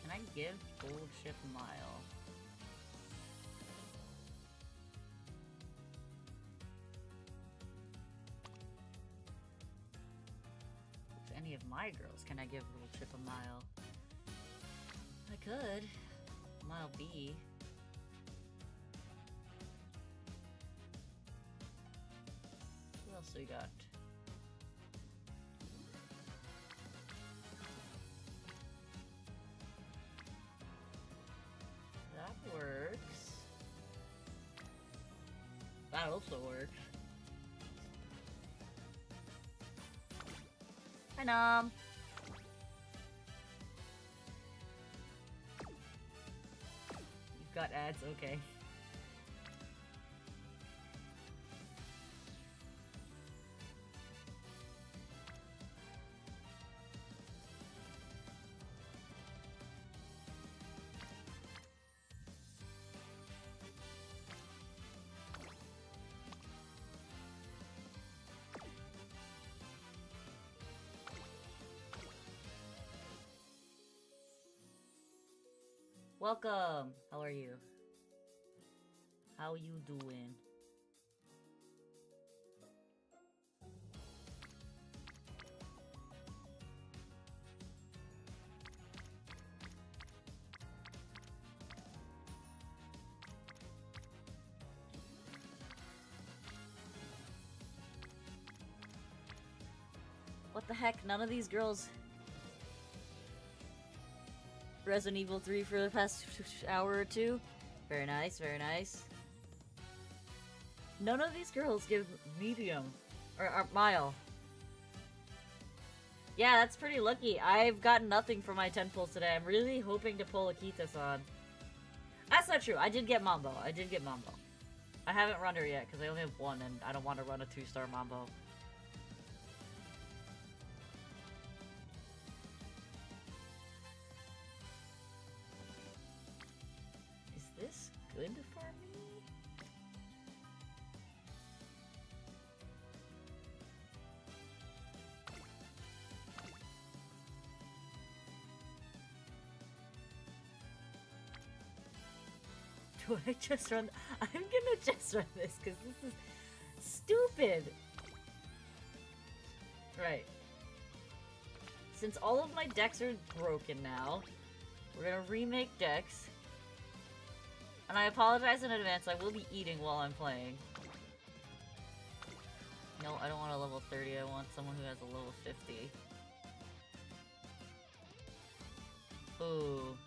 Can I give Gold Ship Mile? To any of my girls, can I give Gold Ship a Mile? I could. Mile B. Who else we got? That works. That also works. Hi, Nom. You've got ads, okay. Welcome! How are you? How you doing? What the heck? None of these girls Resident Evil 3 for the past hour or two. Very nice, very nice. None of these girls give medium. Or mile. Yeah, that's pretty lucky. I've gotten nothing for my 10 pulls today. I'm really hoping to pull Akitas-san. That's not true. I did get Mambo. I did get Mambo. I haven't run her yet, because I only have one, and I don't want to run a 2-star Mambo. This good for me? Do I just run? I'm gonna just run this because this is stupid. Right. Since all of my decks are broken now, we're gonna remake decks. And I apologize in advance, I will be eating while I'm playing. No, I don't want a level 30, I want someone who has a level 50. Ooh.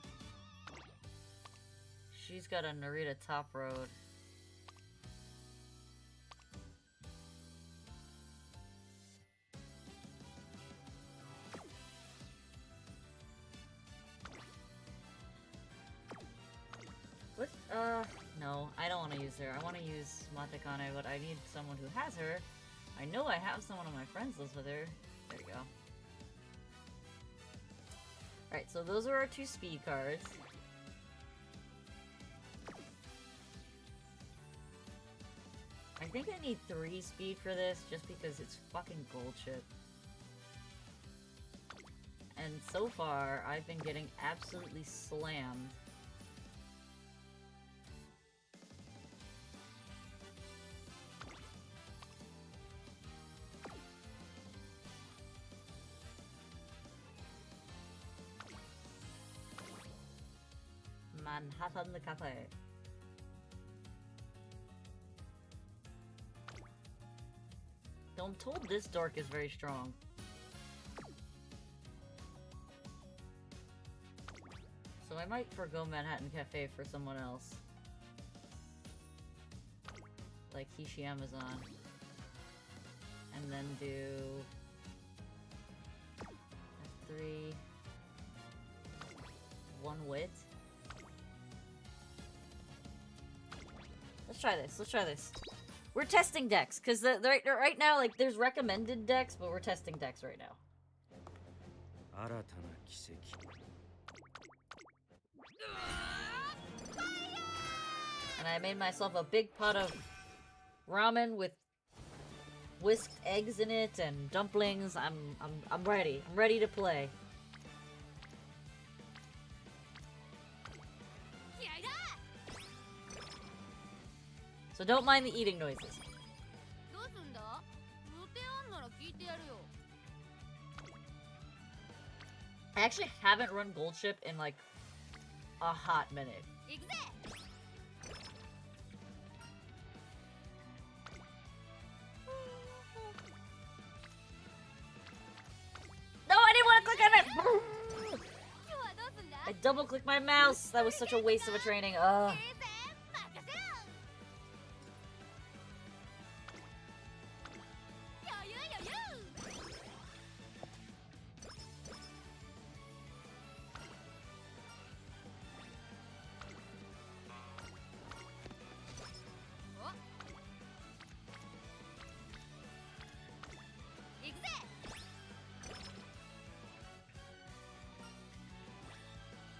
She's got a Narita Top Road. What? No, I don't want to use her. I want to use Matakane, but I need someone who has her. I know I have someone on my friends list with her. There you go. Alright, so those are our 2 speed cards. I think I need 3 speed for this, just because it's fucking gold ship. And so far, I've been getting absolutely slammed. Manhattan the Cafe. Though I'm told this dork is very strong. So I might forgo Manhattan Cafe for someone else. Like Kishi Amazon. And then do... F3... 1 wit. Let's try this, let's try this. We're testing decks, because right now, like, there's recommended decks, but we're testing decks right now. And I made myself a big pot of ramen with whisked eggs in it and dumplings. I'm ready. I'm ready to play. So don't mind the eating noises. I actually haven't run Gold Ship in like a hot minute. No, I didn't want to click on it! I double clicked my mouse. That was such a waste of a training. Ugh.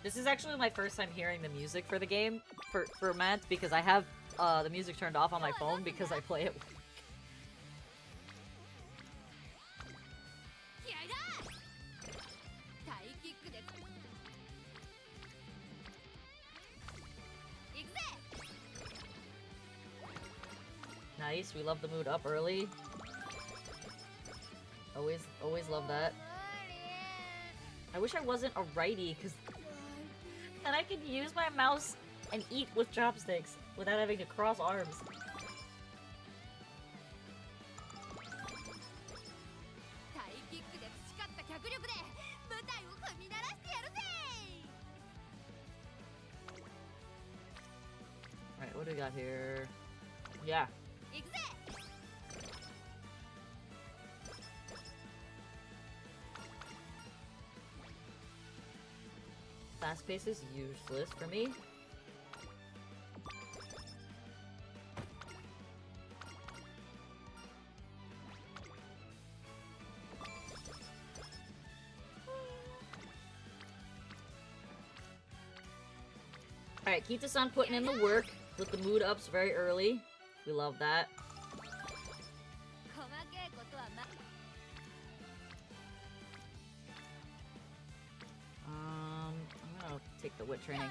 This is actually my first time hearing the music for the game, for MANT, because I have the music turned off on my phone because I play it. Nice, we love the mood up early. Always love that. I wish I wasn't a righty, because then I could use my mouse and eat with chopsticks without having to cross arms. Alright, what do we got here? Yeah. Fast pace is useless for me. Alright, Kita-san putting in the work with the mood ups very early. We love that. Take the wit training.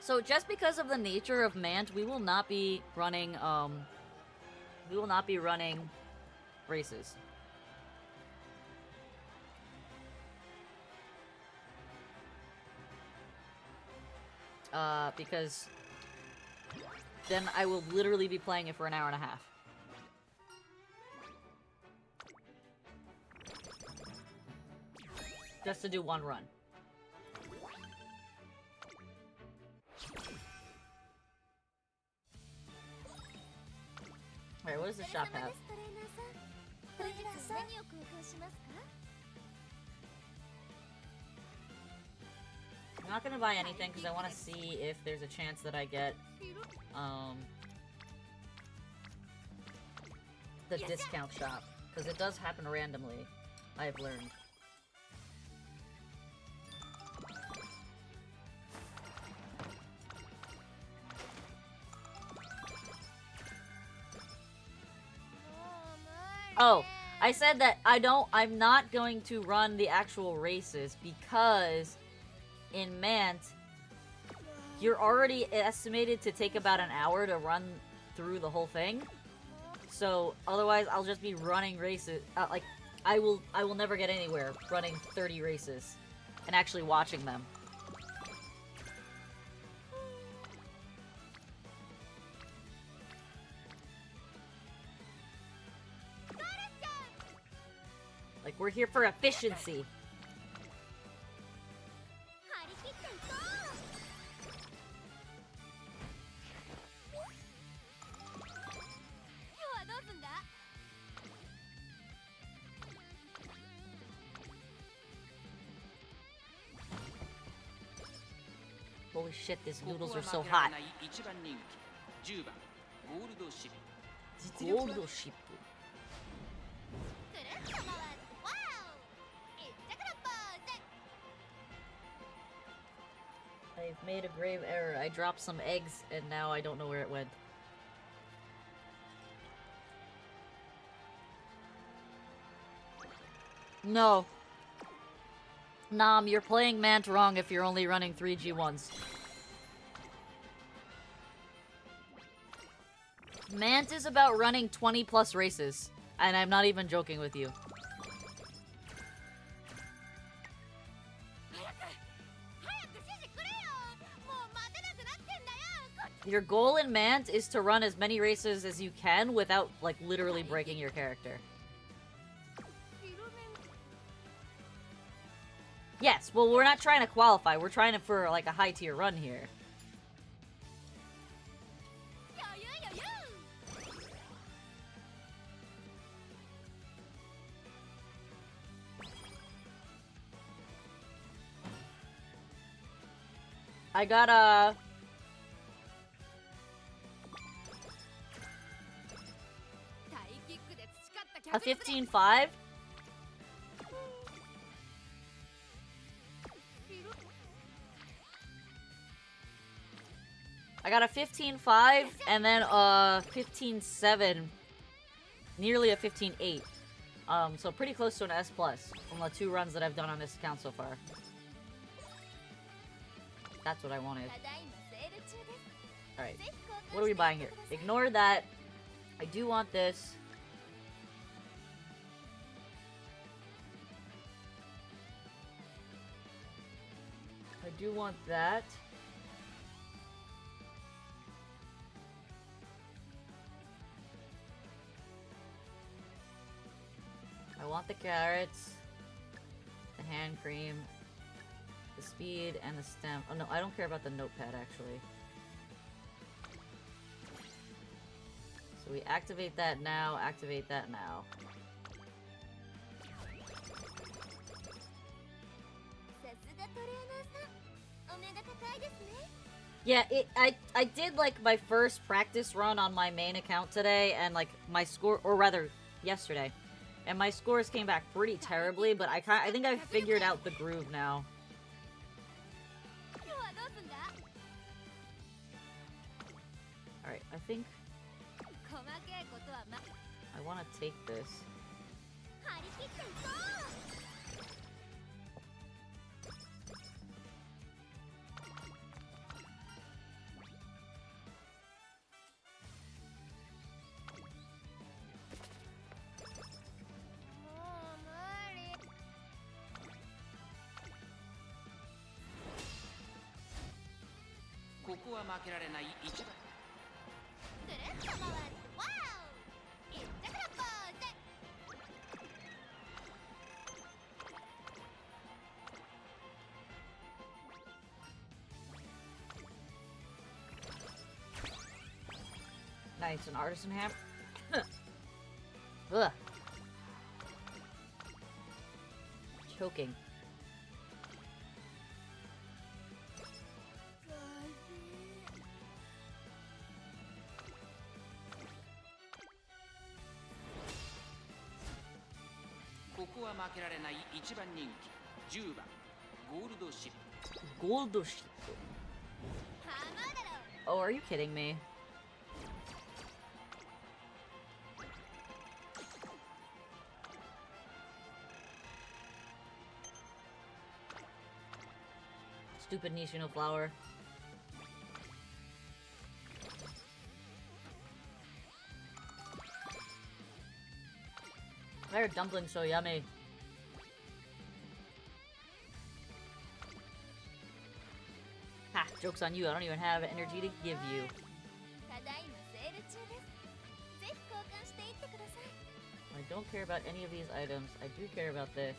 So just because of the nature of MANT, we will not be running races. Because then I will literally be playing it for an hour and a half. Just to do one run. Alright, what does the shop have? I'm not gonna buy anything because I want to see if there's a chance that I get, the discount shop. Because it does happen randomly, I have learned. Oh, I said that I'm not going to run the actual races because in MANT, you're already estimated to take about an hour to run through the whole thing. So otherwise, I'll just be running races. Like, I will never get anywhere running 30 races and actually watching them. Like, we're here for efficiency. Holy shit, these noodles are so hot. Gold ship. I've made a grave error. I dropped some eggs and now I don't know where it went. No. Nom, you're playing MANT wrong if you're only running 3 G1s. MANT is about running 20 plus races. And I'm not even joking with you. Your goal in MANT is to run as many races as you can without, like, literally breaking your character. Yes, well, we're not trying to qualify. We're trying to for, like, a high-tier run here. I got a 15.5. I got a 15.5 and then a 15.7, nearly a 15.8. So pretty close to an S+ from the 2 runs that I've done on this account so far. That's what I wanted. Alright, what are we buying here? Ignore that. I do want this. I do want that. I want the carrots, the hand cream, the speed, and the stem. Oh no, I don't care about the notepad actually. So we activate that now, activate that now. Yeah, I did like my first practice run on my main account today, and like my score, or rather yesterday, and my scores came back pretty terribly. But I think I figured out the groove now. All right, I think I want to take this. Nice, an artisan hammer. Ugh. Choking. Gold ship. Oh, are you kidding me? Stupid Nishino flower. Why are dumplings so yummy? Ha! Joke's on you, I don't even have energy to give you. I don't care about any of these items. I do care about this.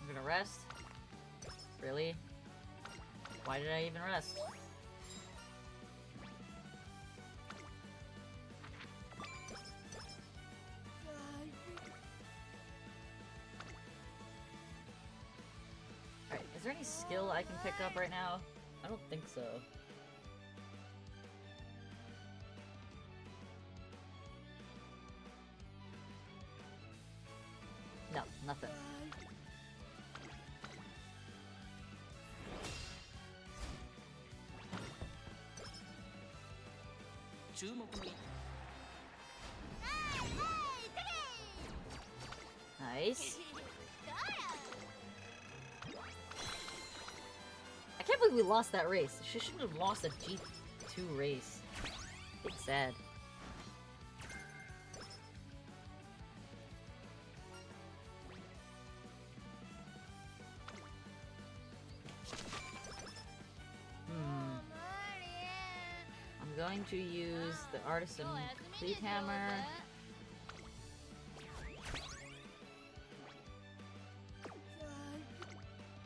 I'm gonna rest? Really? Why did I even rest? there any skill I can pick up right now? I don't think so. No, nothing. Nice. I can't believe we lost that race. She shouldn't have lost a G2 race. It's sad. I'm going to use the Artisan Cleat Hammer.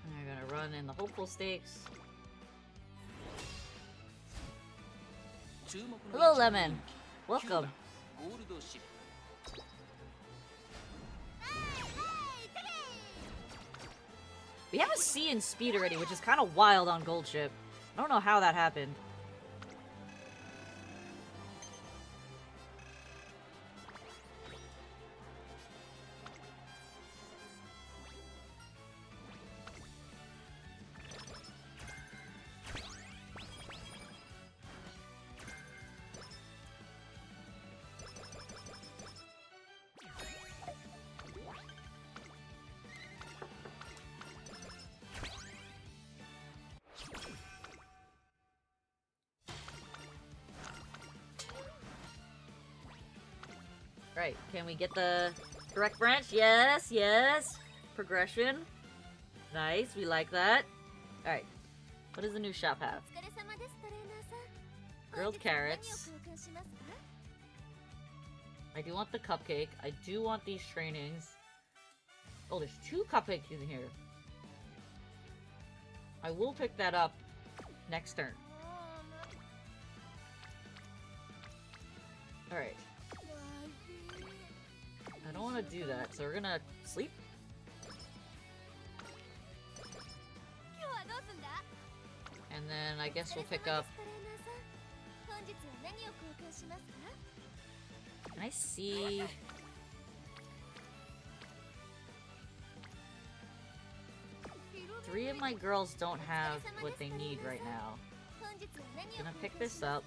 We're gonna run in the Hopeful Stakes. Hello, Lemon. Welcome. We have a C in speed already, which is kind of wild on Gold Ship. I don't know how that happened. Right, can we get the correct branch? Yes, yes. Progression. Nice, we like that. Alright, what does the new shop have? Grilled carrots. I do want the cupcake. I do want these trainings. Oh, there's 2 cupcakes in here. I will pick that up next turn. Alright. I don't want to do that, so we're gonna sleep. And then I guess we'll pick up... Can I see... Three of my girls don't have what they need right now. Gonna pick this up.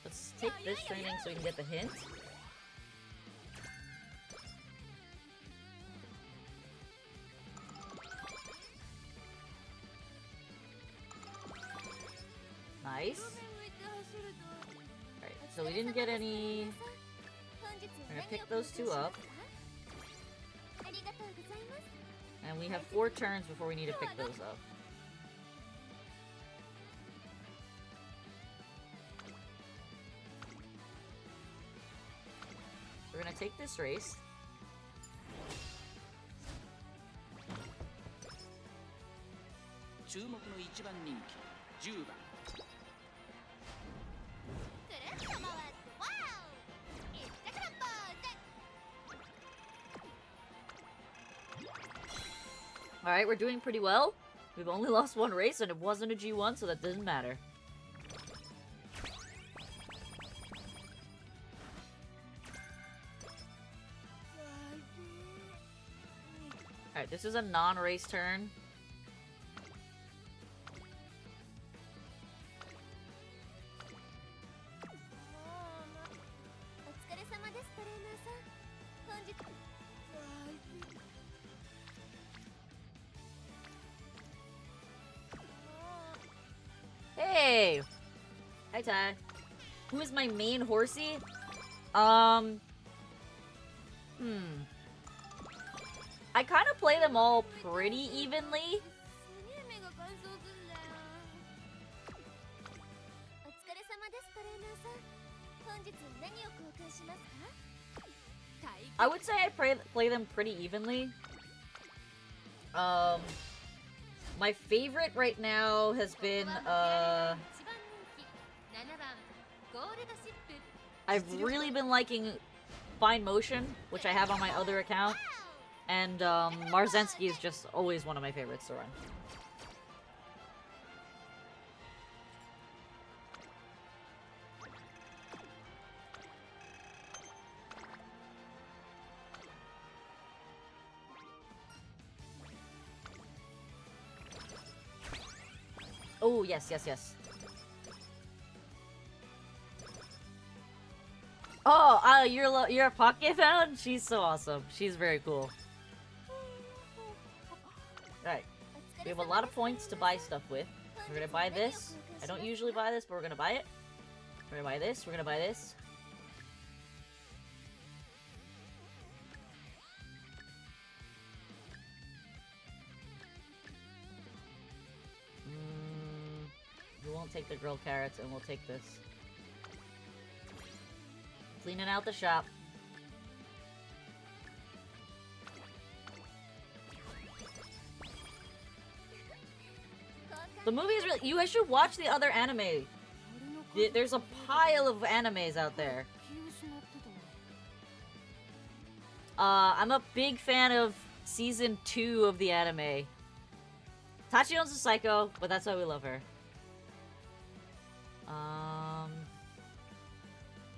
Let's take this training so we can get the hint. Nice. Alright, so we didn't get any... We're gonna pick those 2 up. And we have 4 turns before we need to pick those up. We're gonna take this race. Alright, we're doing pretty well. We've only lost 1 race and it wasn't a G1, so that doesn't matter. Alright, this is a non-race turn. Hey! Hi, Ty. Who is my main horsey? I kind of play them all pretty evenly. I would say I play them pretty evenly. My favorite right now has been, I've really been liking Fine Motion, which I have on my other account, and, Marzensky is just always one of my favorites to run. Oh, yes, yes, yes. Oh, you're a Pocket fan? She's so awesome. She's very cool. Alright. We have a lot of points to buy stuff with. We're gonna buy this. I don't usually buy this, but we're gonna buy it. We're gonna buy this. We're gonna buy this. We won't take the grilled carrots, and we'll take this. Cleaning out the shop. The movie is really— you guys should watch the other anime. There's a pile of animes out there. I'm a big fan of season 2 of the anime. Tachion's a psycho, but that's why we love her.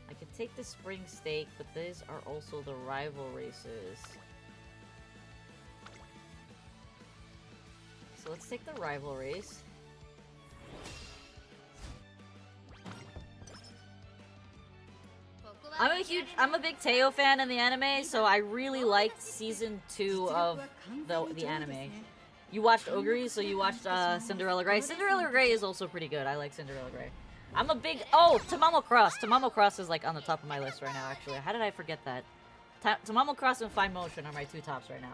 I could take the spring steak, but these are also the rival races. So let's take the rival race. I'm a big Teo fan in the anime, so I really liked season 2 of the anime. You watched Ogre, so you watched Cinderella Grey. Cinderella Grey is also pretty good. I like Cinderella Grey. I'm a big— oh, Tamamo Cross. Tamamo Cross is like on the top of my list right now, actually. How did I forget that? Tamamo Cross and Fine Motion are my 2 tops right now.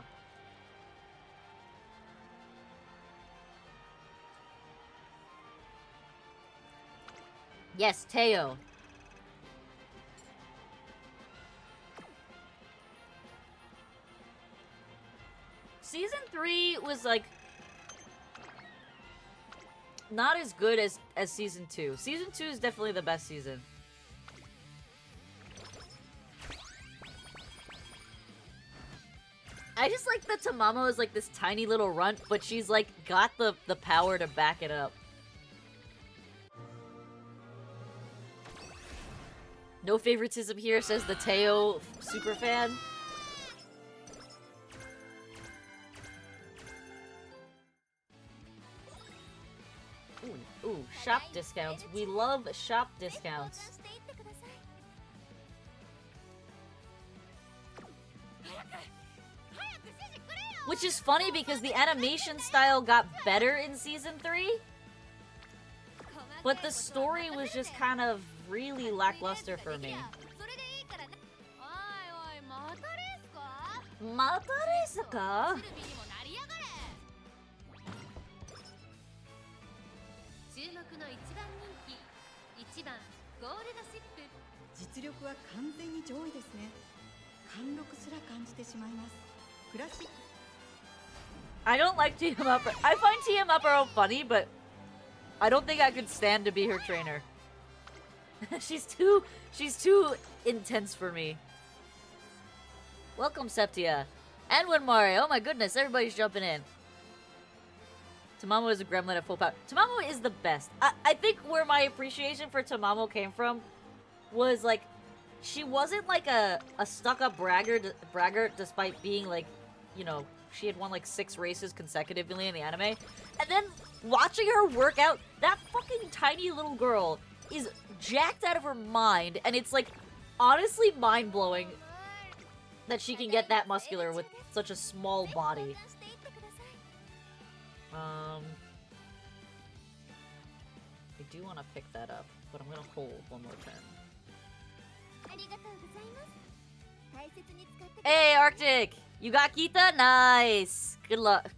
Yes, Teo. Season 3 was like not as good as season 2. Season 2 is definitely the best season. I just like that Tamamo is like this tiny little runt, but she's like got the power to back it up. No favoritism here, says the Teo superfan. Ooh, shop discounts. We love shop discounts. Which is funny because the animation style got better in season 3. But the story was just kind of really lackluster for me. Mata desu ka? I don't like TM Upper. I find TM Upper funny, but I don't think I could stand to be her trainer. she's too intense for me. Welcome, Septia. And Winmari. Oh my goodness, everybody's jumping in. Tamamo is a gremlin at full power. Tamamo is the best. I think where my appreciation for Tamamo came from was, like, she wasn't, like, a stuck-up braggart despite being, like, you know, she had won, like, 6 races consecutively in the anime. And then watching her work out, that fucking tiny little girl is jacked out of her mind, and it's, like, honestly mind-blowing that she can get that muscular with such a small body. I do want to pick that up, but I'm gonna hold one more turn. Hey, Arctic! You got Kita? Nice! Good luck.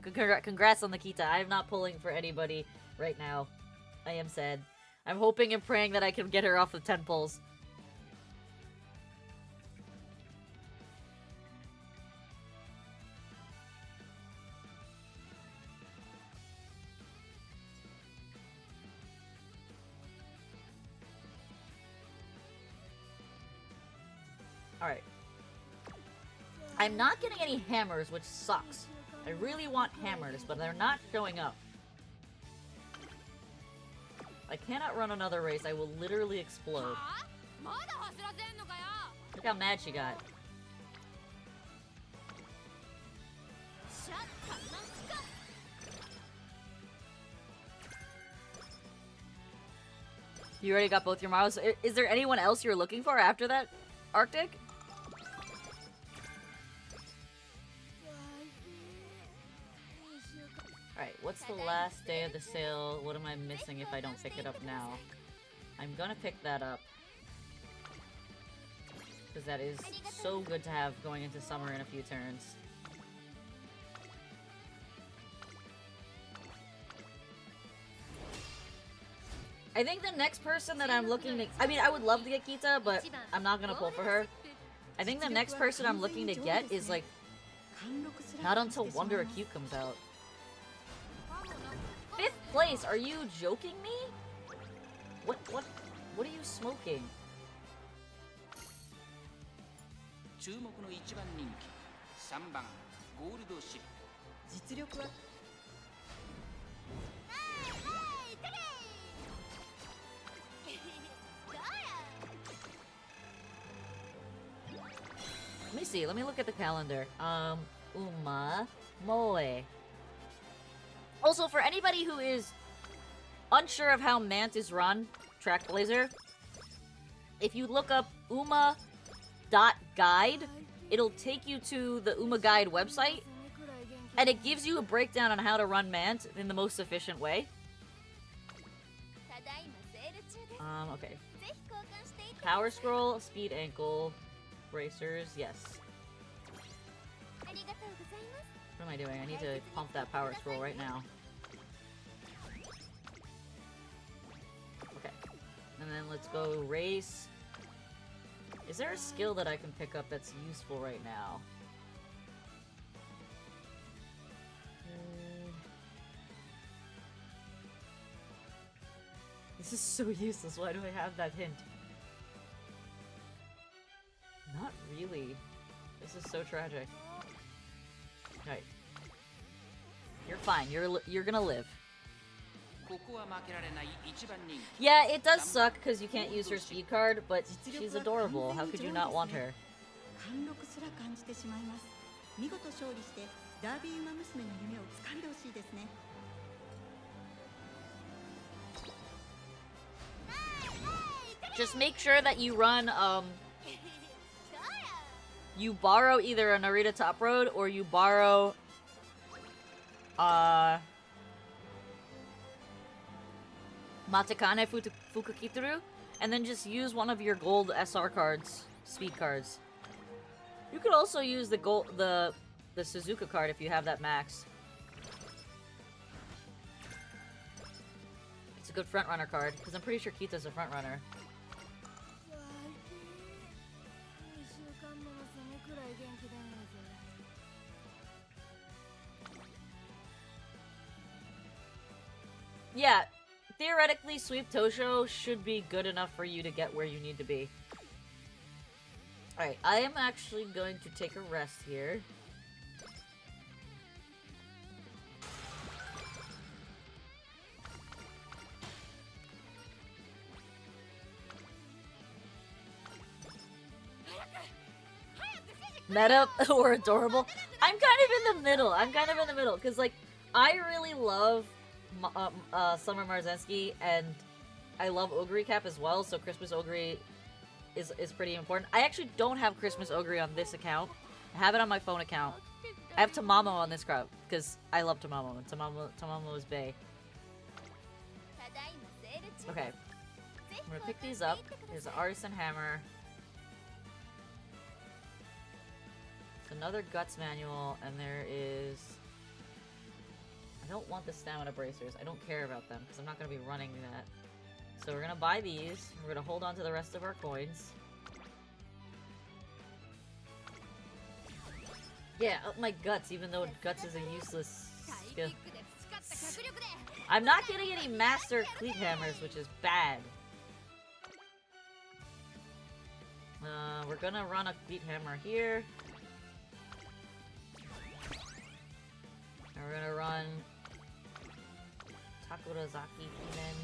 Congrats on the Kita. I'm not pulling for anybody right now. I am sad. I'm hoping and praying that I can get her off the 10 pulls. Alright. I'm not getting any hammers, which sucks. I really want hammers, but they're not showing up. I cannot run another race. I will literally explode. Look how mad she got. You already got both your models. Is there anyone else you're looking for after that, Arctic? Alright, what's the last day of the sale? What am I missing if I don't pick it up now? I'm gonna pick that up. Because that is so good to have going into summer in a few turns. I think the next person that I'm looking to... I mean, I would love to get Kita, but I'm not gonna pull for her. I think the next person I'm looking to get is, like, not until Wonder Acute comes out. 5th place? Are you joking me? What are you smoking? Let me see. Let me look at the calendar. Umamusume. Also, for anybody who is unsure of how MANT is run, Track Blazer, if you look up uma.guide, it'll take you to the Uma Guide website, and it gives you a breakdown on how to run MANT in the most efficient way. Okay. Power Scroll, Speed Ankle, Bracers, yes. What am I doing? I need to pump that Power Scroll right now. Okay. And then let's go race. Is there a skill that I can pick up that's useful right now? This is so useless. Why do I have that hint? Not really. This is so tragic. Alright. You're fine. You're gonna live. Yeah, it does suck because you can't use her speed card, but she's adorable. How could you not want her? Just make sure that you run, you borrow either a Narita Top Road or you borrow, Matakane Fukukituru, and then just use one of your gold SR cards, speed cards. You could also use the Suzuka card if you have that max. It's a good front runner card, because I'm pretty sure Kita's a front runner. Yeah, theoretically, Sweep Tosho should be good enough for you to get where you need to be. Alright, I am actually going to take a rest here. Meta or adorable? I'm kind of in the middle. Because, like, I really love Summer Marzensky, and I love Ogre Cap as well, so Christmas Ogre is pretty important. I actually don't have Christmas Ogre on this account. I have it on my phone account. I have Tamamo on this crowd, because I love Tamamo, and Tamamo is bae. Okay. I'm gonna pick these up. There's an Artisan Hammer. Another Guts Manual, and there is... I don't want the Stamina Bracers. I don't care about them, because I'm not going to be running that. So we're going to buy these. We're going to hold on to the rest of our coins. Yeah, up my Guts, even though Guts is a useless skill. I'm not getting any Master Cleat Hammers, which is bad. we're gonna run a Beat Hammer here. And we're gonna run Takurazaki Kimen.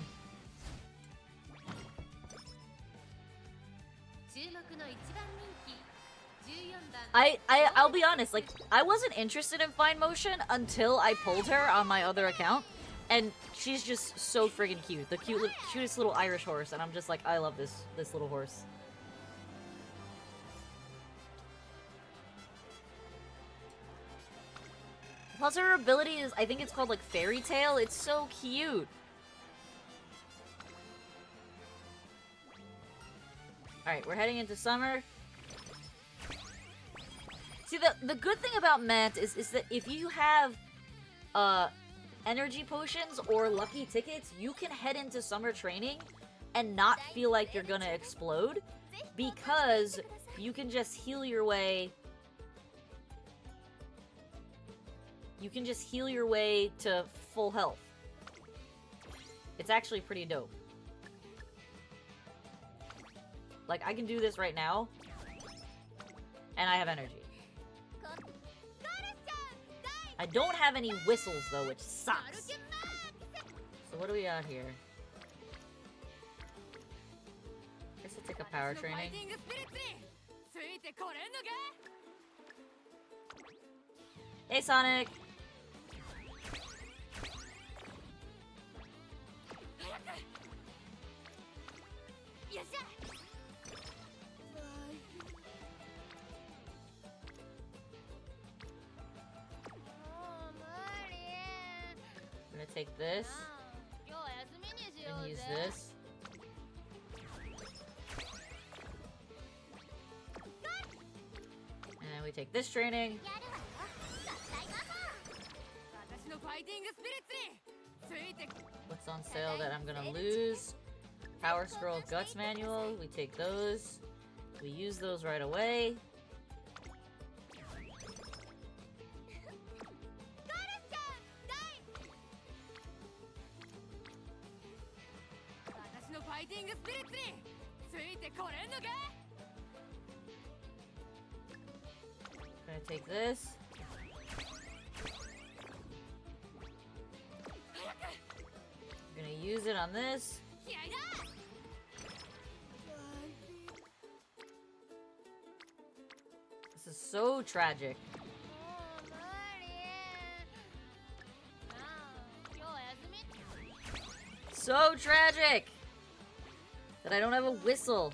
I'll be honest, like, I wasn't interested in Fine Motion until I pulled her on my other account, and she's just so friggin' cute. The cutest little Irish horse, and I'm just like, I love this little horse. Plus her ability is, I think it's called like Fairy Tale. It's so cute. Alright, we're heading into summer. See, the good thing about MANT is that if you have energy potions or lucky tickets, you can head into summer training and not feel like you're gonna explode, because you can just heal your way. You can just heal your way to full health. It's actually pretty dope. Like, I can do this right now, and I have energy. I don't have any whistles, though, which sucks. So what do we got here? I guess I'll take a power training. Hey, Sonic! I'm gonna take this and use this. And we take this training. What's on sale that I'm gonna lose? Power Scroll Guts Manual. We take those. We use those right away. Gonna take this. Gonna use it on this. This is so tragic. So tragic that I don't have a whistle.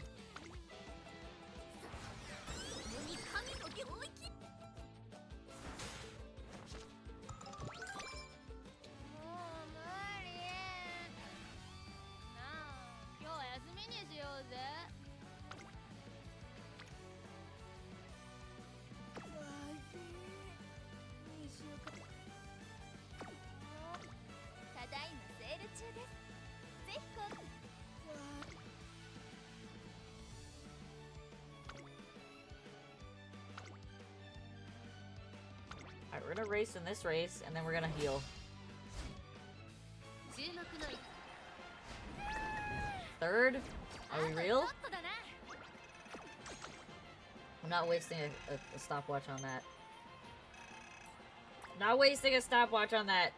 Alright, we're gonna race in this race, and then we're gonna heal. Third? Are we real? I'm not wasting a stopwatch on that. Not wasting a stopwatch on that.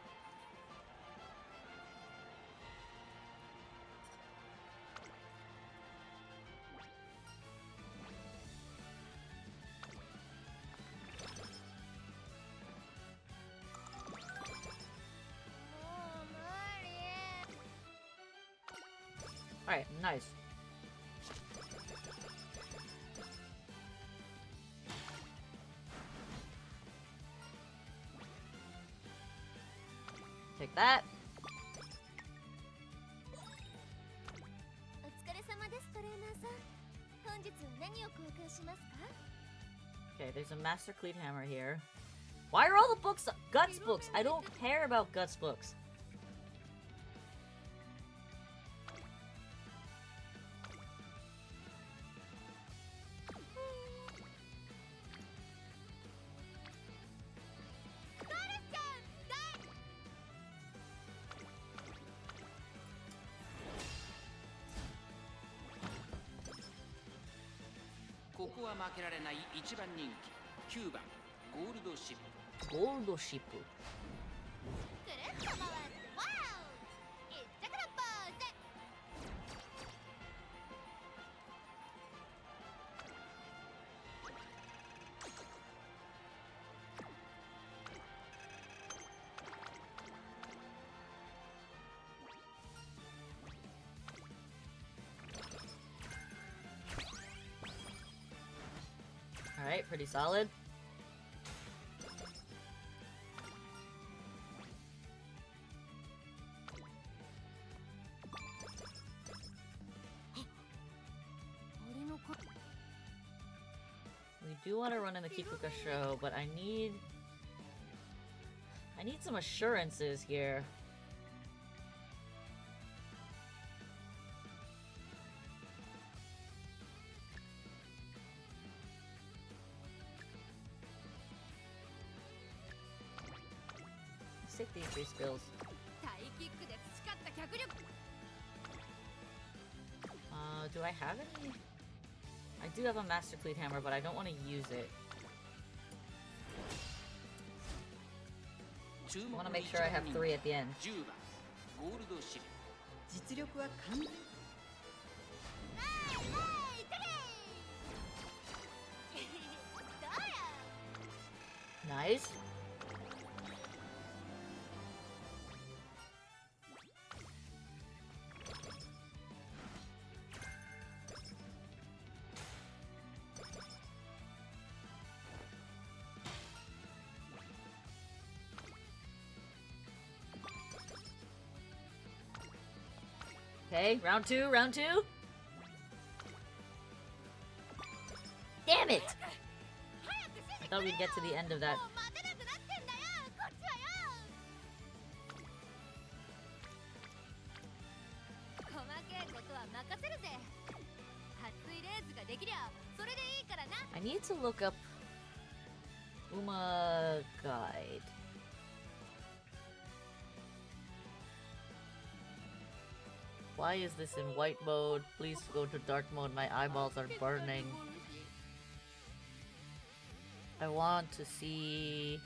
Alright, nice. Take that. Okay, there's a Master Cleat Hammer here. Why are all the books Guts books? I don't care about Guts books. Gold ship. Alright, pretty solid. We do want to run in the Kikuka show, but I need some assurances here. Let's take these 3 skills. Do I have any? I do have a Master Cleat Hammer, but I don't want to use it. I want to make sure I have 3 at the end. Nice. Okay, round 2, round 2. Damn it! I thought we'd get to the end of that. I need to look up Uma Guide. Why is this in white mode? Please go to dark mode. My eyeballs are burning. I want to see...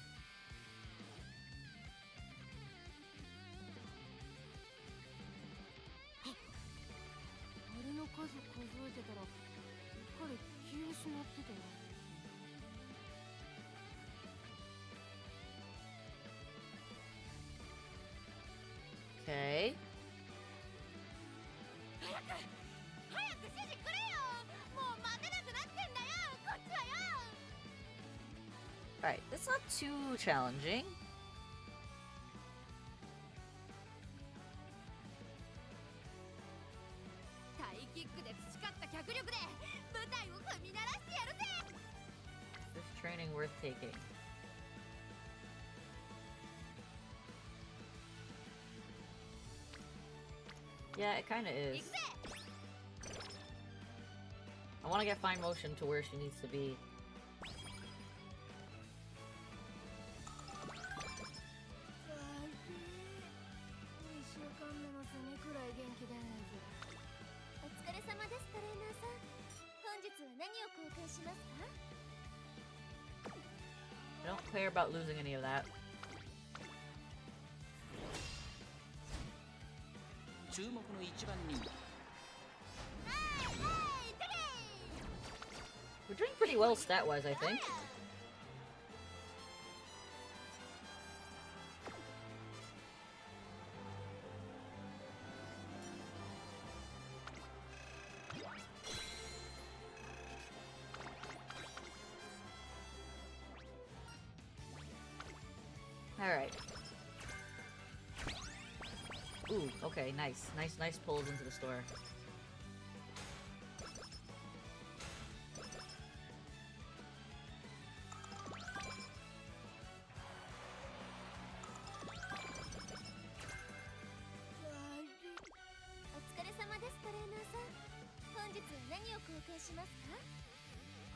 Okay. Alright, that's not too challenging. Is this training worth taking? Yeah, it kinda is. I wanna get fine motion to where she needs to be. I don't care about losing any of that. We're doing pretty well stat-wise, I think. Alright. Ooh, okay, nice. Nice pulls into the store.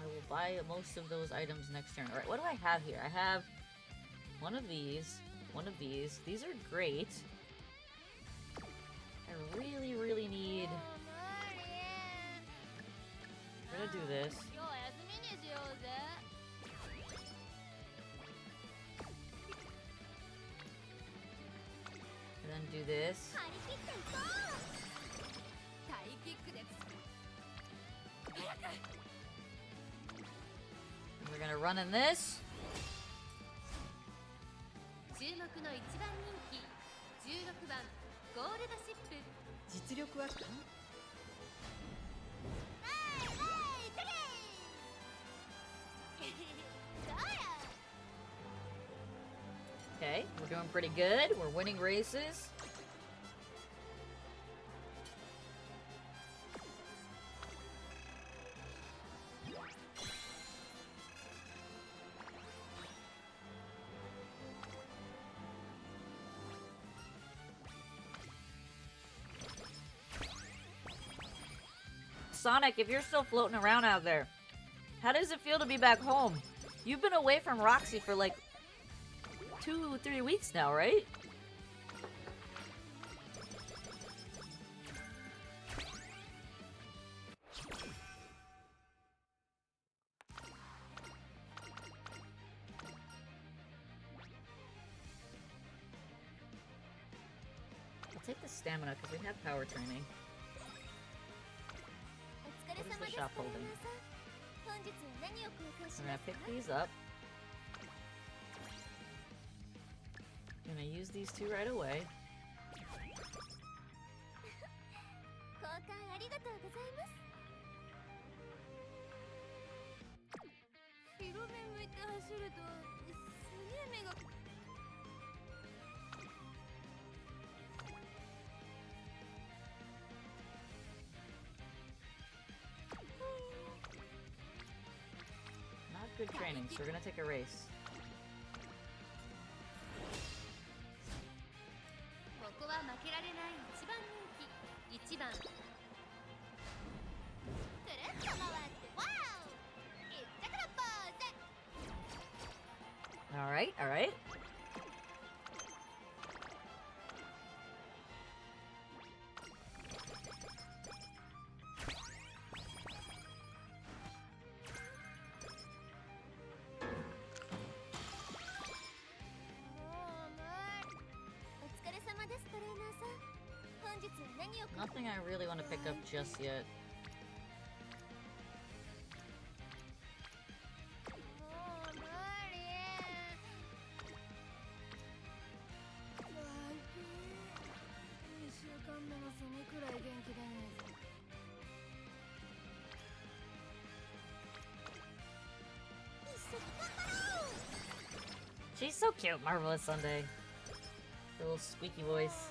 I will buy most of those items next turn. Alright, what do I have here? I have one of these, one of these. These are great. I really need... We're gonna do this. And then do this. And we're gonna run in this. Okay, we're doing pretty good. We're winning races. Sonic, if you're still floating around out there, how does it feel to be back home? You've been away from Roxy for like 2-3 weeks now, right? I'll take the stamina because we have power training. What is the shop holding? I'm gonna pick these up. I'm gonna use these two right away. Not good training, so we're gonna take a race. Alright, alright. Nothing I really want to pick up just yet. She's so cute, Marvelous Sunday. Her little squeaky voice.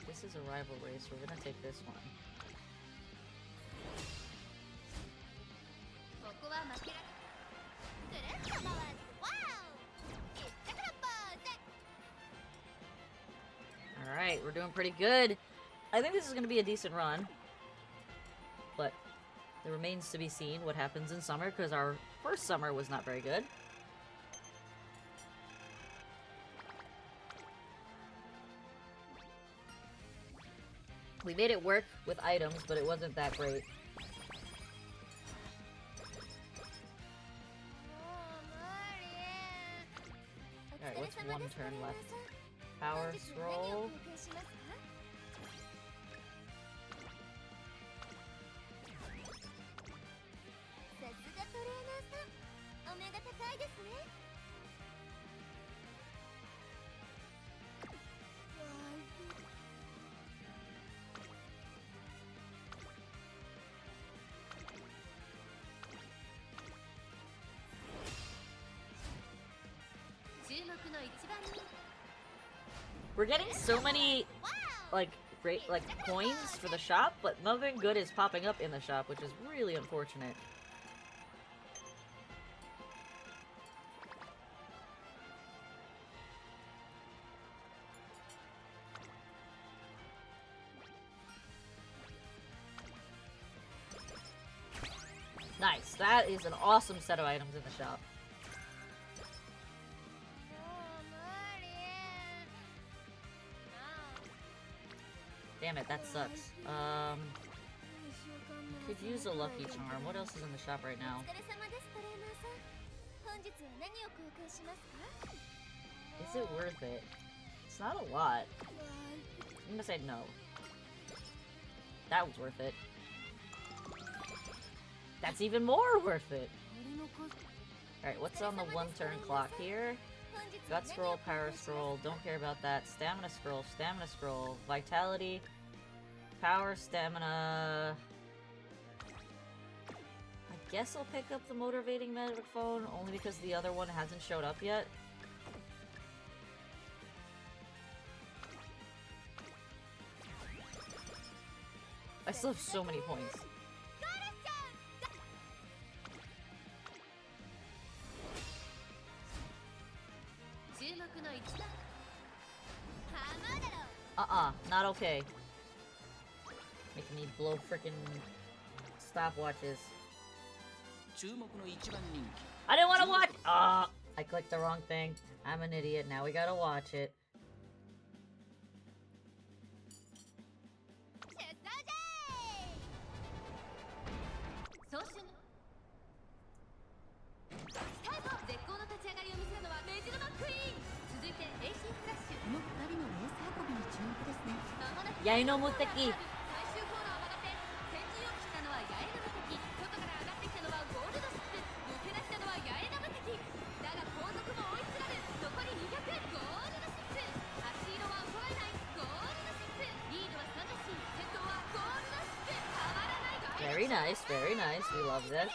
This is a rival race. We're gonna take this one. Alright, we're doing pretty good. I think this is gonna be a decent run. But it remains to be seen what happens in summer, because our first summer was not very good. We made it work with items, but it wasn't that great. Alright, what's one turn left? Power scroll. We're getting so many, like, great, like, coins for the shop, but nothing good is popping up in the shop, which is really unfortunate. That is an awesome set of items in the shop. Damn it, that sucks. Could use a lucky charm. What else is in the shop right now? Is it worth it? It's not a lot. I'm gonna say no. That was worth it. That's even more worth it! Alright, what's on the 1 turn clock here? Gut scroll, power scroll, don't care about that. Stamina scroll, vitality, power, stamina. I guess I'll pick up the motivating megaphone only because the other one hasn't showed up yet. I still have so many points. Not okay. Making me blow frickin' stopwatches. I didn't want to watch. I clicked the wrong thing. I'm an idiot. Now we gotta watch it. Yaino Muteki. Very nice, very nice. We love this.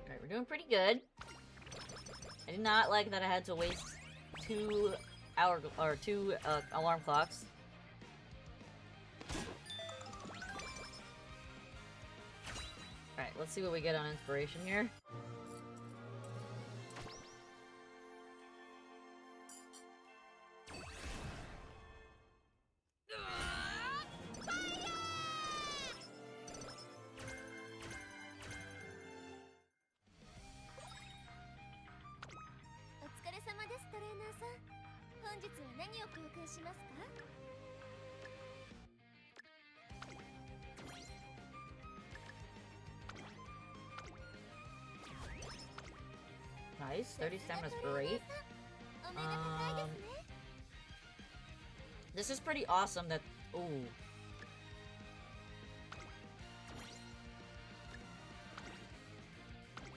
Alright, we're doing pretty good. I did not like that I had to waste two alarm clocks. Alright, let's see what we get on inspiration here. Nice, 30 stamina's great. This is pretty awesome that... Ooh.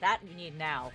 That you need now.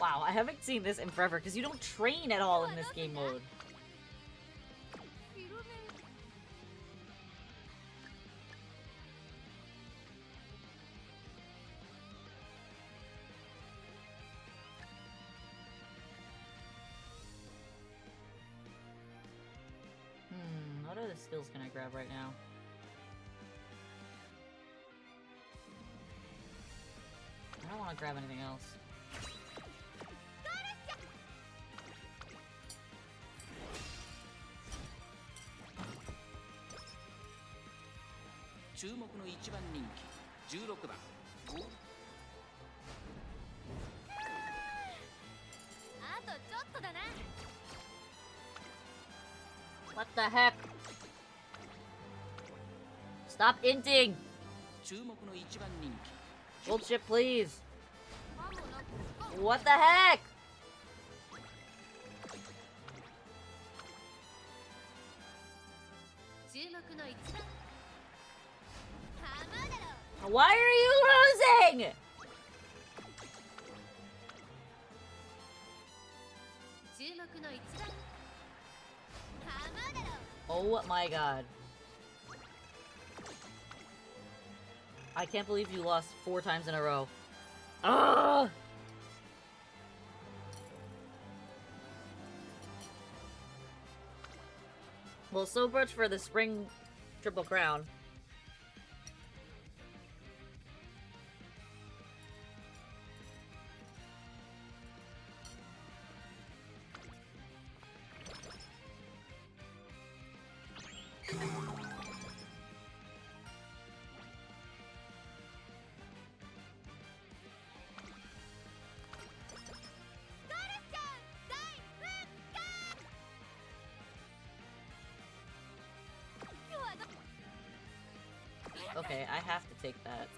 Wow, I haven't seen this in forever because you don't train at all in this game mode. What other skills can I grab right now? I don't want to grab anything else. What the heck? Stop inting! Bullshit, please! What the heck? Why are you losing? Oh my god. I can't believe you lost 4 times in a row. Ugh! Well, so much for the spring Triple Crown. Okay, I have to take that.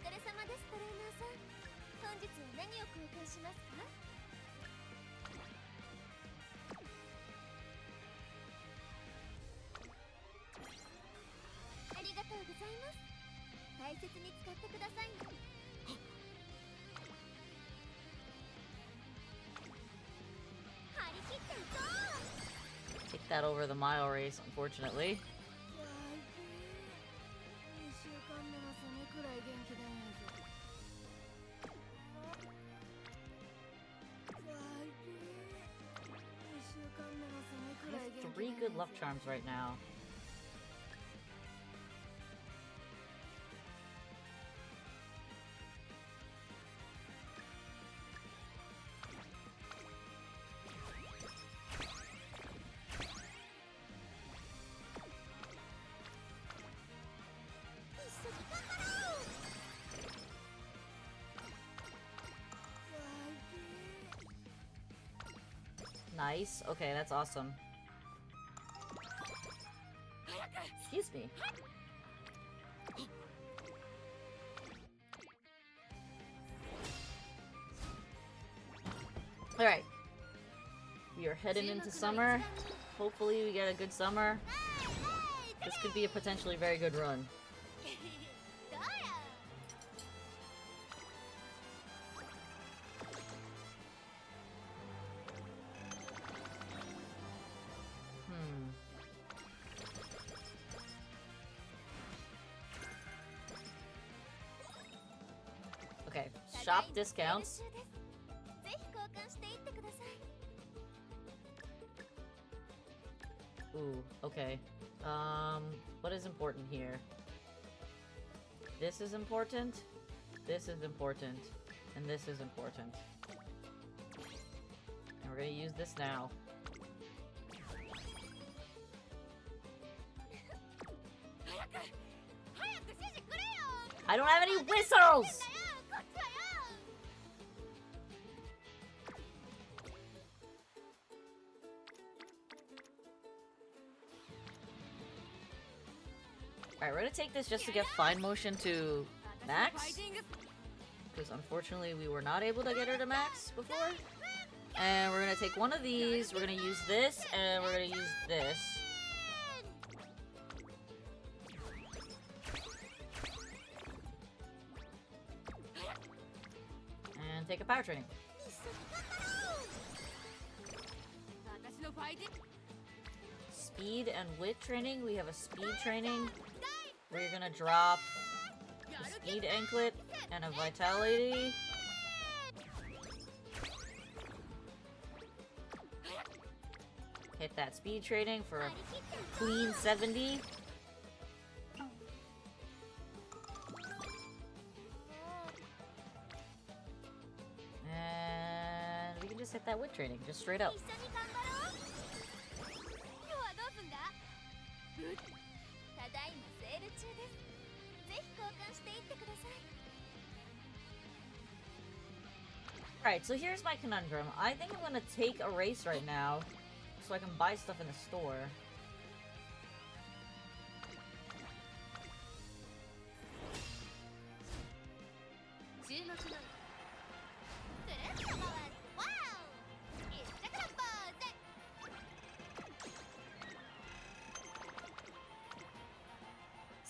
Take that over the mile race, unfortunately. I have 3 good luck charms right now. Nice. Okay, that's awesome. Excuse me. Alright. We are heading into summer. Hopefully we get a good summer. This could be a potentially very good run. Okay, shop discounts. Ooh, okay. What is important here? This is important, this is important, and this is important. And we're gonna use this now. I don't have any whistles! Alright, we're gonna take this just to get fine motion to max. Because unfortunately we were not able to get her to max before. And we're gonna take one of these, we're gonna use this, and we're gonna use this. And take a power training. Speed and wit training. We have a speed training where you're gonna drop a speed anklet and a vitality. Hit that speed training for a clean 70. And we can just hit that wit training, just straight up. Alright, so here's my conundrum. I think I'm gonna take a race right now so I can buy stuff in the store.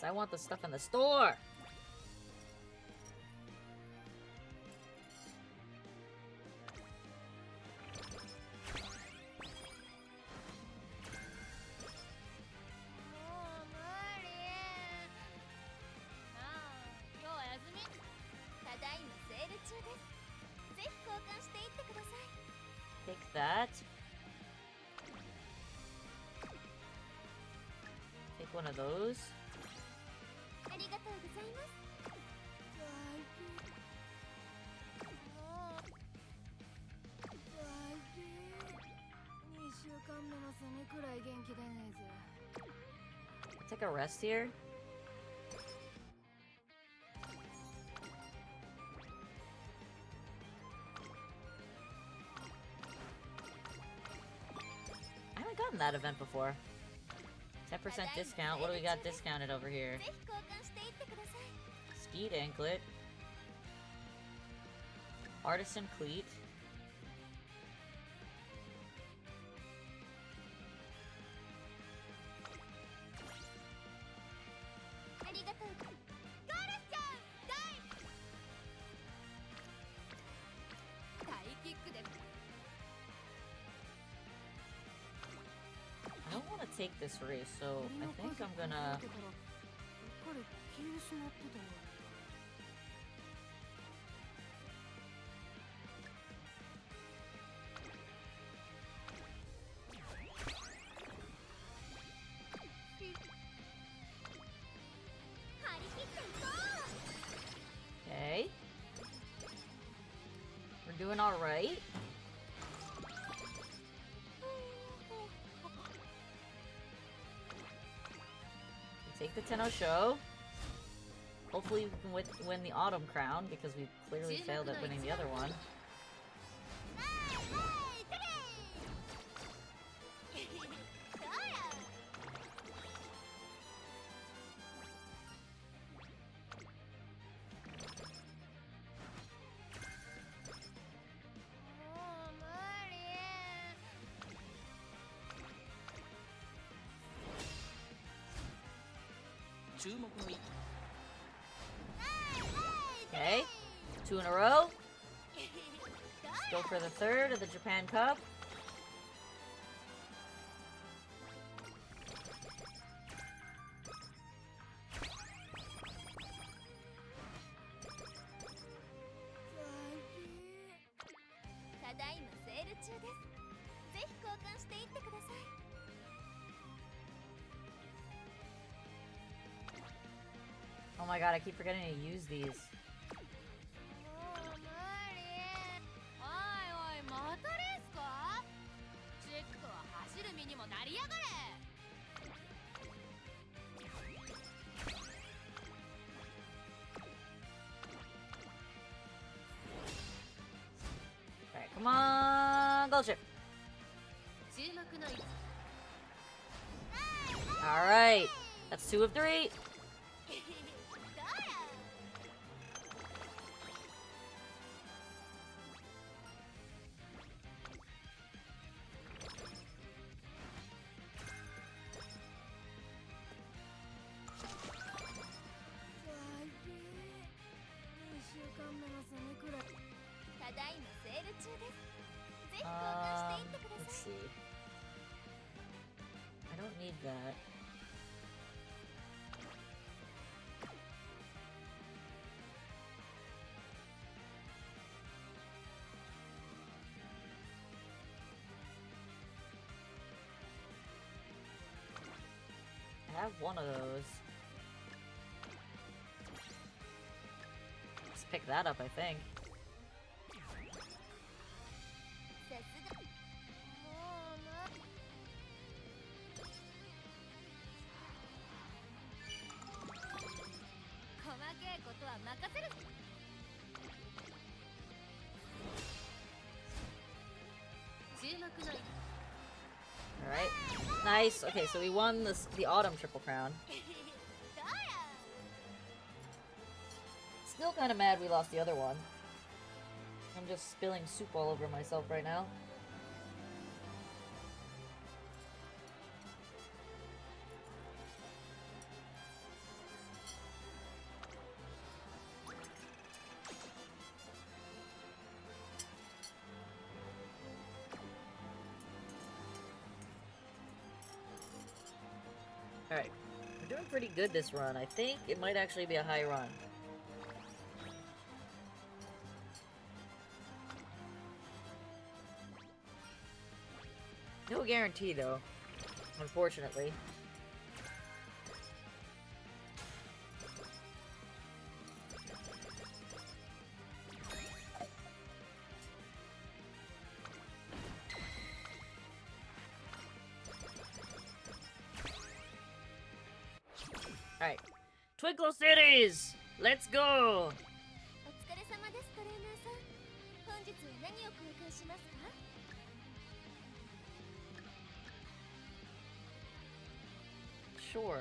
So I want the stuff in the store! that. Take one of those. Take a rest here. I haven't gotten that event before. 10% discount. What do we got discounted over here? Speed anklet. Artisan cleat. I don't want to take this race, so I think I'm gonna... Okay. We're doing alright. Take the Tenno Show. Hopefully we can win the Autumn Crown, because we clearly failed at winning the other one. Okay, 2 in a row. Let's go for the third of the Japan Cup. Oh my god, I keep forgetting to use these. Alright, come on, gold chip. Alright, that's 2 of 3. Let's see. I don't need that. I have one of those. Let's pick that up, I think. Alright. Nice. Okay, so we won the Autumn Triple Crown. Still kind of mad we lost the other one. I'm just spilling soup all over myself right now. Alright, we're doing pretty good this run. I think it might actually be a high run. No guarantee, though. Unfortunately. Alright. Twinkle Cities! Let's go! Sure.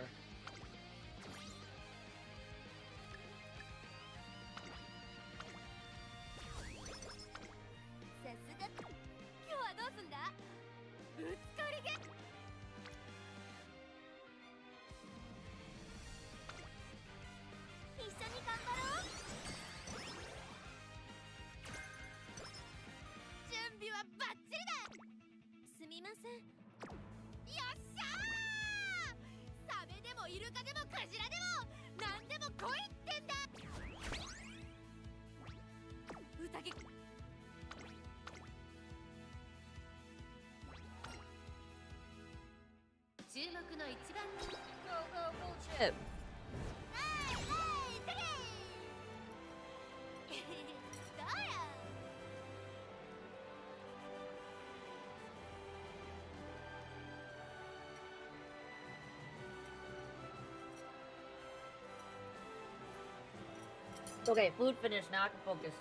Go, bullshit. Okay, food finished. Now I can focus.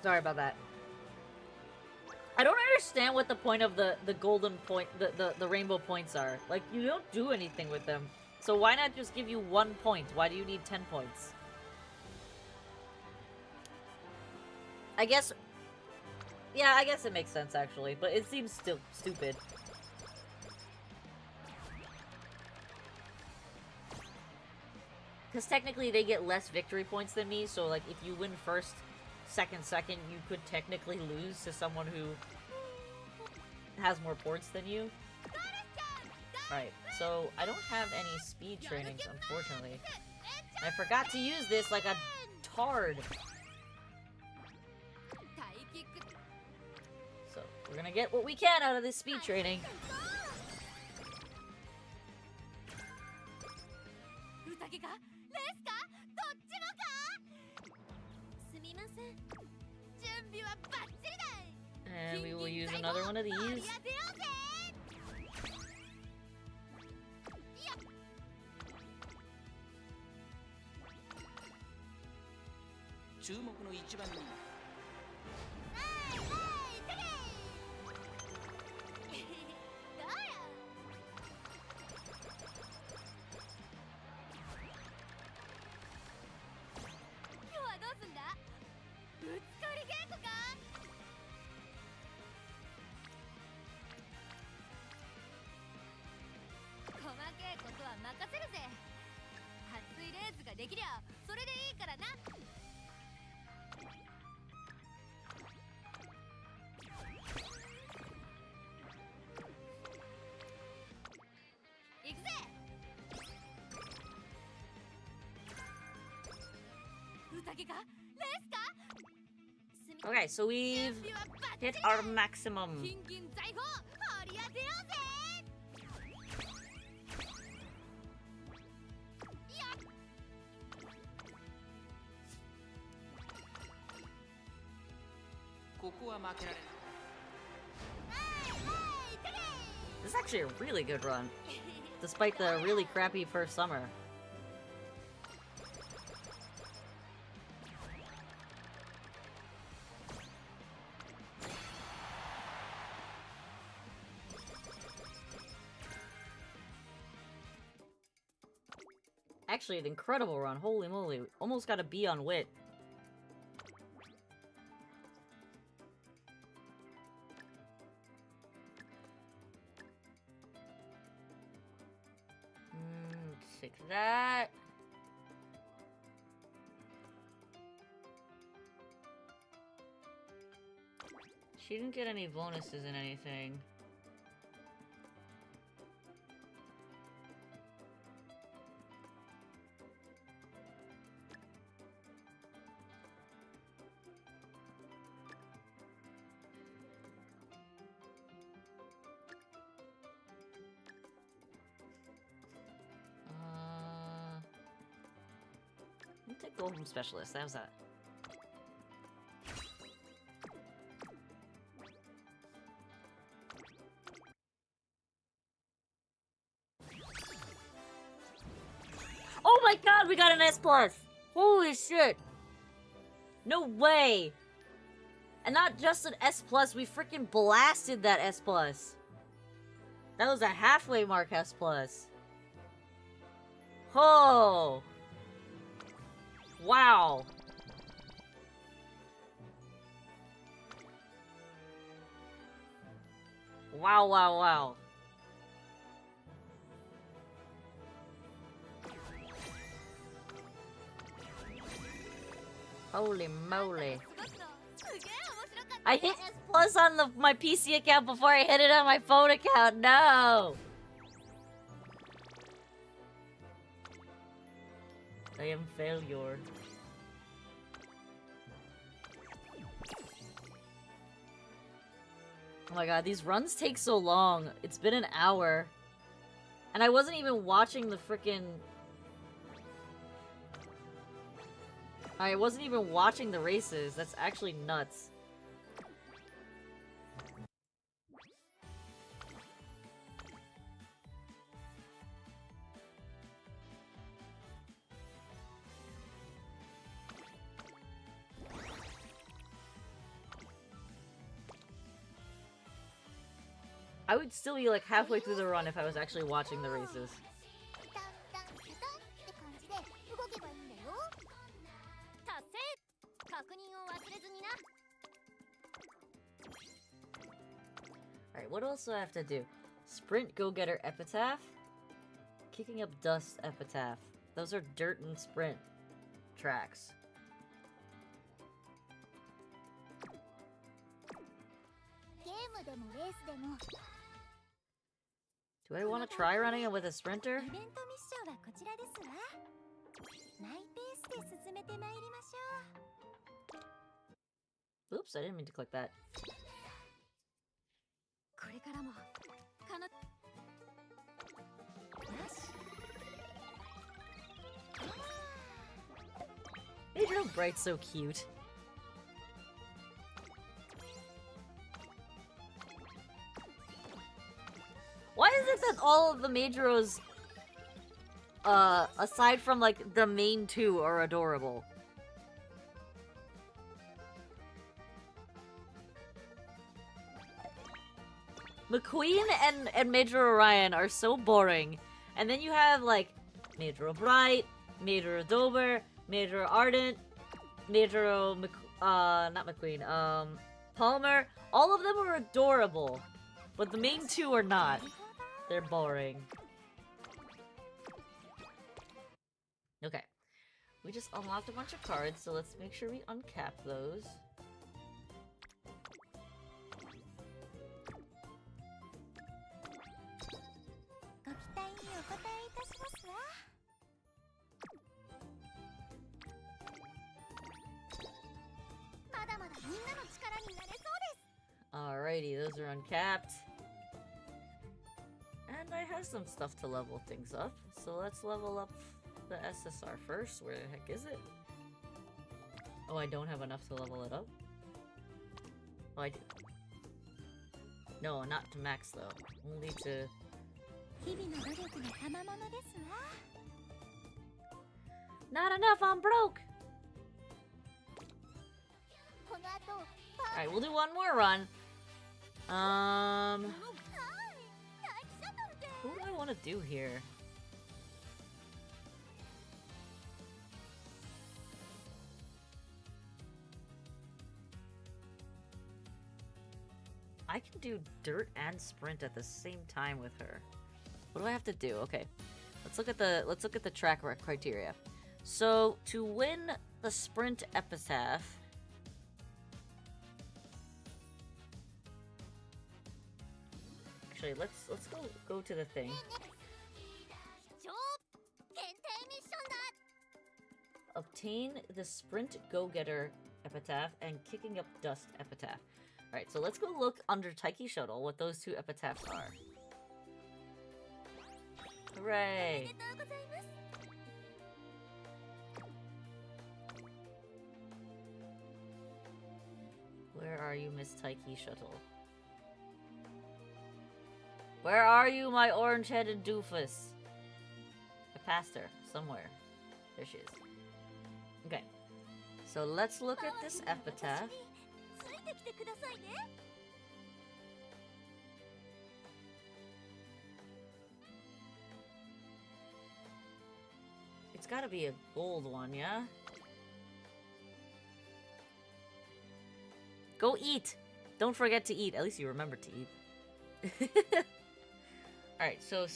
Sorry about that. I don't understand what the point of the golden point, the rainbow points are. Like, you don't do anything with them. So why not just give you 1 point? Why do you need 10 points? I guess... Yeah, I guess it makes sense, actually. But it seems still stupid. Because technically they get less victory points than me, so, like, if you win first... second, you could technically lose to someone who has more ports than you. Right, so I don't have any speed trainings, unfortunately. I forgot to use this like a tard. So, we're gonna get what we can out of this speed training. And we will use another one of these. Okay, so we've hit our maximum. This is actually a really good run, despite the really crappy first summer. Actually, an incredible run. Holy moly. Almost got a B on Wit. Take that. She didn't get any bonuses in anything. Go home specialist. How's that? Oh my god, we got an S+! Holy shit! No way! And not just an S+, we freaking blasted that S+. That was a halfway mark S+. Oh! Wow! Wow, wow, wow. Holy moly. I hit S+ on my PC account before I hit it on my phone account. No! I am failure. Oh my god, these runs take so long. It's been an hour. And I wasn't even watching the frickin'... I wasn't even watching the races. That's actually nuts. I would still be like halfway through the run if I was actually watching the races. Alright, what else do I have to do? Sprint, go-getter, epitaph? Kicking up dust, epitaph. Those are dirt and sprint tracks. Do I want to try running it with a sprinter? Oops, I didn't mean to click that. Major Bright's so cute. Why is it that all of the Majoros, aside from, like, the main two, are adorable? McQueen and Major Orion are so boring. And then you have, like, Major Bright, Major Dober, Major Ardent, Major not McQueen, Palmer. All of them are adorable. But the main two are not. They're boring. Okay. We just unlocked a bunch of cards, so let's make sure we uncap those. Alrighty, those are uncapped. And I have some stuff to level things up, so let's level up the SSR first. Where the heck is it? Oh, I don't have enough to level it up? Oh, I do. No, not to max though. Only to... Not enough, I'm broke! Alright, we'll do one more run. Who do I want to do here? I can do dirt and sprint at the same time with her. What do I have to do? Okay. Let's look at the track criteria. So, to win the sprint epitaph, actually, let's go to the thing. Obtain the sprint go-getter epitaph and kicking up dust epitaph. Alright, so let's go look under Taiki Shuttle what those two epitaphs are. Hooray! Where are you, Miss Taiki Shuttle? Where are you, my orange-headed doofus? I passed her somewhere. There she is. Okay. So let's look at this epitaph. It's gotta be a gold one, yeah? Go eat! Don't forget to eat. At least you remember to eat. Alright, so...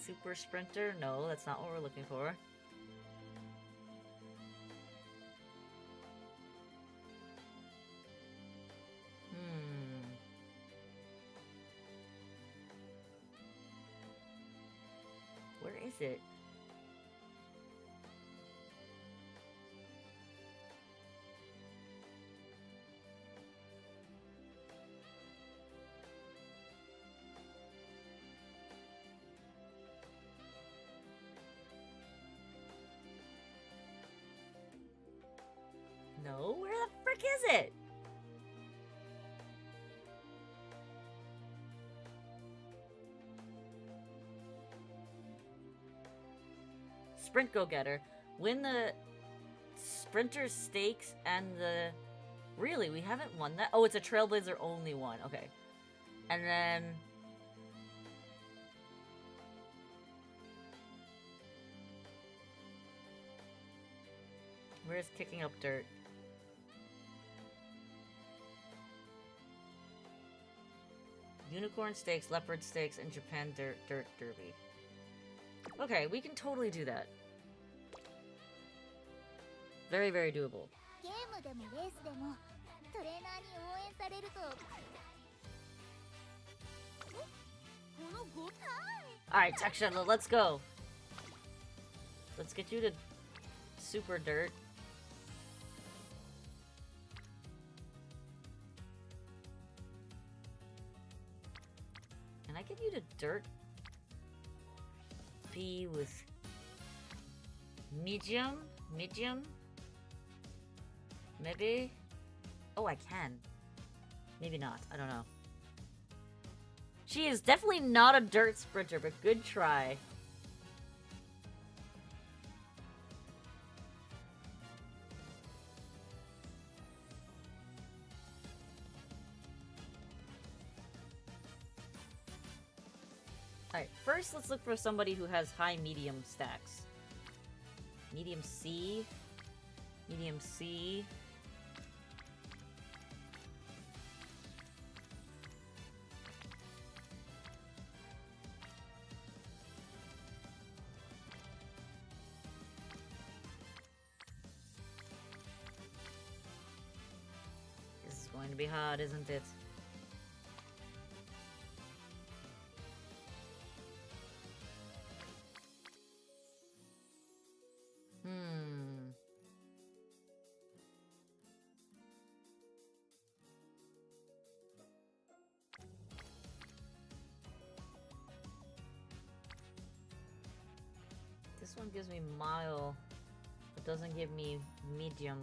Super Sprinter? No, that's not what we're looking for. Where is it? No, where the frick is it? Sprint Go-Getter. Win the Sprinter Stakes and the... Really, we haven't won that? Oh, it's a Trailblazer only one. Okay. And then... Where's Kicking Up Dirt? Unicorn Stakes, Leopard Stakes, and Japan Dirt Derby. Okay, we can totally do that. Very, very doable. Alright, Tech Shuttle, let's go. Let's get you to Super Dirt. Can I get you to Dirt B with medium? Medium? Maybe? Oh, I can. Maybe not. I don't know. She is definitely not a dirt sprinter, but good try. Alright, first let's look for somebody who has high medium stacks. Medium C. Medium C. This is going to be hard, isn't it? This one gives me mile, but doesn't give me medium.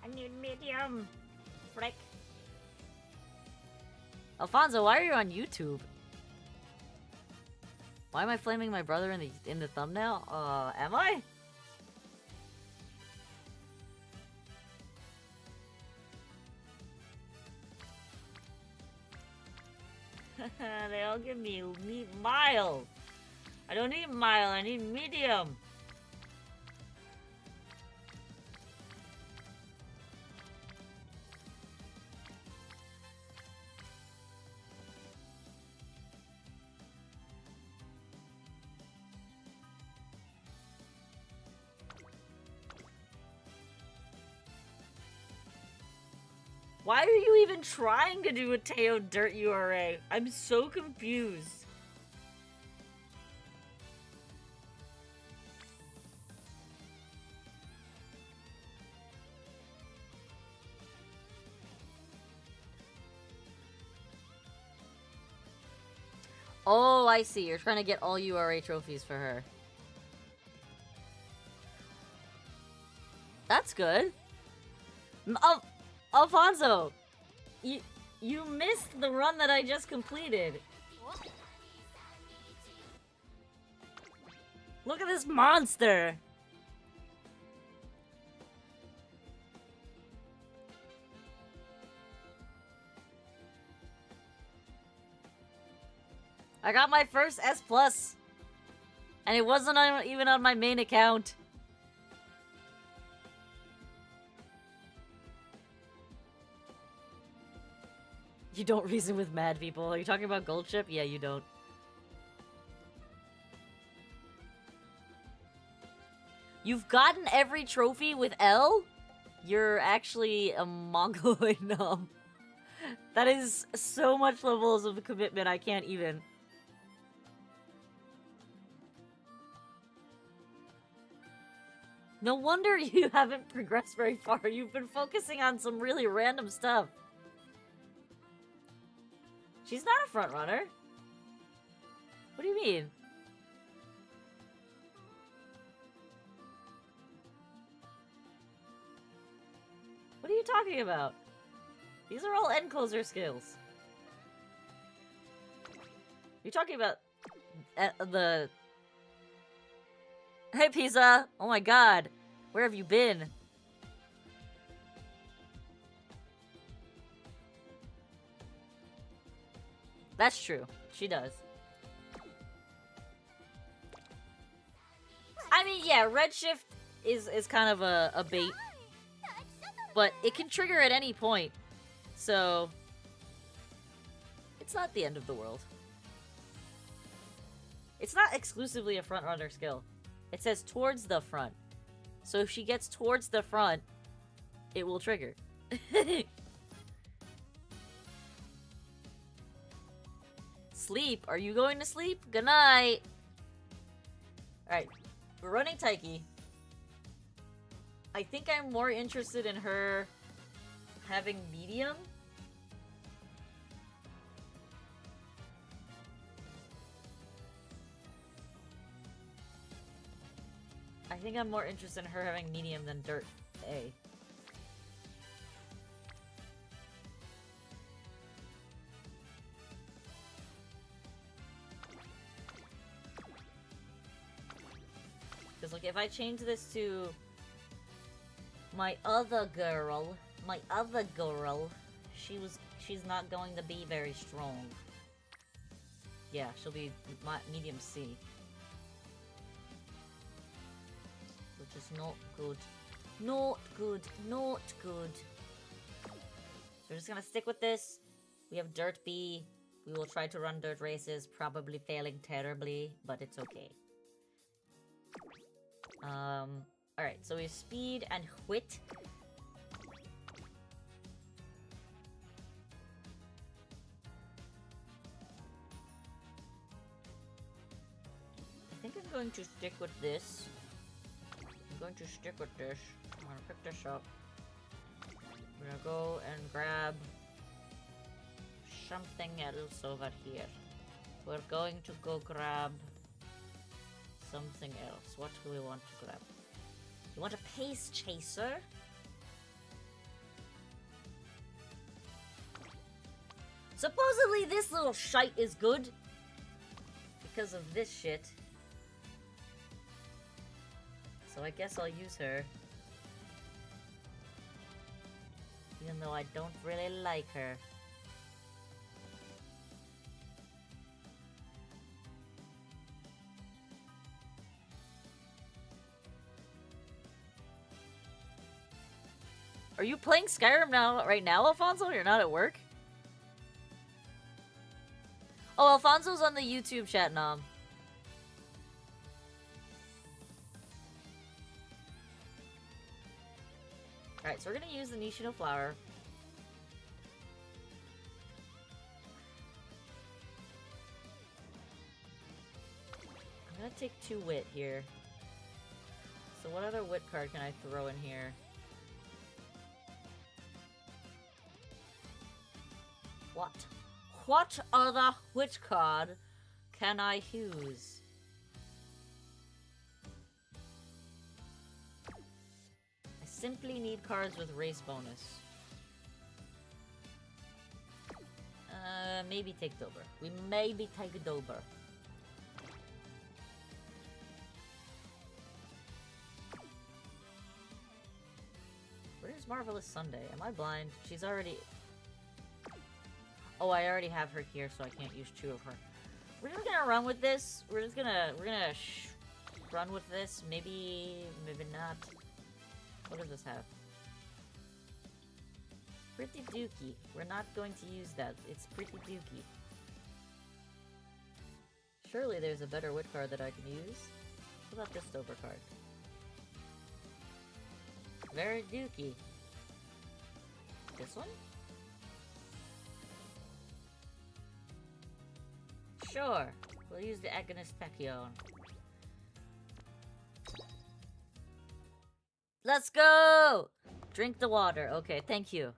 I need medium! Frick. Alfonso, why are you on YouTube? Why am I flaming my brother in the thumbnail? Am I? They all give me mild. I don't need mild, I need medium. Why are you even trying to do a Teo Dirt URA? I'm so confused. Oh, I see. You're trying to get all URA trophies for her. That's good. Alfonso, you missed the run that I just completed. Look at this monster. I got my first S+, and it wasn't even on my main account. You don't reason with mad people. Are you talking about Gold Chip? Yeah, you don't. You've gotten every trophy with L? You're actually a mongoloid numb. That is so much levels of commitment, I can't even. No wonder you haven't progressed very far. You've been focusing on some really random stuff. She's not a front runner. What do you mean? What are you talking about? These are all end closer skills. You're talking about the... Hey, Pizza! Oh my god. Where have you been? That's true. She does. I mean, yeah, Redshift is kind of a bait. But it can trigger at any point. So... it's not the end of the world. It's not exclusively a front runner skill. It says towards the front. So if she gets towards the front, it will trigger. Sleep? Are you going to sleep? Good night! Alright, we're running Taiki. I think I'm more interested in her having medium. I think I'm more interested in her having medium than Dirt A. Because, like, if I change this to my other girl, she's not going to be very strong. Yeah, she'll be medium C. Which is not good. Not good. Not good. So we're just gonna stick with this. We have Dirt B. We will try to run dirt races, probably failing terribly, but it's okay. Alright, so we have speed and wit. I think I'm going to stick with this. I'm gonna pick this up. I'm gonna go and grab something else over here. We're going to go grab something else. What do we want to grab? You want a pace chaser? Supposedly this little shite is good because of this shit. So I guess I'll use her. Even though I don't really like her. Are you playing Skyrim right now, Alfonso? You're not at work? Oh, Alfonso's on the YouTube chat, Nom. Alright, so we're gonna use the Nishino Flower. gonna take 2 wit here. So what other wit card can I throw in here? What other wit card can I use? I simply need cards with race bonus. Maybe take Dober. We maybe take Dober. Where's Marvelous Sunday? Am I blind? She's already... Oh, I already have her here, so I can't use 2 of her. We're just gonna run with this. We're gonna run with this. Maybe not. What does this have? Pretty Dookie. We're not going to use that. It's Pretty Dookie. Surely there's a better wit card that I can use. What about this Dober card? Very Dookie. This one? Sure. We'll use the Agonist Tachyon. Let's go! Drink the water. Okay, thank you.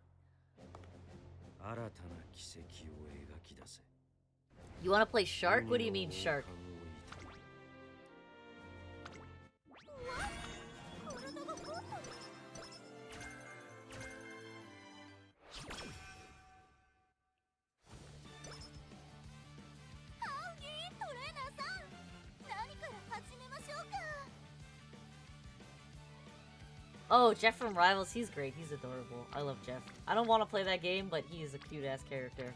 You wanna play Shark? What do you mean, Shark? Oh, Jeff from Rivals, he's great. He's adorable. I love Jeff. I don't want to play that game, but he is a cute-ass character.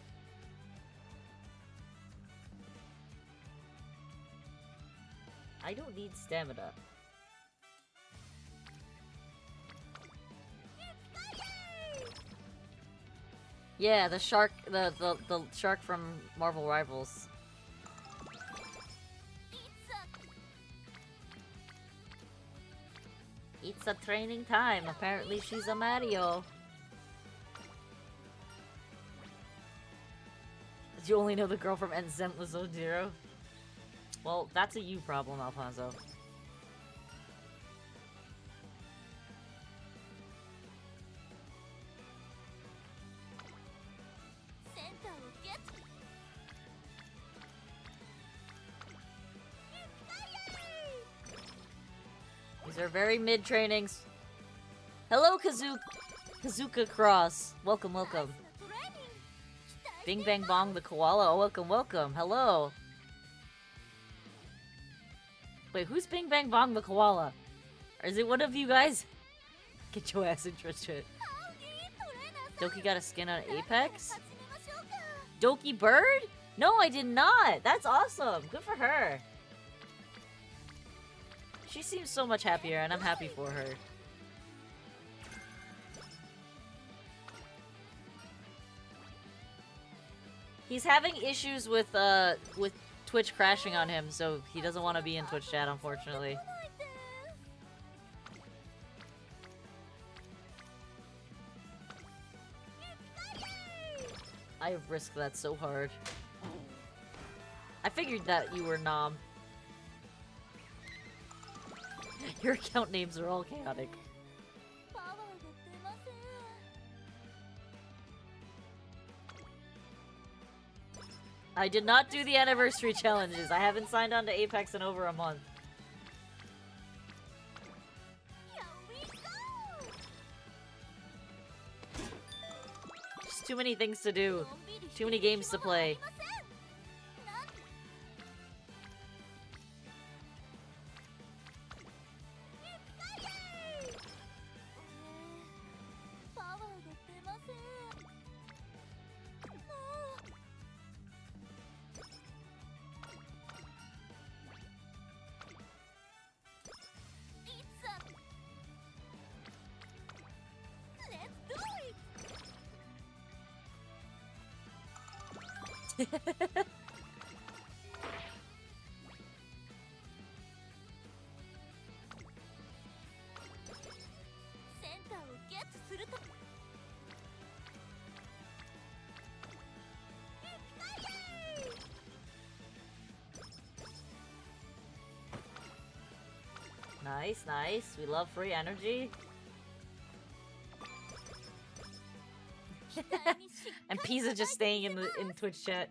I don't need stamina. Yeah, the shark, the shark from Marvel Rivals. It's a training time. Apparently she's a Mario. Did you only know the girl from Ensemble Zero? Well, that's a you problem, Alfonso. These are very mid trainings. Hello, Kazuka Cross. Welcome, welcome. Bing Bang Bong the Koala. Oh, welcome, welcome. Hello. Wait, who's Bing Bang Bong the Koala? Or is it one of you guys? Get your ass interested. Doki got a skin on Apex? Doki Bird? No, I did not. That's awesome. Good for her. She seems so much happier, and I'm happy for her. He's having issues with Twitch crashing on him, so he doesn't want to be in Twitch chat, unfortunately. I risked that so hard. I figured that you were Nom. Your account names are all chaotic. I did not do the anniversary challenges. I haven't signed on to Apex in over a month. Just too many things to do. Too many games to play. Nice, nice. We love free energy. And Pizza just staying in Twitch chat.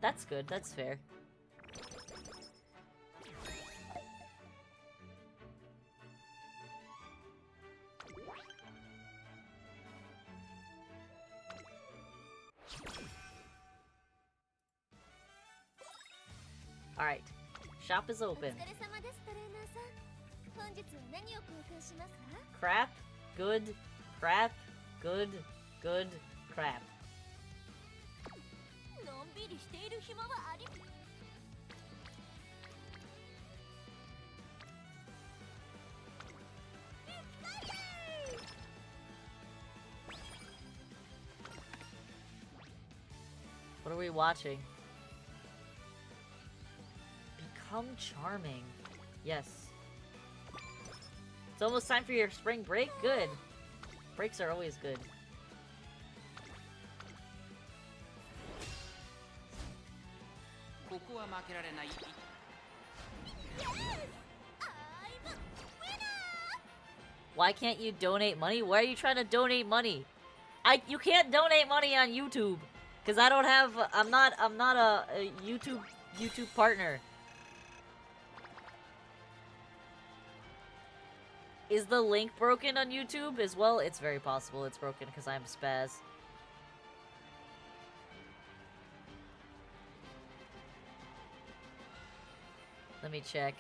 That's good, that's fair. Alright, shop is open. Crap, good, crap, good, good, crap. What are we watching? Become charming. Yes. It's almost time for your spring break? Good. Breaks are always good. Why can't you donate money? Why are you trying to donate money? You can't donate money on YouTube. Cause I don't have, I'm not a YouTube partner. Is the link broken on YouTube as well? It's very possible it's broken because I'm spaz. Let me check.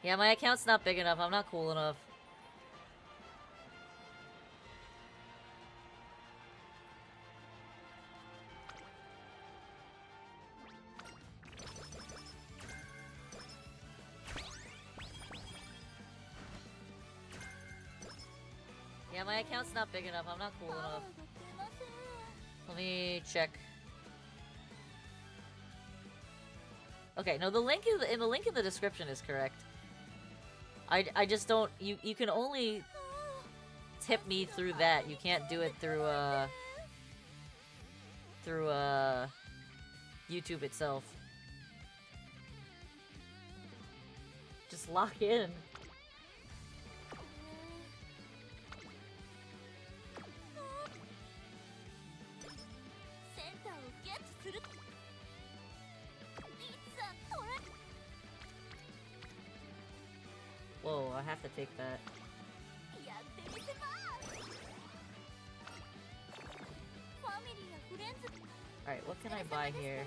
Yeah, my account's not big enough. I'm not cool enough. Yeah, my account's not big enough. I'm not cool enough. Let me check. Okay, no, the link in the description is correct. I just don't, you can only tip me through that. You can't do it through YouTube itself. Just lock in. Whoa, I have to take that. Alright, what can I buy here?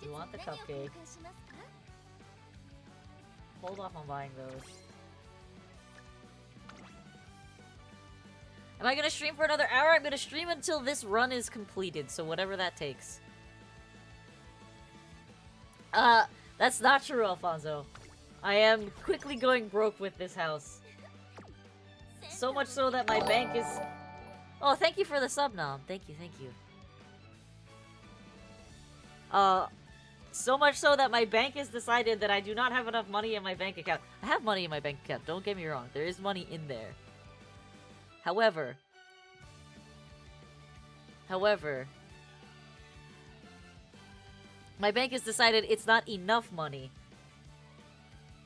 You want the cupcake? Hold off on buying those. Am I gonna stream for another hour? I'm gonna stream until this run is completed, so whatever that takes. That's not true, Alfonso. I am quickly going broke with this house. So much so that my bank is... Oh, thank you for the sub, Nom. Thank you, thank you. So much so that my bank has decided that I do not have enough money in my bank account. I have money in my bank account, don't get me wrong. There is money in there. However, my bank has decided it's not enough money.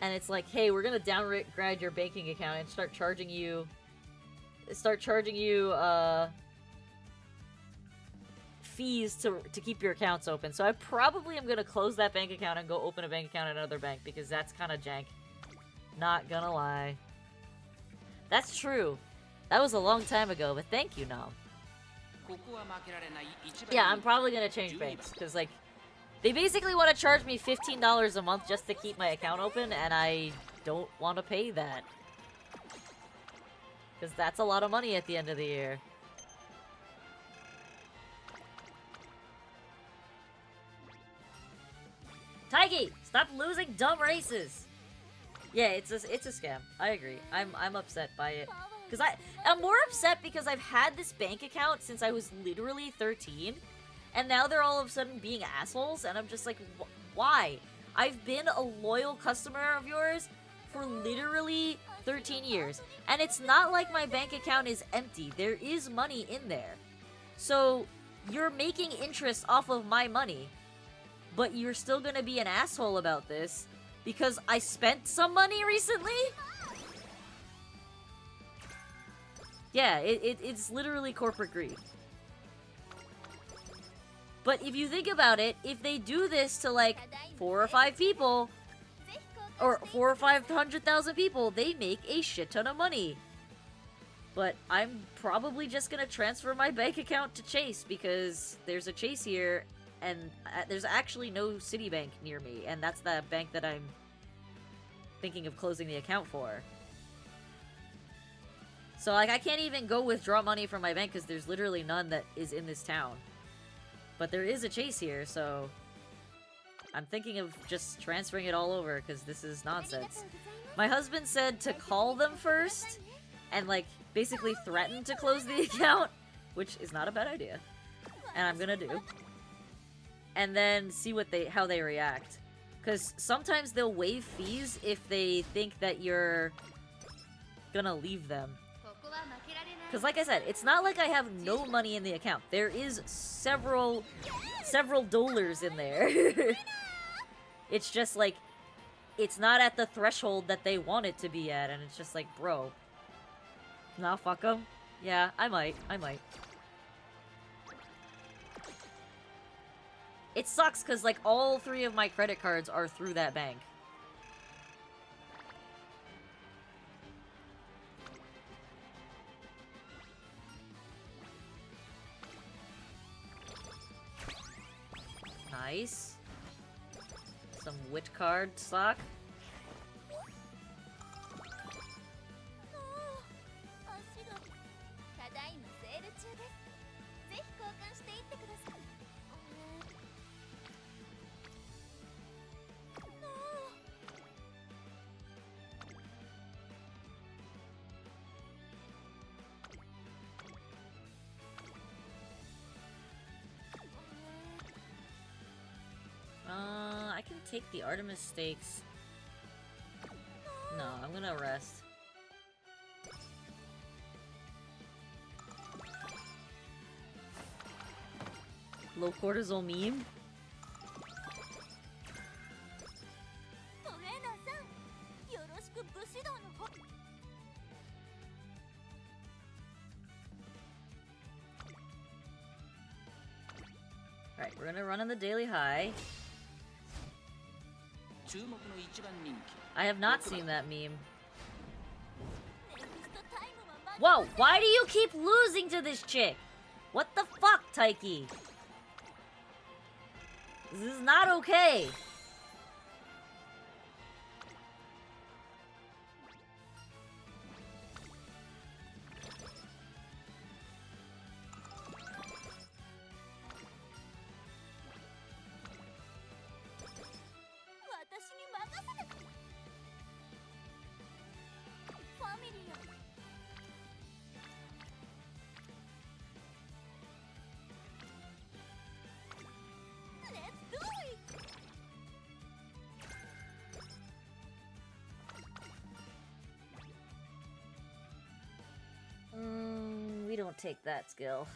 And it's like, hey, we're gonna downgrade your banking account and start charging you fees to keep your accounts open. So I probably am gonna close that bank account and go open a bank account at another bank because that's kind of jank. Not gonna lie. That's true. That was a long time ago, but thank you, Nom. Yeah, I'm probably gonna change banks because, like, they basically want to charge me $15 a month just to keep my account open, and I don't want to pay that. Because that's a lot of money at the end of the year. Taigi, stop losing dumb races! Yeah, it's a scam. I agree. I'm upset by it. Because I'm more upset because I've had this bank account since I was literally 13, and now they're all of a sudden being assholes, and I'm just like, why? I've been a loyal customer of yours for literally 13 years, and it's not like my bank account is empty. There is money in there. So, you're making interest off of my money, but you're still gonna be an asshole about this because I spent some money recently? Yeah, it's literally corporate greed. But if you think about it, if they do this to like 4 or 5 people, or 4 or 500,000 people, they make a shit ton of money. But I'm probably just gonna transfer my bank account to Chase because there's a Chase here, and there's actually no Citibank near me, and that's the bank that I'm thinking of closing the account for. So, like, I can't even go withdraw money from my bank because there's literally none that is in this town. But there is a Chase here, so I'm thinking of just transferring it all over because this is nonsense. My husband said to call them first and, like, basically threaten to close the account, which is not a bad idea. And I'm gonna do. And then see how they react. Because sometimes they'll waive fees if they think that you're gonna leave them. Because like I said, it's not like I have no money in the account. There is several dollars in there. It's just like, it's not at the threshold that they want it to be at, and it's just like, bro. Nah, fuck them. Yeah, I might. It sucks because, like, all 3 of my credit cards are through that bank. Nice. Some wit card stock. I can take the Artemis stakes. No, I'm gonna rest. Low cortisol meme? Alright, we're gonna run on the daily high. I have not seen that meme. Whoa, why do you keep losing to this chick? What the fuck, Taiki? This is not okay. We don't take that skill.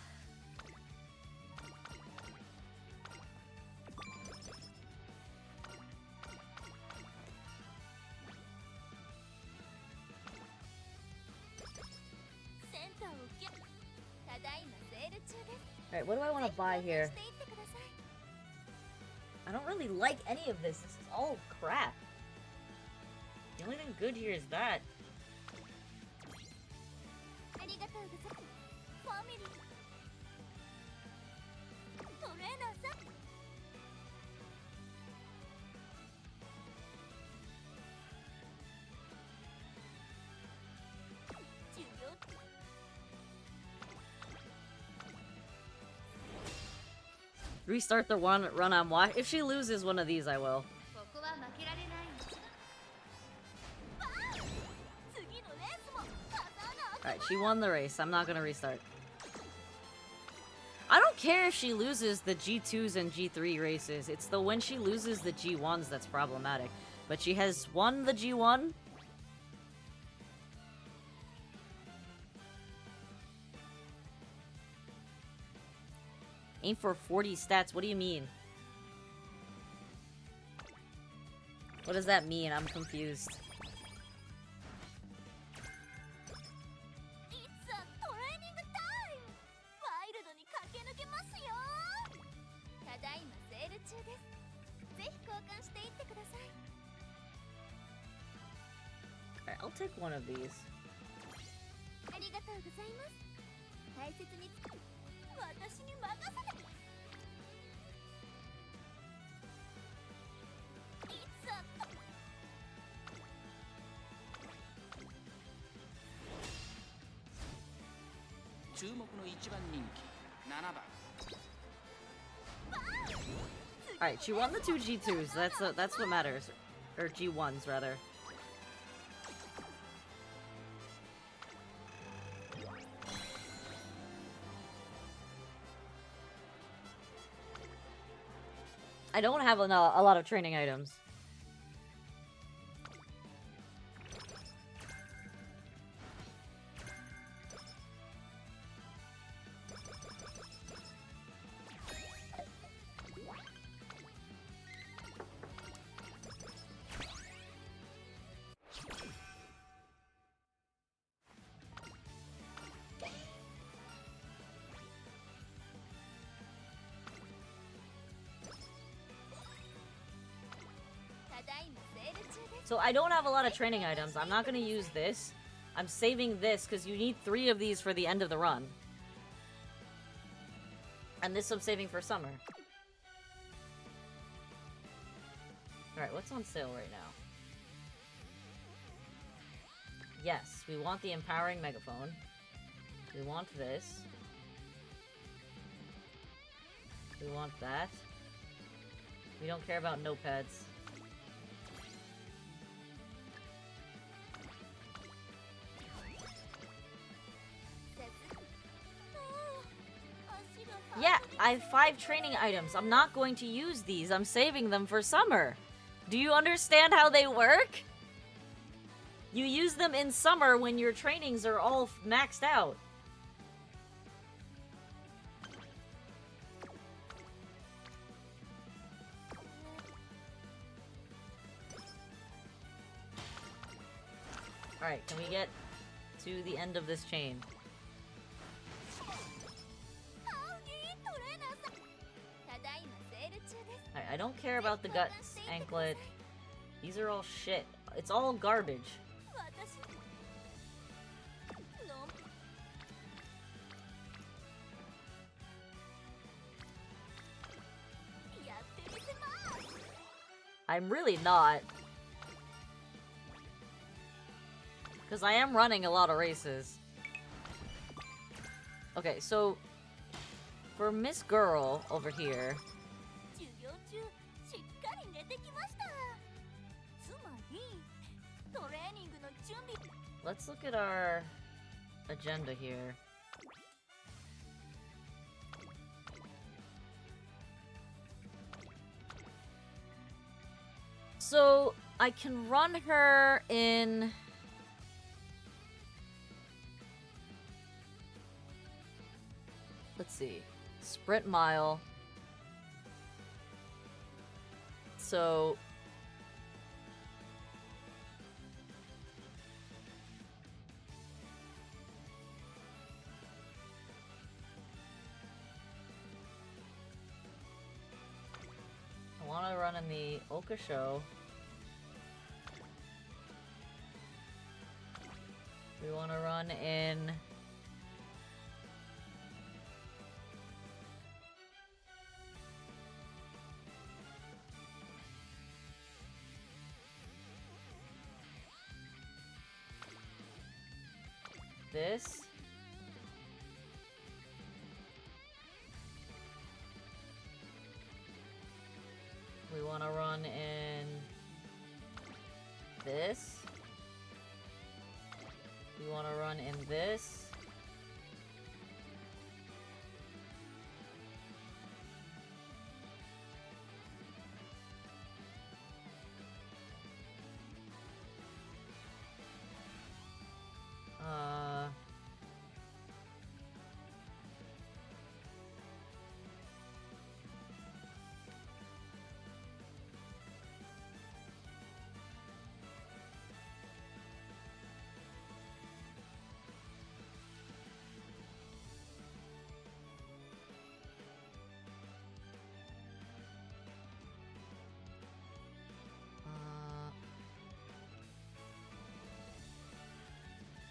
Alright, what do I want to buy here? I don't really like any of this. This is all crap. The only thing good here is that. Restart the run on watch. If she loses one of these, I will. Alright, she won the race. I'm not gonna restart. I don't care if she loses the G2s and G3 races. It's the when she loses the G1s that's problematic. But she has won the G1. Aim for 40 stats. What do you mean? What does that mean? I'm confused. Alright, I'll take one of these. Alright, she won the 2 G2s. That's what matters. Or G1s, rather. I don't have a lot of training items. So I don't have a lot of training items. I'm not gonna use this. I'm saving this because you need 3 of these for the end of the run. And this I'm saving for summer. Alright, what's on sale right now? Yes, we want the empowering megaphone. We want this. We want that. We don't care about notepads. Yeah, I have 5 training items. I'm not going to use these. I'm saving them for summer. Do you understand how they work? You use them in summer when your trainings are all maxed out. Alright, can we get to the end of this chain? I don't care about the guts, anklet. These are all shit. It's all garbage. I'm really not. Because I am running a lot of races. Okay, so for Miss Girl over here, let's look at our agenda here. So I can run her in... Let's see. Sprint mile. So... I want to run in the Oka show. We want to run in... this. We want to run in this. We we want to run in this.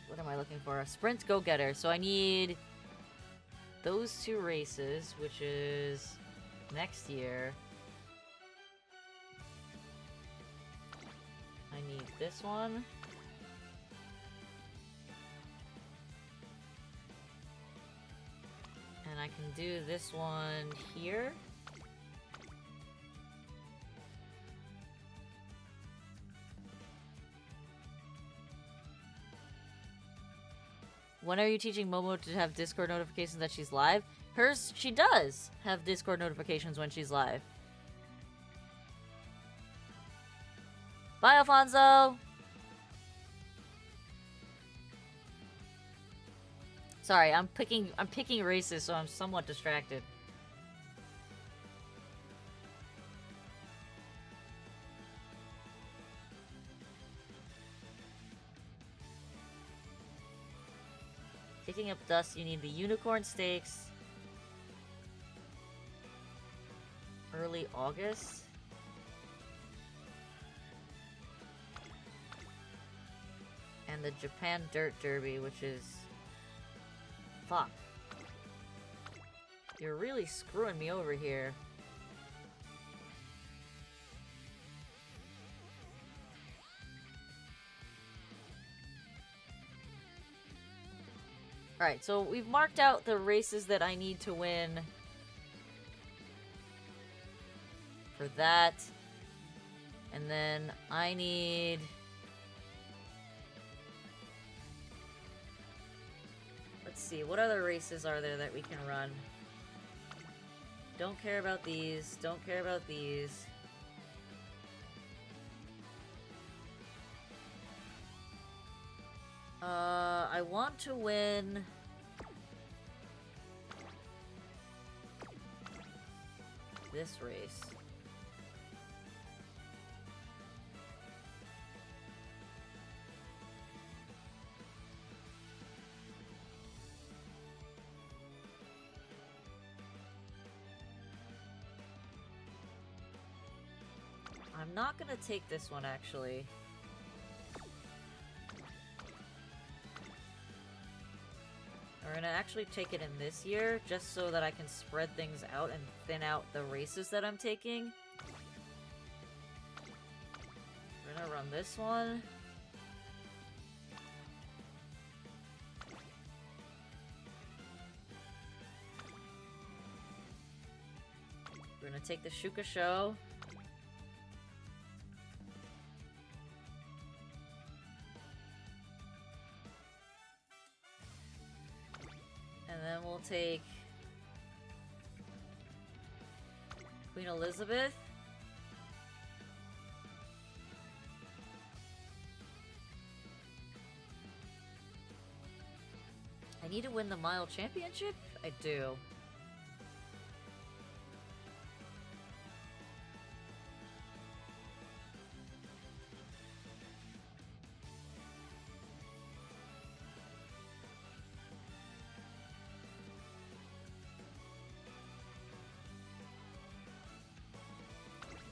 What am I looking for? A sprint go-getter. So I need those 2 races, which is next year. I need this one. And I can do this one here. When are you teaching Momo to have Discord notifications that she's live? Hers, she does have Discord notifications when she's live. Bye, Alfonso! Sorry, I'm picking races, so I'm somewhat distracted. Kicking up dust, you need the Unicorn Stakes. Early August. And the Japan Dirt Derby, which is... Fuck. You're really screwing me over here. Alright, so we've marked out the races that I need to win for that. And then I need... Let's see, what other races are there that we can run? Don't care about these, don't care about these. I want to win... this race. I'm not gonna take this one, actually. We're gonna actually take it in this year, just so that I can spread things out and thin out the races that I'm taking. We're gonna run this one. We're gonna take the Shuka Show. And then we'll take Queen Elizabeth. I need to win the Mile Championship? I do.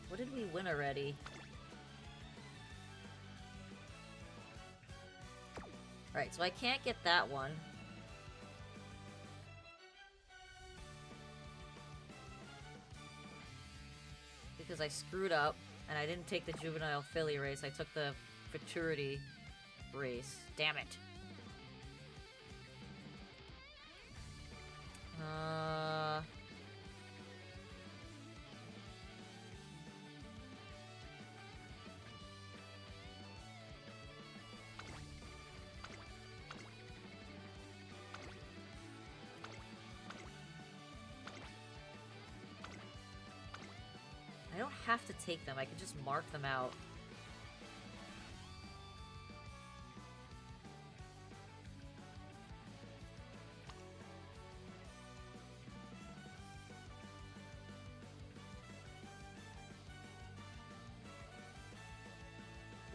What did we win already? Alright, so I can't get that one. Because I screwed up, and I didn't take the juvenile filly race, I took the futurity race. Damn it. I don't have to take them, I can just mark them out.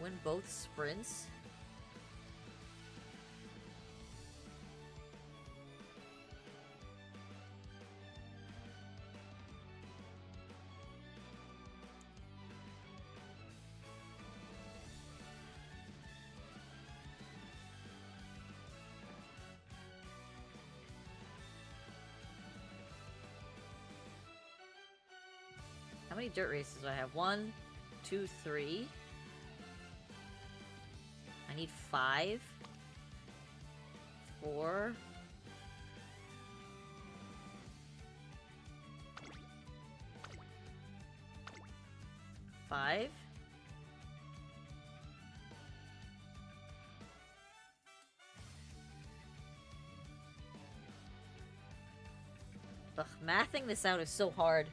Win both sprints? How many dirt races do I have? 1, 2, 3. I need 5. 4. 5. Ugh, mathing this out is so hard.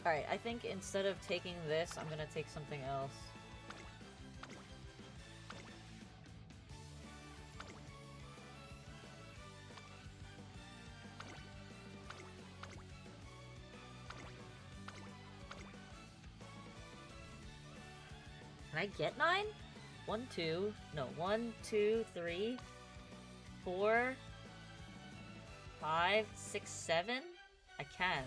Alright, I think instead of taking this, I'm gonna take something else. Can I get 9? 1, 2, no, 1, 2, 3, 4, 5, 6, 7? I can.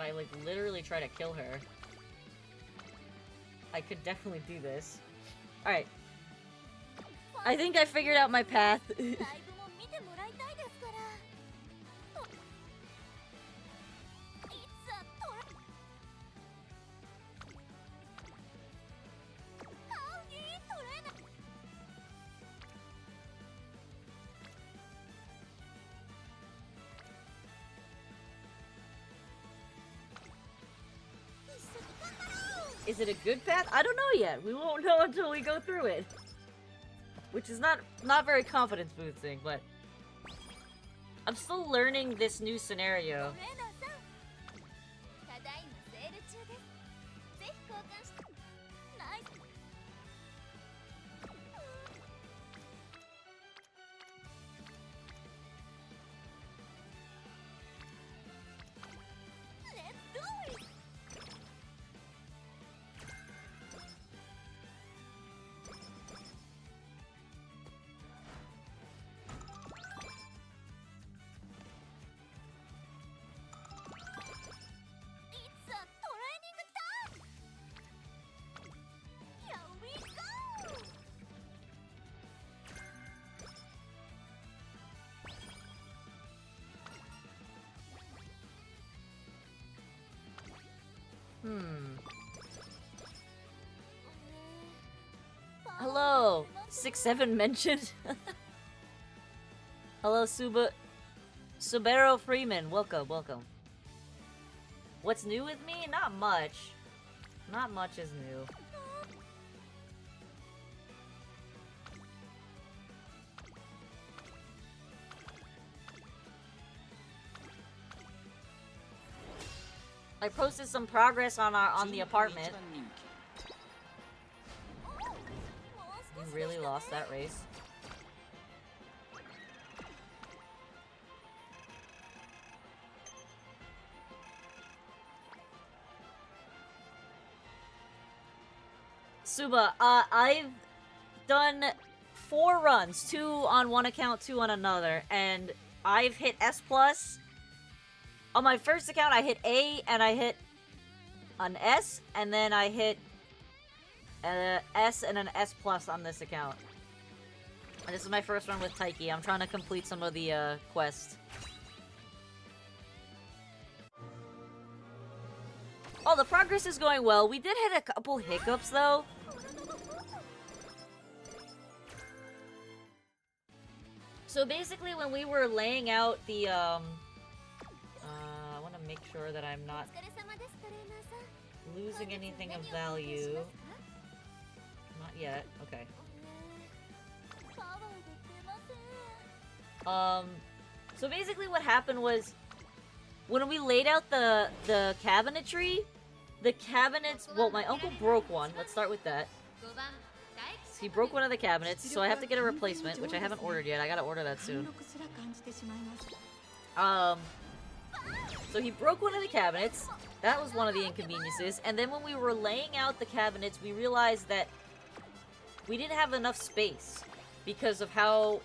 I like literally try to kill her. I could definitely do this. Alright. I think I figured out my path. Is it a good path? I don't know yet. We won't know until we go through it. Which is not very confidence boosting, but I'm still learning this new scenario. Hello! 6-7 mentioned. Hello, Subero Freeman. Welcome, welcome. What's new with me? Not much. Not much is new. I posted some progress on the apartment. You really lost that race. Suba, I've done 4 runs, 2 on one account, 2 on another, and I've hit S+. On my first account, I hit A, and I hit an S, and then I hit S and an S+ on this account. This is my first run with Taiki. I'm trying to complete some of the quests. Oh, the progress is going well. We did hit a couple hiccups, though. So basically, when we were laying out the, I want to make sure that I'm not losing anything of value. Not yet. Okay. So basically what happened was, when we laid out the cabinetry, the cabinets, well, my uncle broke one. Let's start with that. So he broke one of the cabinets, so I have to get a replacement, which I haven't ordered yet. I gotta order that soon. So he broke one of the cabinets. That was one of the inconveniences. And then when we were laying out the cabinets, we realized that we didn't have enough space because of how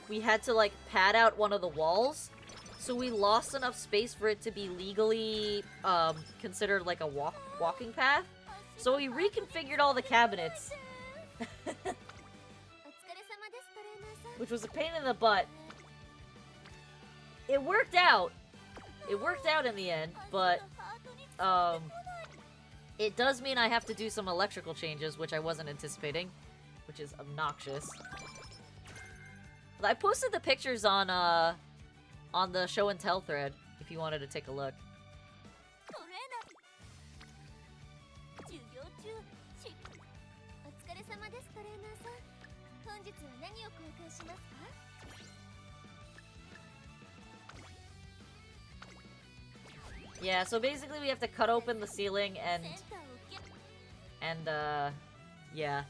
we had to, like, pad out one of the walls. So we lost enough space for it to be legally considered like a walking path. So we reconfigured all the cabinets. Which was a pain in the butt. It worked out. It worked out in the end, but it does mean I have to do some electrical changes, which I wasn't anticipating, which is obnoxious. I posted the pictures on the show and tell thread, if you wanted to take a look. Yeah, so basically we have to cut open the ceiling and yeah,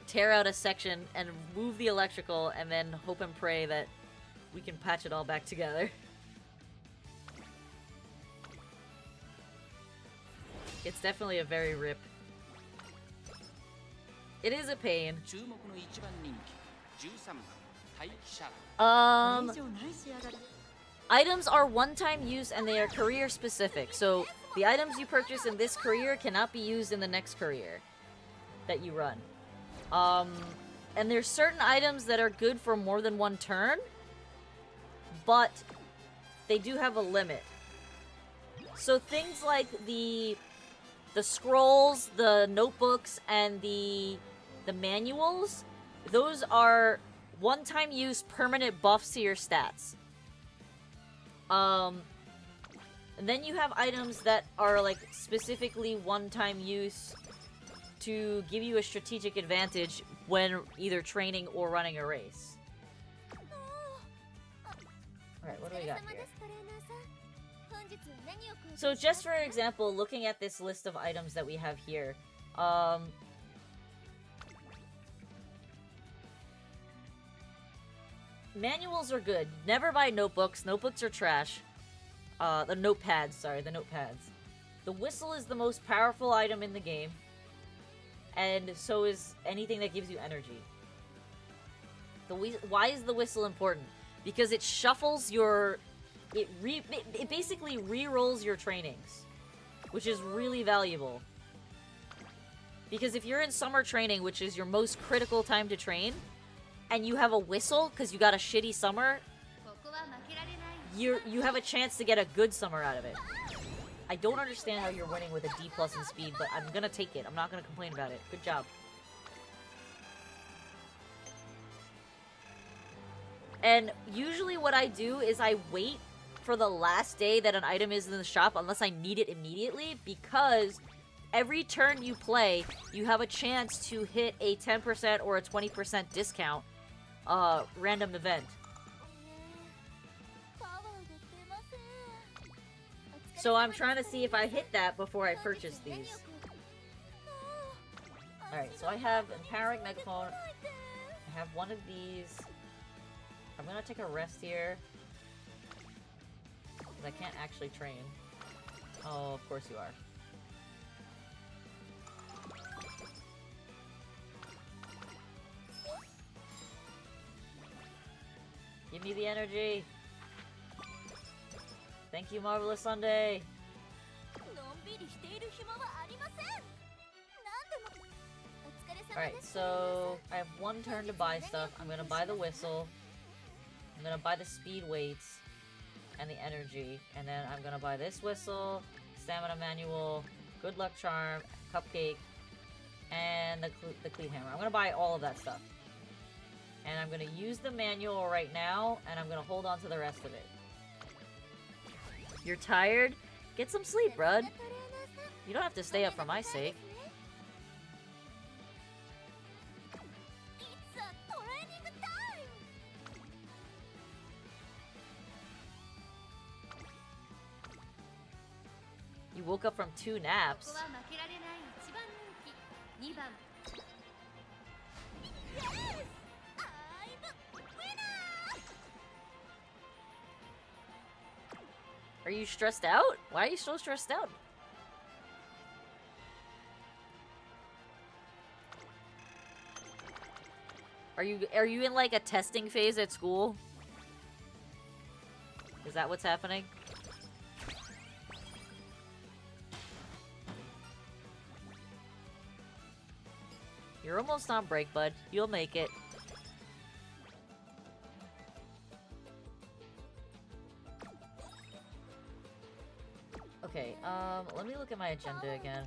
tear out a section and move the electrical and then hope and pray that we can patch it all back together. It's definitely a very rip. It is a pain. Items are one-time use and they are career specific. So the items you purchase in this career cannot be used in the next career that you run. And there's certain items that are good for more than one turn, but they do have a limit. So things like the scrolls, the notebooks, and the manuals, those are one-time use permanent buffs to your stats. And then you have items that are like specifically one-time use to give you a strategic advantage when either training or running a race. Alright, what do we got here? So just for example, looking at this list of items that we have here, manuals are good. Never buy notebooks. Notebooks are trash. The notepads, sorry, the notepads. The whistle is the most powerful item in the game. And so is anything that gives you energy. Why is the whistle important? Because it shuffles your... It basically re-rolls your trainings. Which is really valuable. Because if you're in summer training, which is your most critical time to train, and you have a whistle because you got a shitty summer, you have a chance to get a good summer out of it. I don't understand how you're winning with a D+ in speed, but I'm gonna take it. I'm not gonna complain about it. Good job. And usually what I do is I wait for the last day that an item is in the shop unless I need it immediately, because every turn you play, you have a chance to hit a 10% or a 20% discount random event. So I'm trying to see if I hit that before I purchase these. Alright, so I have Empowering Megaphone. I have one of these. I'm gonna take a rest here. Because I can't actually train. Oh, of course you are. Give me the energy! Thank you, Marvelous Sunday! Alright, so I have one turn to buy stuff. I'm gonna buy the whistle. I'm gonna buy the speed weights and the energy. And then I'm gonna buy this whistle, stamina manual, good luck charm, cupcake, and the cleat hammer. I'm gonna buy all of that stuff. And I'm gonna use the manual right now, and I'm gonna hold on to the rest of it. You're tired? Get some sleep, bud. You don't have to stay up for my sake. You woke up from 2 naps. Are you stressed out? Why are you so stressed out? Are you in like a testing phase at school? Is that what's happening? You're almost on break, bud. You'll make it. Okay, let me look at my agenda again.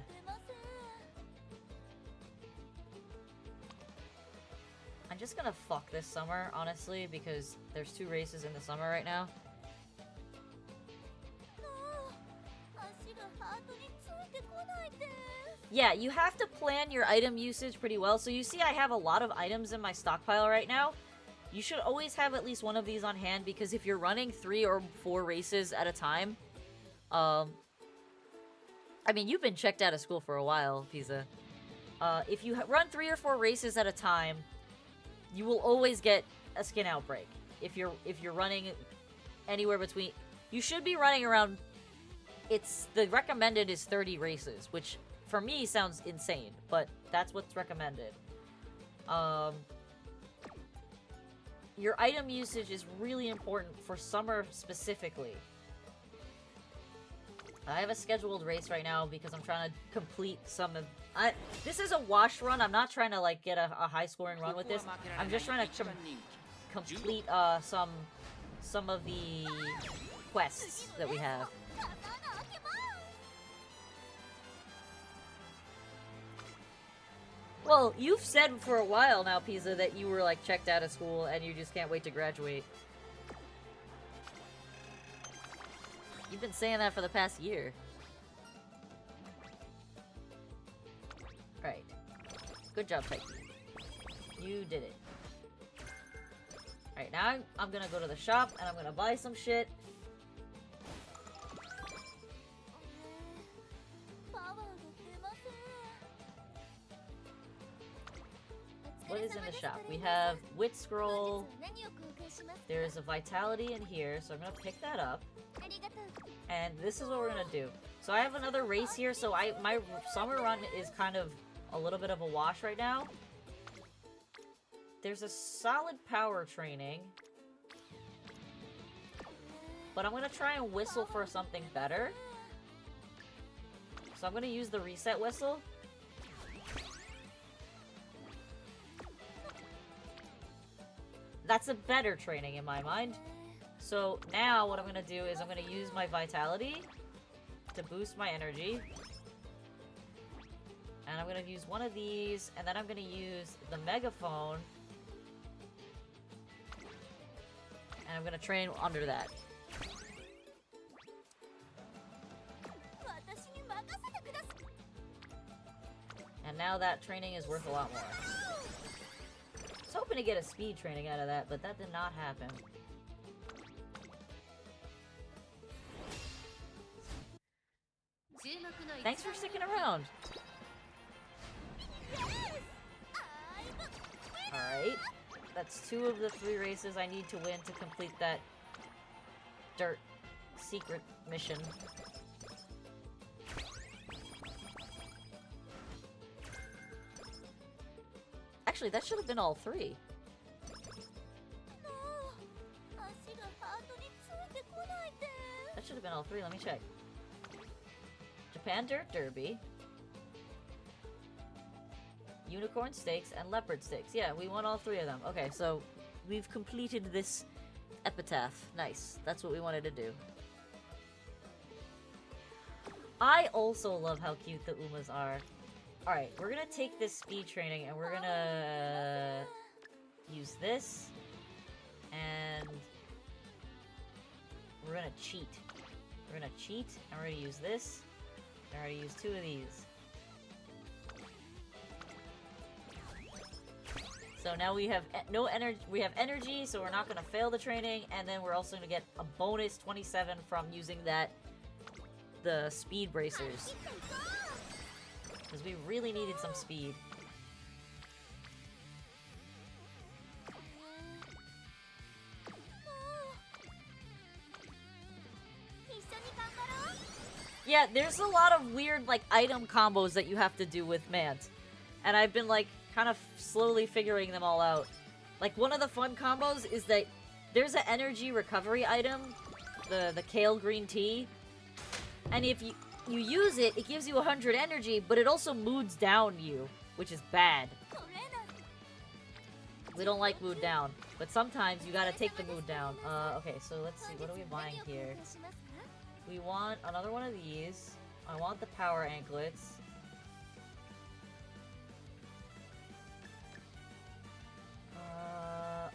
I'm just gonna fuck this summer, honestly, because there's 2 races in the summer right now. Yeah, you have to plan your item usage pretty well. So you see I have a lot of items in my stockpile right now. You should always have at least one of these on hand, because if you're running 3 or 4 races at a time, I mean, you've been checked out of school for a while, Pisa. If you run 3 or 4 races at a time, you will always get a skin outbreak. If you're running anywhere between, you should be running around. The recommended is 30 races, which for me sounds insane, but that's what's recommended. Your item usage is really important for summer specifically. I have a scheduled race right now because I'm trying to complete some of... this is a wash run. I'm not trying to like get a high scoring run with this. I'm just trying to complete some of the quests that we have. Well, you've said for a while now, Pisa, that you were like checked out of school and you just can't wait to graduate. You've been saying that for the past year. Right. Good job, Tyke. You did it. Alright, now I'm gonna go to the shop and I'm gonna buy some shit. What is in the shop? We have Wit Scroll. There's a Vitality in here, so I'm gonna pick that up. And this is what we're gonna do. So I have another race here, so my summer run is kind of a little bit of a wash right now. There's a solid power training. But I'm gonna try and whistle for something better. So I'm gonna use the reset whistle. That's a better training in my mind. So now what I'm going to do is I'm going to use my vitality to boost my energy. And I'm going to use one of these, and then I'm going to use the megaphone. And I'm going to train under that. And now that training is worth a lot more. I was hoping to get a speed training out of that, but that did not happen. Thanks for sticking around. Alright. That's 2 of the 3 races I need to win to complete that dirt secret mission. Actually, that should have been all 3. That should have been all 3. Let me check. Japan Dirt Derby. unicorn steaks, and leopard steaks. Yeah, we want all 3 of them. Okay, so we've completed this epitaph. Nice. That's what we wanted to do. I also love how cute the Umas are. Alright, we're gonna take this speed training and we're gonna use this. And we're gonna cheat. We're gonna cheat and we're gonna use this. And we're gonna use 2 of these. So now we have no energy. We have energy, so we're not gonna fail the training, and then we're also gonna get a bonus 27 from using the speed bracers, because we really needed some speed. Yeah, there's a lot of weird like item combos that you have to do with MANT, and I've been like kind of slowly figuring them all out. Like, one of the fun combos is that there's an energy recovery item, the kale green tea, and if you use it, it gives you 100 energy, but it also moods down you, which is bad. We don't like mood down, but sometimes you gotta take the mood down. Okay, so let's see, what are we buying here? We want another one of these. I want the power anklets.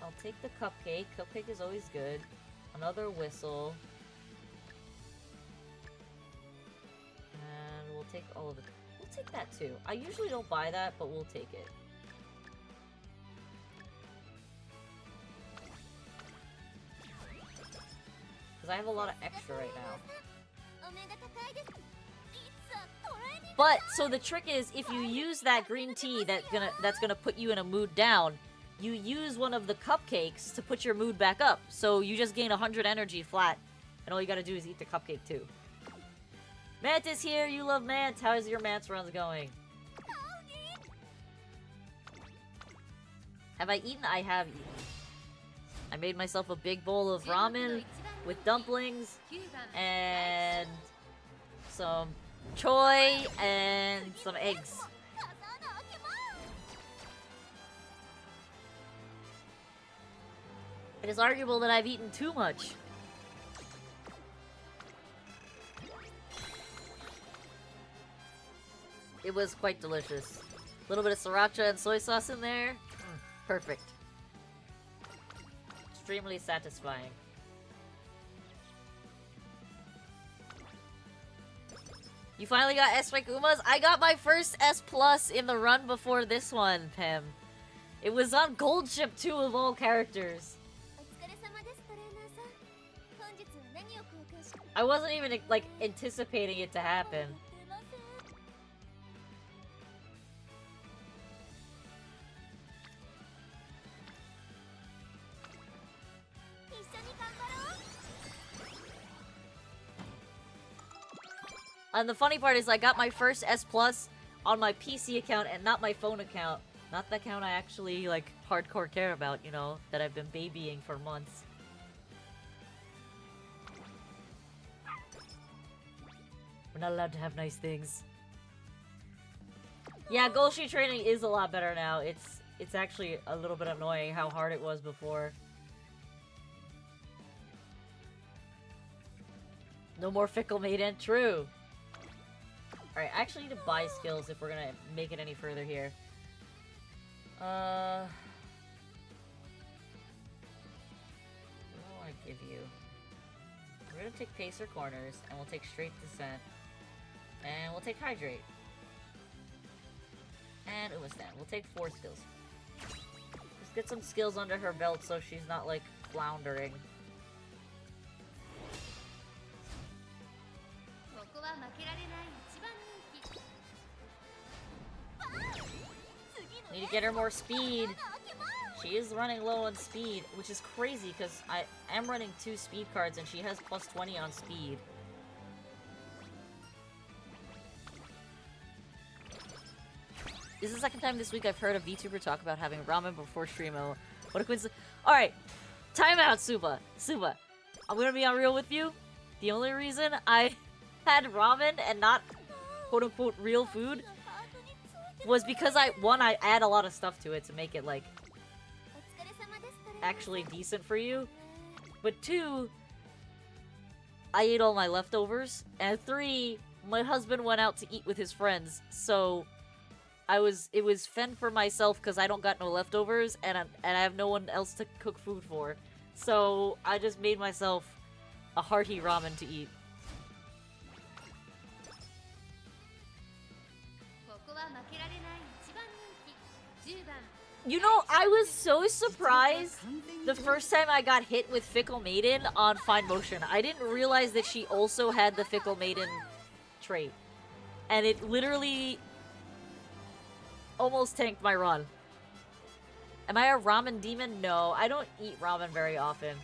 I'll take the cupcake. Cupcake is always good. Another whistle. And we'll take all of it. We'll take that too. I usually don't buy that, but we'll take it. Because I have a lot of extra right now. But, so the trick is, if you use that green tea that's gonna put you in a mood down, you use one of the cupcakes to put your mood back up. So you just gain 100 energy flat, and all you gotta do is eat the cupcake too. MANT is here! You love MANT! How is your MANT runs going? Have I eaten? I have eaten. I made myself a big bowl of ramen with dumplings and some choy and some eggs. It is arguable that I've eaten too much. It was quite delicious. A little bit of sriracha and soy sauce in there. Perfect. Extremely satisfying. You finally got S-Rank Umas? I got my first S+ in the run before this one, Pim. It was on Gold Ship 2 of all characters. I wasn't even, like, anticipating it to happen. And the funny part is I got my first S+ on my PC account and not my phone account. Not the account I actually, like, hardcore care about, you know, that I've been babying for months. We're not allowed to have nice things. Yeah, Golshi training is a lot better now. It's actually a little bit annoying how hard it was before. No more Fickle Maiden. True. Alright, I actually need to buy skills if we're gonna make it any further here. What do I give you? We're gonna take Pacer Corners, and we'll take Straight Descent. And we'll take Hydrate. And Umastand. We'll take 4 skills. Let's get some skills under her belt so she's not, like, floundering. Need to get her more speed. She is running low on speed, which is crazy because I am running 2 speed cards and she has plus 20 on speed. This is the second time this week I've heard a VTuber talk about having ramen before streamo. What a coincidence. Alright, time out, Suba. Suba, I'm gonna be real with you. The only reason I had ramen and not quote-unquote real food was because I add a lot of stuff to it to make it, like, actually decent for you. But 2, I ate all my leftovers. And 3, my husband went out to eat with his friends. So it was fend for myself because I don't got no leftovers and I have no one else to cook food for. So I just made myself a hearty ramen to eat. You know, I was so surprised the first time I got hit with Fickle Maiden on Fine Motion. I didn't realize that she also had the Fickle Maiden trait. And it literally almost tanked my run. Am I a ramen demon? No, I don't eat ramen very often.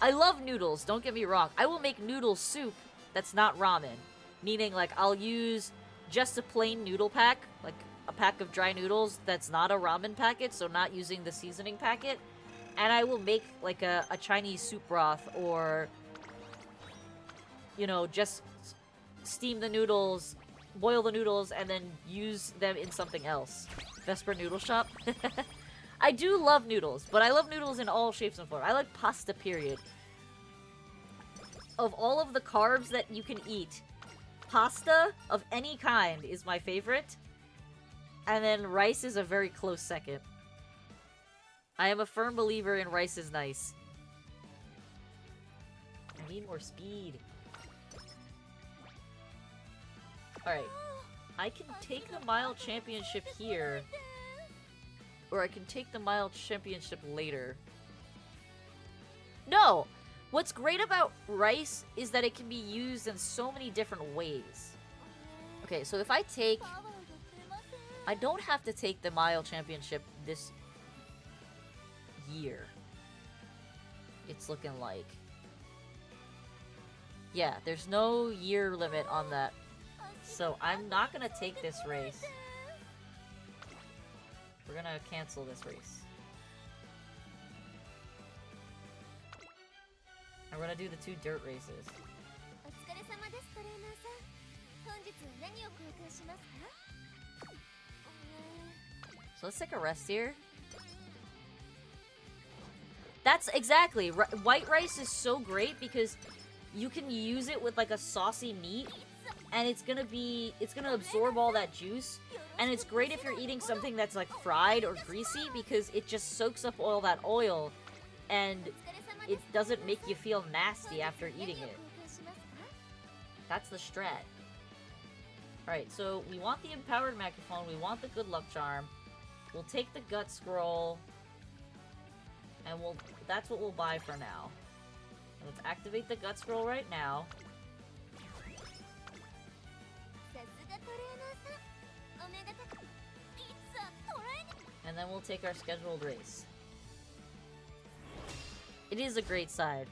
I love noodles, don't get me wrong. I will make noodle soup that's not ramen. Meaning, like, I'll use just a plain noodle pack, like a pack of dry noodles that's not a ramen packet, so not using the seasoning packet. And I will make, like, a Chinese soup broth, or, you know, just steam the noodles, boil the noodles, and then use them in something else. Vesper Noodle Shop. I do love noodles, but I love noodles in all shapes and forms. I like pasta, period. Of all of the carbs that you can eat, pasta of any kind is my favorite. And then rice is a very close second. I am a firm believer in rice is nice. I need more speed. Alright. I can take the Mile Championship here. Or I can take the Mile Championship later. No! What's great about rice is that it can be used in so many different ways. Okay, so if I take... I don't have to take the Mile Championship this year. It's looking like. Yeah, there's no year limit on that. So I'm not gonna take this race. We're gonna cancel this race. And we're gonna do the 2 dirt races. So let's take a rest here. That's exactly. White rice is so great because you can use it with like a saucy meat, and it's gonna absorb all that juice. And it's great if you're eating something that's like fried or greasy because it just soaks up all that oil, and it doesn't make you feel nasty after eating it. That's the strat. Alright, so we want the empowered microphone, we want the good luck charm. We'll take the gut scroll, and that's what we'll buy for now. Let's activate the gut scroll right now. And then we'll take our scheduled race. It is a great side.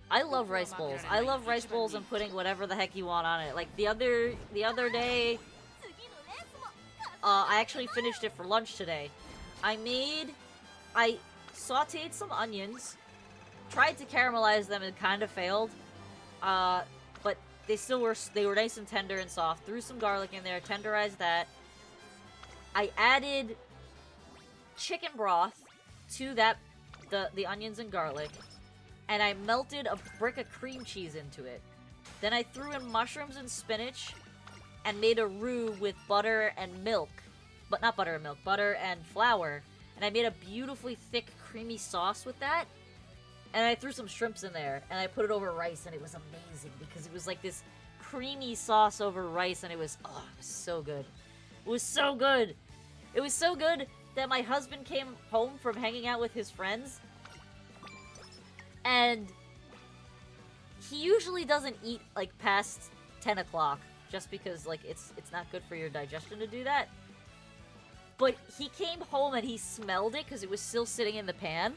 I love rice bowls. I love rice bowls and putting whatever the heck you want on it. Like the other day, I actually finished it for lunch today. I sauteed some onions, tried to caramelize them and kind of failed. But they were nice and tender and soft. Threw some garlic in there, tenderized that. I added chicken broth to the onions and garlic, and I melted a brick of cream cheese into it. Then I threw in mushrooms and spinach and made a roux with butter and milk. But not butter and milk, butter and flour. And I made a beautifully thick, creamy sauce with that. And I threw some shrimps in there, and I put it over rice, and it was amazing because it was like this creamy sauce over rice, and it was so good. It was so good. It was so good that my husband came home from hanging out with his friends, and he usually doesn't eat like past 10 o'clock just because like it's not good for your digestion to do that. But he came home and he smelled it because it was still sitting in the pan.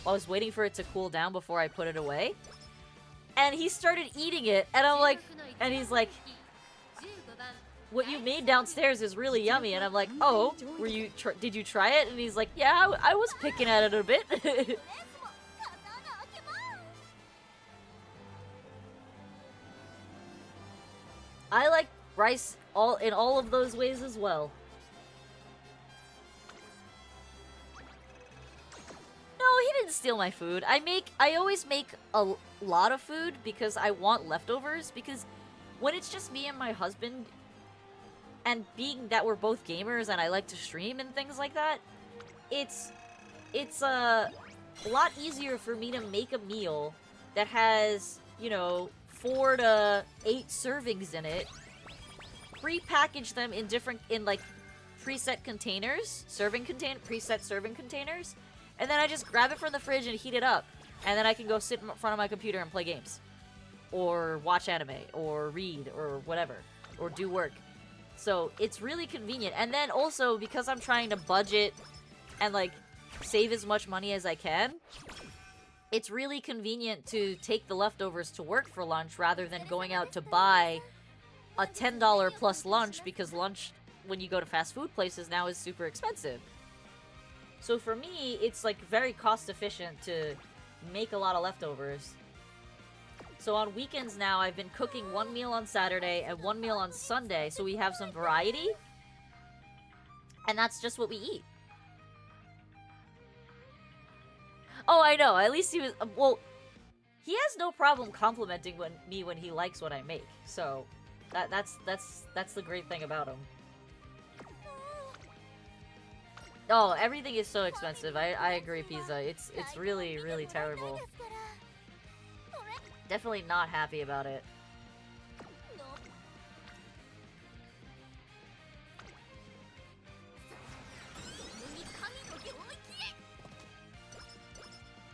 I was waiting for it to cool down before I put it away. And he started eating it, and I'm like, and he's like, what you made downstairs is really yummy. And I'm like, oh, did you try it? And he's like, yeah, I was picking at it a bit. I like rice in all of those ways as well. steal my food. I always make a lot of food because I want leftovers, because when it's just me and my husband, and being that we're both gamers and I like to stream and things like that, it's a lot easier for me to make a meal that has, you know, 4 to 8 servings in it, pre-package them in like preset containers, preset serving containers, and then I just grab it from the fridge and heat it up, and then I can go sit in front of my computer and play games, or watch anime, or read, or whatever, or do work. So it's really convenient. And then also, because I'm trying to budget and like save as much money as I can, it's really convenient to take the leftovers to work for lunch rather than going out to buy a $10 plus lunch, because lunch, when you go to fast food places now, is super expensive. So for me, it's like very cost efficient to make a lot of leftovers. So on weekends now, I've been cooking 1 meal on Saturday and 1 meal on Sunday, so we have some variety. And that's just what we eat. Oh, I know. At least he was... well, he has no problem complimenting me when he likes what I make. So that's the great thing about him. Oh, everything is so expensive. I agree, Pizza. It's really, really terrible. Definitely not happy about it.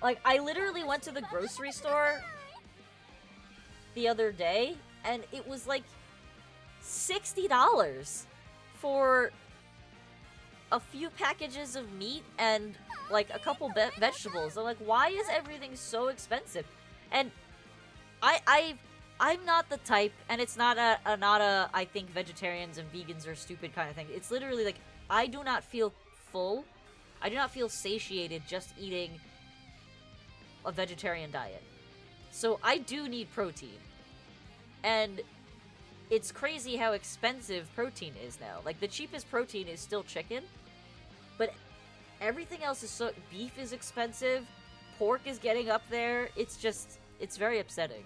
Like, I literally went to the grocery store the other day, and it was like $60 for a few packages of meat and like a couple vegetables. I'm like, why is everything so expensive? And I'm not the type, and it's not a I think vegetarians and vegans are stupid kind of thing. It's literally like, I do not feel full. I do not feel satiated just eating a vegetarian diet. So I do need protein. And it's crazy how expensive protein is now. Like, the cheapest protein is still chicken, but everything else is so... beef is expensive, pork is getting up there. It's just... it's very upsetting.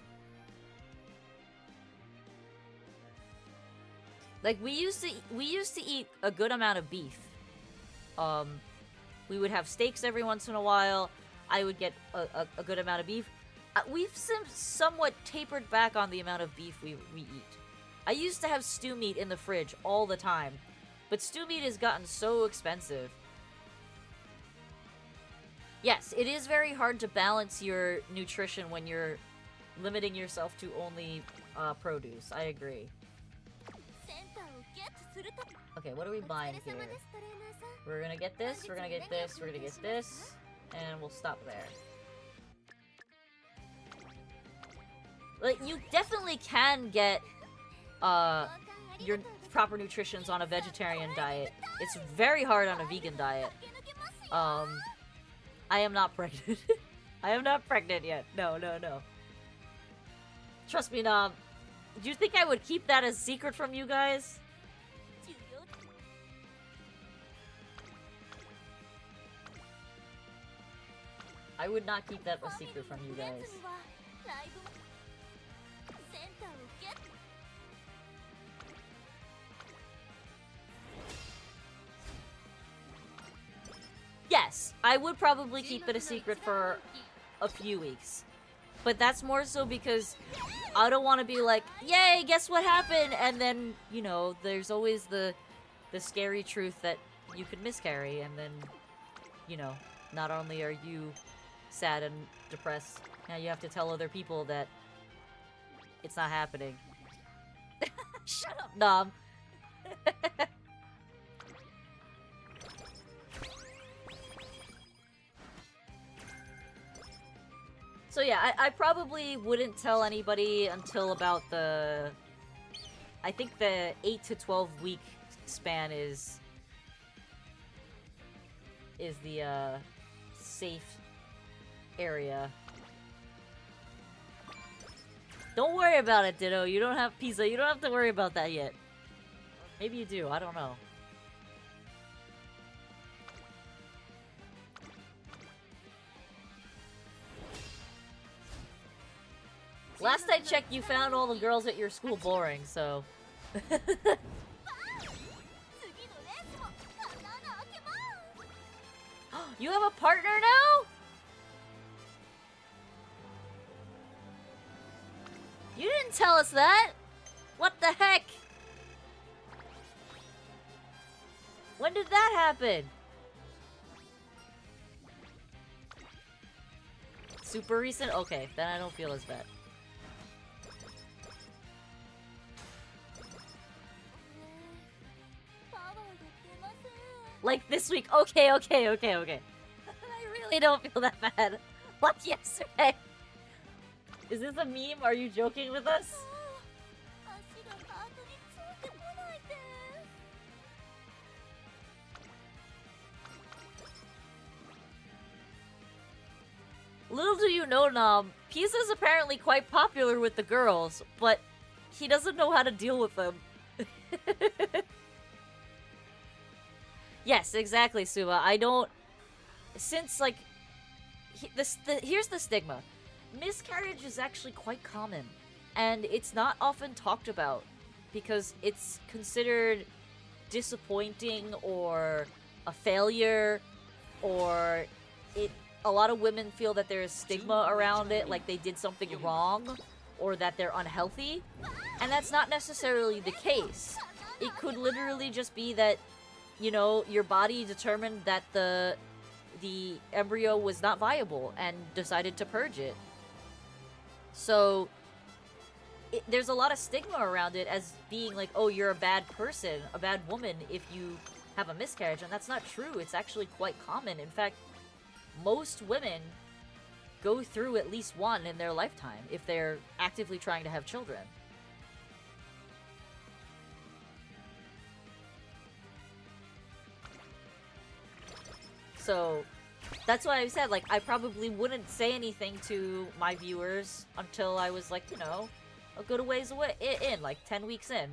Like, we used to eat a good amount of beef. We would have steaks every once in a while. I would get a good amount of beef. We've somewhat tapered back on the amount of beef we eat. I used to have stew meat in the fridge all the time, but stew meat has gotten so expensive. Yes, it is very hard to balance your nutrition when you're limiting yourself to only produce. I agree. Okay, what are we buying here? We're gonna get this, we're gonna get this, we're gonna get this, and we'll stop there. Like, you definitely can get your proper nutritions on a vegetarian diet. It's very hard on a vegan diet. I am not pregnant. I am not pregnant yet. No, no, no. Trust me, Nom. Do you think I would keep that a secret from you guys? I would not keep that a secret from you guys. Yes, I would probably keep it a secret for a few weeks. But that's more so because I don't want to be like, yay, guess what happened? And then, you know, there's always the scary truth that you could miscarry, and then, you know, not only are you sad and depressed, now you have to tell other people that it's not happening. Shut up, Nom. So yeah, I probably wouldn't tell anybody until about the... I think the 8 to 12 week span is the safe area. Don't worry about it, Ditto. You don't have pizza. You don't have to worry about that yet. Maybe you do. I don't know. Last I checked, you found all the girls at your school boring, so... You have a partner now? You didn't tell us that! What the heck? When did that happen? Super recent? Okay, then I don't feel as bad. Like this week. Okay. I really don't feel that bad. Like yesterday. Is this a meme? Are you joking with us? Little do you know, Nom, Pisa's apparently quite popular with the girls, but he doesn't know how to deal with them. Yes, exactly, Suba. I don't... Since, like... here's the stigma. Miscarriage is actually quite common, and it's not often talked about because it's considered disappointing or a failure, or a lot of women feel that there is stigma around it, like they did something wrong or that they're unhealthy, and that's not necessarily the case. It could literally just be that, you know, your body determined that the embryo was not viable and decided to purge it. So there's a lot of stigma around it as being like, oh, you're a bad person, a bad woman if you have a miscarriage, and that's not true. It's actually quite common. In fact, most women go through at least one in their lifetime if they're actively trying to have children. So that's why I said, like, I probably wouldn't say anything to my viewers until I was, like, you know, a good ways away, like 10 weeks in.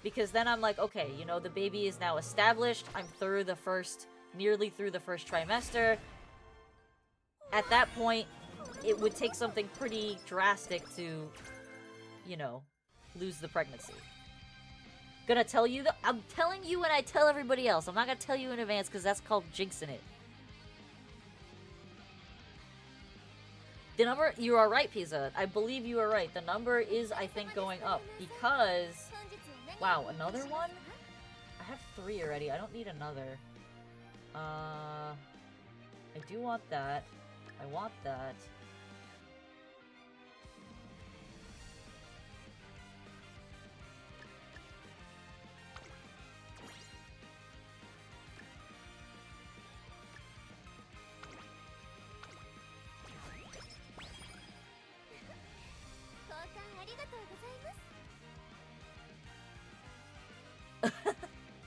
Because then I'm like, okay, you know, the baby is now established. I'm nearly through the first trimester. At that point, it would take something pretty drastic to, you know, lose the pregnancy. Gonna tell you, I'm telling you when I tell everybody else. I'm not gonna tell you in advance because that's called jinxing it. The number, you are right, Pisa. I believe you are right. The number is, I think, going up because... Wow, another one? I have 3 already. I don't need another. I do want that. I want that.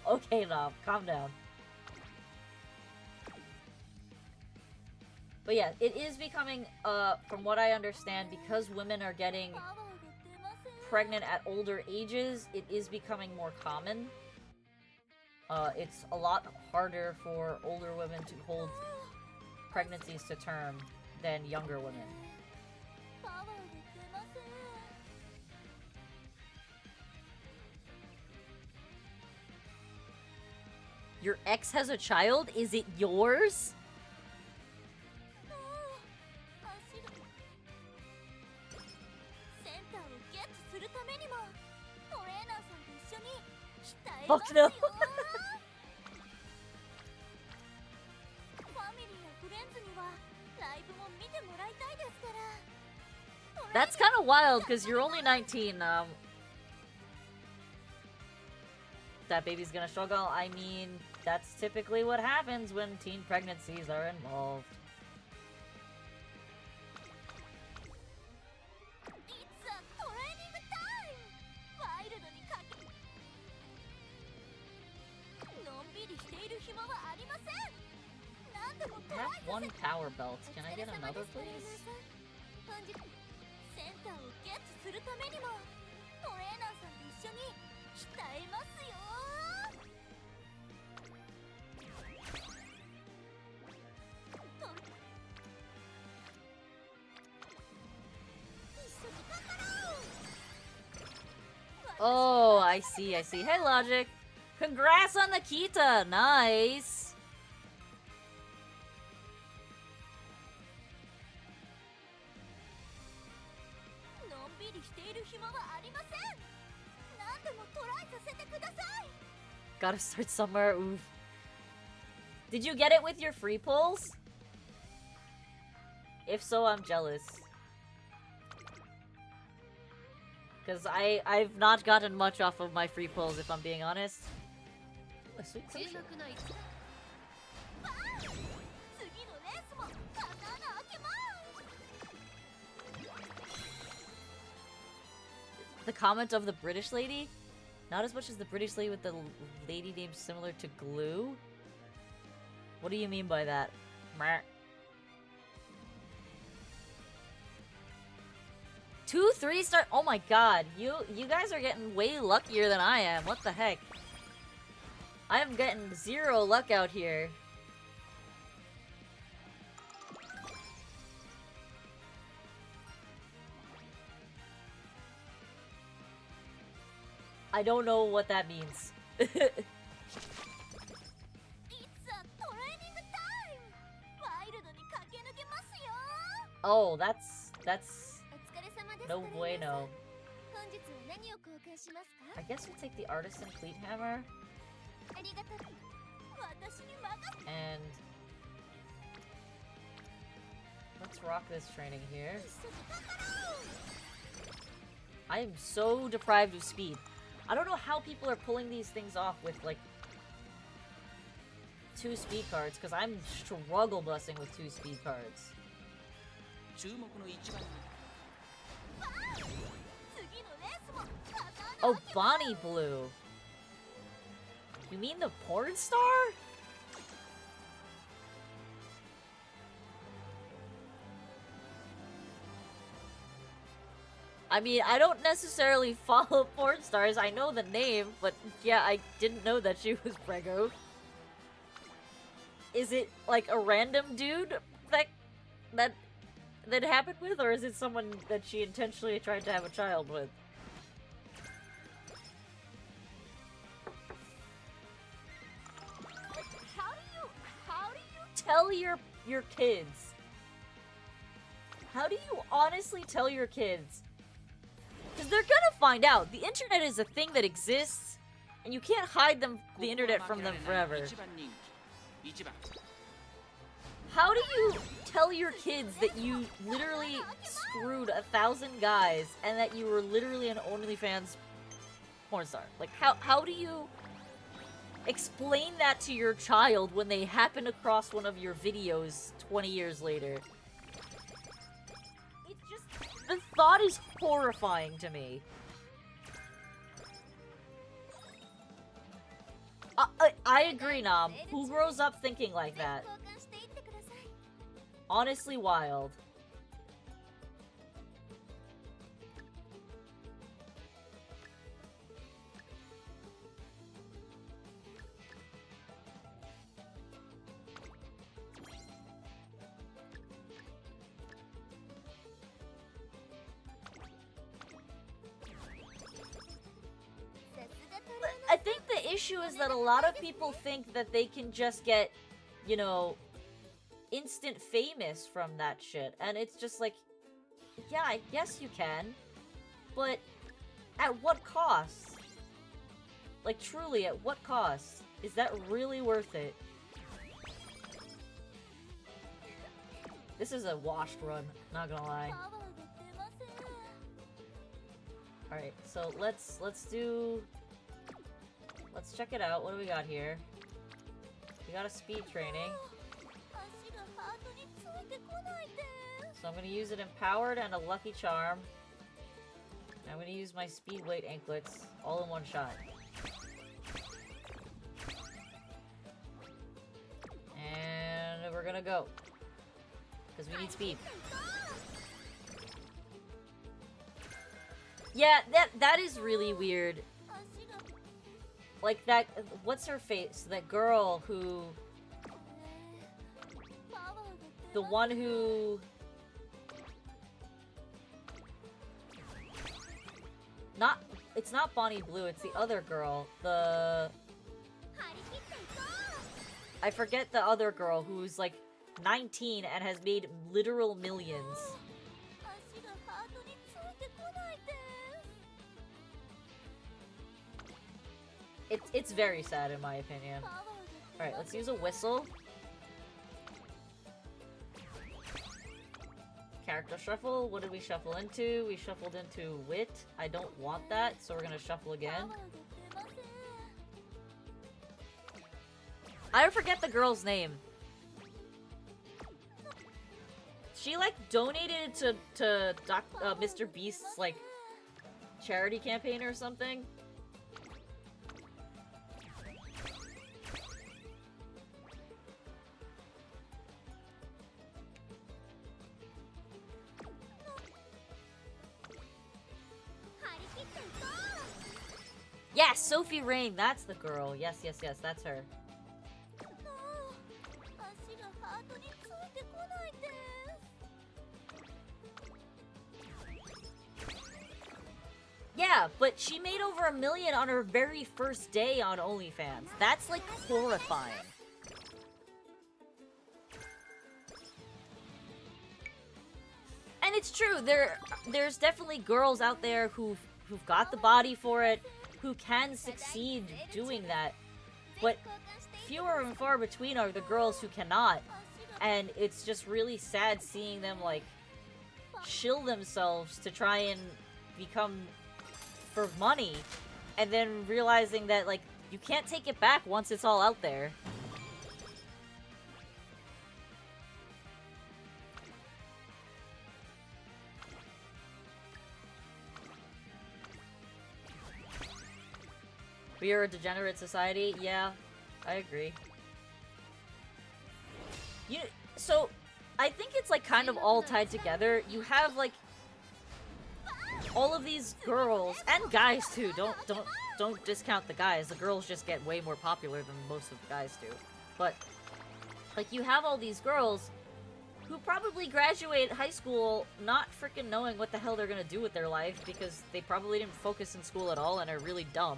Okay, Nom, calm down. But yeah, it is becoming, from what I understand, because women are getting pregnant at older ages, it is becoming more common. It's a lot harder for older women to hold pregnancies to term than younger women. Your ex has a child? Is it yours? Fuck no. That's kind of wild because you're only 19. That baby's gonna struggle. I mean, that's typically what happens when teen pregnancies are involved. I have 1 power belt. Can I get another, please? Oh, I see, I see. Hey, Logic. Congrats on the Kita! Nice! Gotta start somewhere, oof. Did you get it with your free pulls? If so, I'm jealous. Because I've not gotten much off of my free pulls, if I'm being honest. Ooh, a sweet potion. The comment of the British lady? Not as much as the British lady with the lady name similar to glue? What do you mean by that? Meh. 2 3-star. Oh my god, you guys are getting way luckier than I am. What the heck? I am getting 0 luck out here. I don't know what that means. Oh, that's no bueno. I guess we'll take the Artisan Fleet Hammer. And let's rock this training here. I am so deprived of speed. I don't know how people are pulling these things off with, like, 2 speed cards, because I'm struggle busing with 2 speed cards. Oh, Bonnie Blue. You mean the porn star? I mean, I don't necessarily follow porn stars. I know the name, but yeah, I didn't know that she was Prego. Is it like a random dude that happened with, or is it someone that she intentionally tried to have a child with? Like, how do you tell your kids? How do you honestly tell your kids? Because they're gonna find out. The internet is a thing that exists, and you can't hide the internet from them forever. How do you tell your kids that you literally screwed 1,000 guys and that you were literally an OnlyFans porn star? Like, how do you explain that to your child when they happen across one of your videos 20 years later? It's just... the thought is horrifying to me. I agree, Nam. Who grows up thinking like that? Honestly wild. I think the issue is that a lot of people think that they can just get, you know, instant famous from that shit. And it's just like, yeah, I guess you can. But at what cost? Like, truly, at what cost? Is that really worth it? This is a washed run, not gonna lie. Alright, so let's check it out. What do we got here? We got a speed training. So I'm gonna use it empowered and a lucky charm. And I'm gonna use my speed weight anklets all in one shot. And we're gonna go. Because we need speed. Yeah, that is really weird. Like that, what's her face? That girl who... the one who... not... It's not Bonnie Blue, it's the other girl. The... I forget the other girl who's like 19 and has made literal millions. It's very sad in my opinion. Alright, let's use a whistle. Character shuffle. What did we shuffle into? We shuffled into wit. I don't want that, so we're gonna shuffle again. I forget the girl's name. She like donated to Mr. Beast's like charity campaign or something. Yes, Sophie Rain, that's the girl. Yes, yes, yes, that's her. Yeah, but she made over $1 million on her very first day on OnlyFans. That's like horrifying. And it's true, there's definitely girls out there who've got the body for it, who can succeed doing that, but fewer and far between are the girls who cannot, and it's just really sad seeing them like shill themselves to try and become for money, and then realizing that like you can't take it back once it's all out there. We are a degenerate society? Yeah, I agree. So, I think it's like kind of all tied together. You have like all of these girls and guys too. Don't discount the guys. The girls just get way more popular than most of the guys do. But like you have all these girls who probably graduate high school not freaking knowing what the hell they're gonna do with their life because they probably didn't focus in school at all and are really dumb.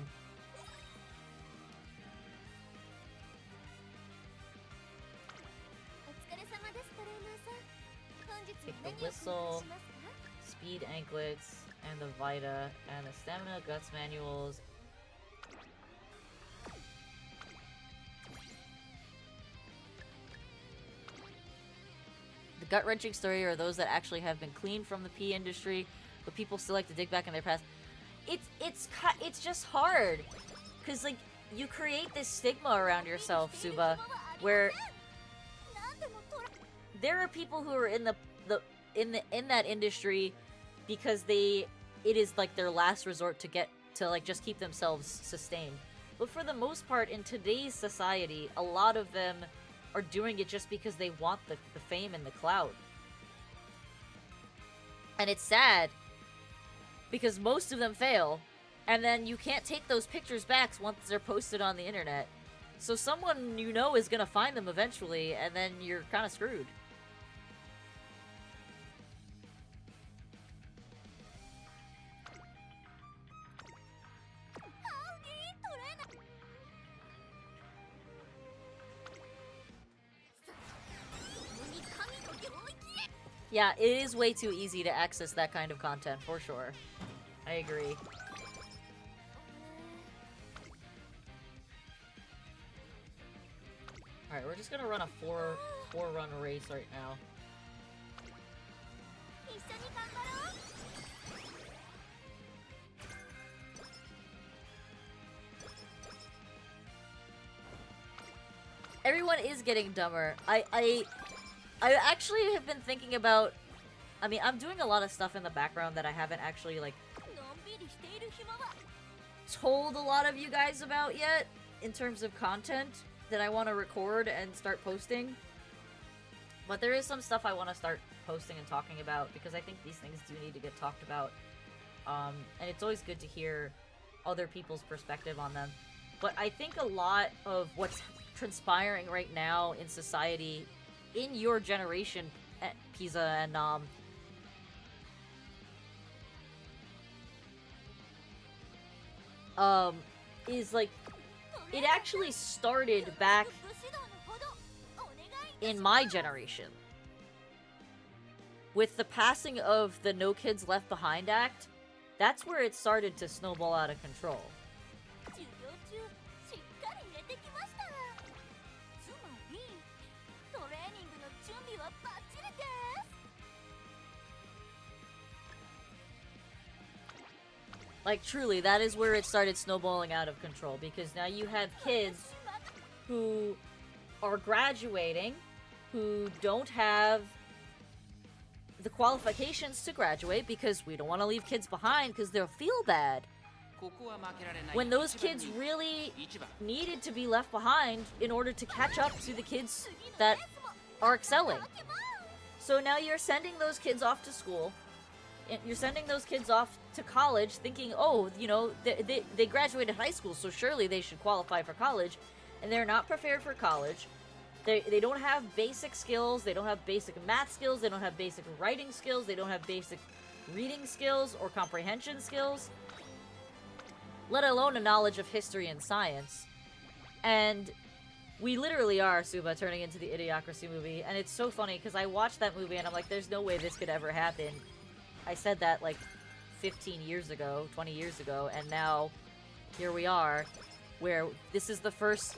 Take the whistle, speed anklets, and the Vita, and the stamina guts manuals. The gut-wrenching story are those that actually have been cleaned from the pee industry, but people still like to dig back in their past. It's just hard, cause like you create this stigma around yourself, Suba, where there are people who are in that industry because it is like their last resort to like just keep themselves sustained. But for the most part in today's society, a lot of them are doing it just because they want the fame and the clout. And it's sad because most of them fail, and then you can't take those pictures back once they're posted on the internet. So someone you know is gonna find them eventually, and then you're kind of screwed. Yeah, it is way too easy to access that kind of content, for sure. I agree. Alright, we're just gonna run a four-run race right now. Everyone is getting dumber. I actually have been thinking about... I mean, I'm doing a lot of stuff in the background that I haven't actually, like, told a lot of you guys about yet, in terms of content that I want to record and start posting. But there is some stuff I want to start posting and talking about, because I think these things do need to get talked about. And it's always good to hear other people's perspective on them. But I think a lot of what's transpiring right now in society, in your generation, Pisa, and is like, it actually started back in my generation. With the passing of the No Kids Left Behind Act, that's where it started to snowball out of control. Like, truly, that is where it started snowballing out of control, because now you have kids who are graduating, who don't have the qualifications to graduate, because we don't want to leave kids behind because they'll feel bad. When those kids really needed to be left behind in order to catch up to the kids that are excelling. So now you're sending those kids off to school, you're sending those kids off to college thinking, oh, you know, they graduated high school, so surely they should qualify for college, and they're not prepared for college. They don't have basic skills, they don't have basic math skills, they don't have basic writing skills, they don't have basic reading skills or comprehension skills, let alone a knowledge of history and science. And we literally are, Suba, turning into the Idiocracy movie, and it's so funny because I watched that movie and I'm like, there's no way this could ever happen. I said that like 15 years ago, 20 years ago, and now here we are, where this is the first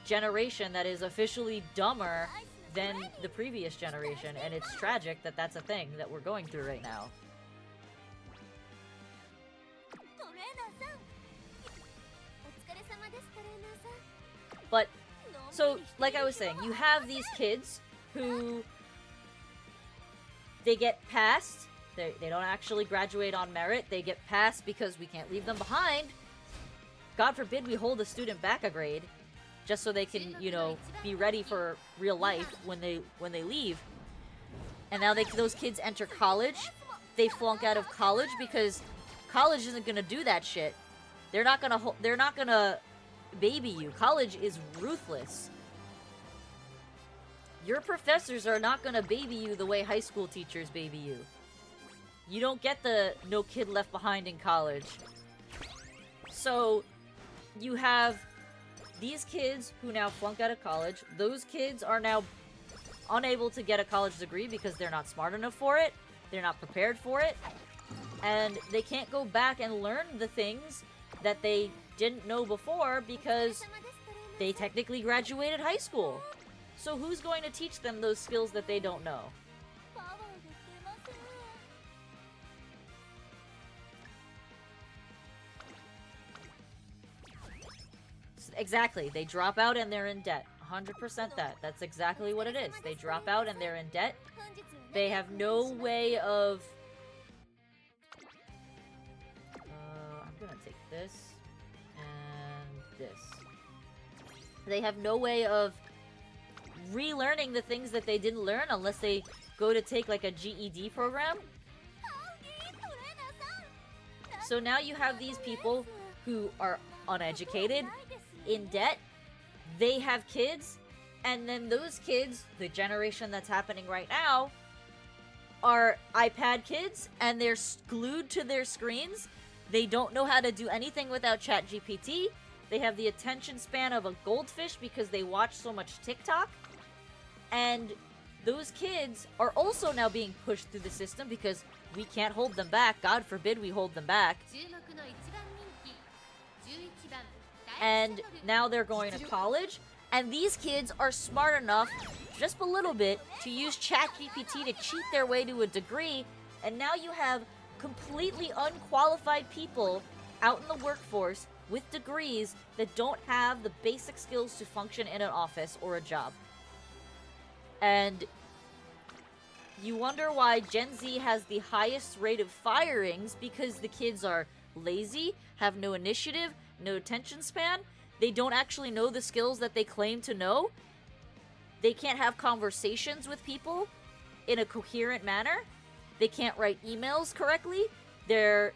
generation that is officially dumber than the previous generation, and it's tragic that that's a thing that we're going through right now. But, so, like I was saying, you have these kids who, they get passed, they don't actually graduate on merit, they get passed because we can't leave them behind. God forbid we hold a student back a grade, just so they can, you know, be ready for real life when they leave. And now those kids enter college, they flunk out of college because college isn't gonna do that shit. They're not gonna baby you. College is ruthless. Your professors are not gonna baby you the way high school teachers baby you. You don't get the no kid left behind in college. So, you have these kids who now flunk out of college. Those kids are now unable to get a college degree because they're not smart enough for it. They're not prepared for it. And they can't go back and learn the things that they didn't know before because they technically graduated high school. So who's going to teach them those skills that they don't know? Exactly. They drop out and they're in debt. 100% that. That's exactly what it is. They drop out and they're in debt. They have no way of... I'm gonna take this and this. They have no way of relearning the things that they didn't learn unless they go to take like a GED program. So now you have these people who are uneducated, in debt, they have kids, and then those kids, the generation that's happening right now, are iPad kids, and they're glued to their screens. They don't know how to do anything without ChatGPT. They have the attention span of a goldfish because they watch so much TikTok. And those kids are also now being pushed through the system because we can't hold them back. God forbid we hold them back. And now they're going to college, and these kids are smart enough, just a little bit, to use ChatGPT to cheat their way to a degree, and now you have completely unqualified people out in the workforce with degrees that don't have the basic skills to function in an office or a job. And you wonder why Gen Z has the highest rate of firings, because the kids are lazy, have no initiative, no attention span. They don't actually know the skills that they claim to know. They can't have conversations with people in a coherent manner. They can't write emails correctly. They're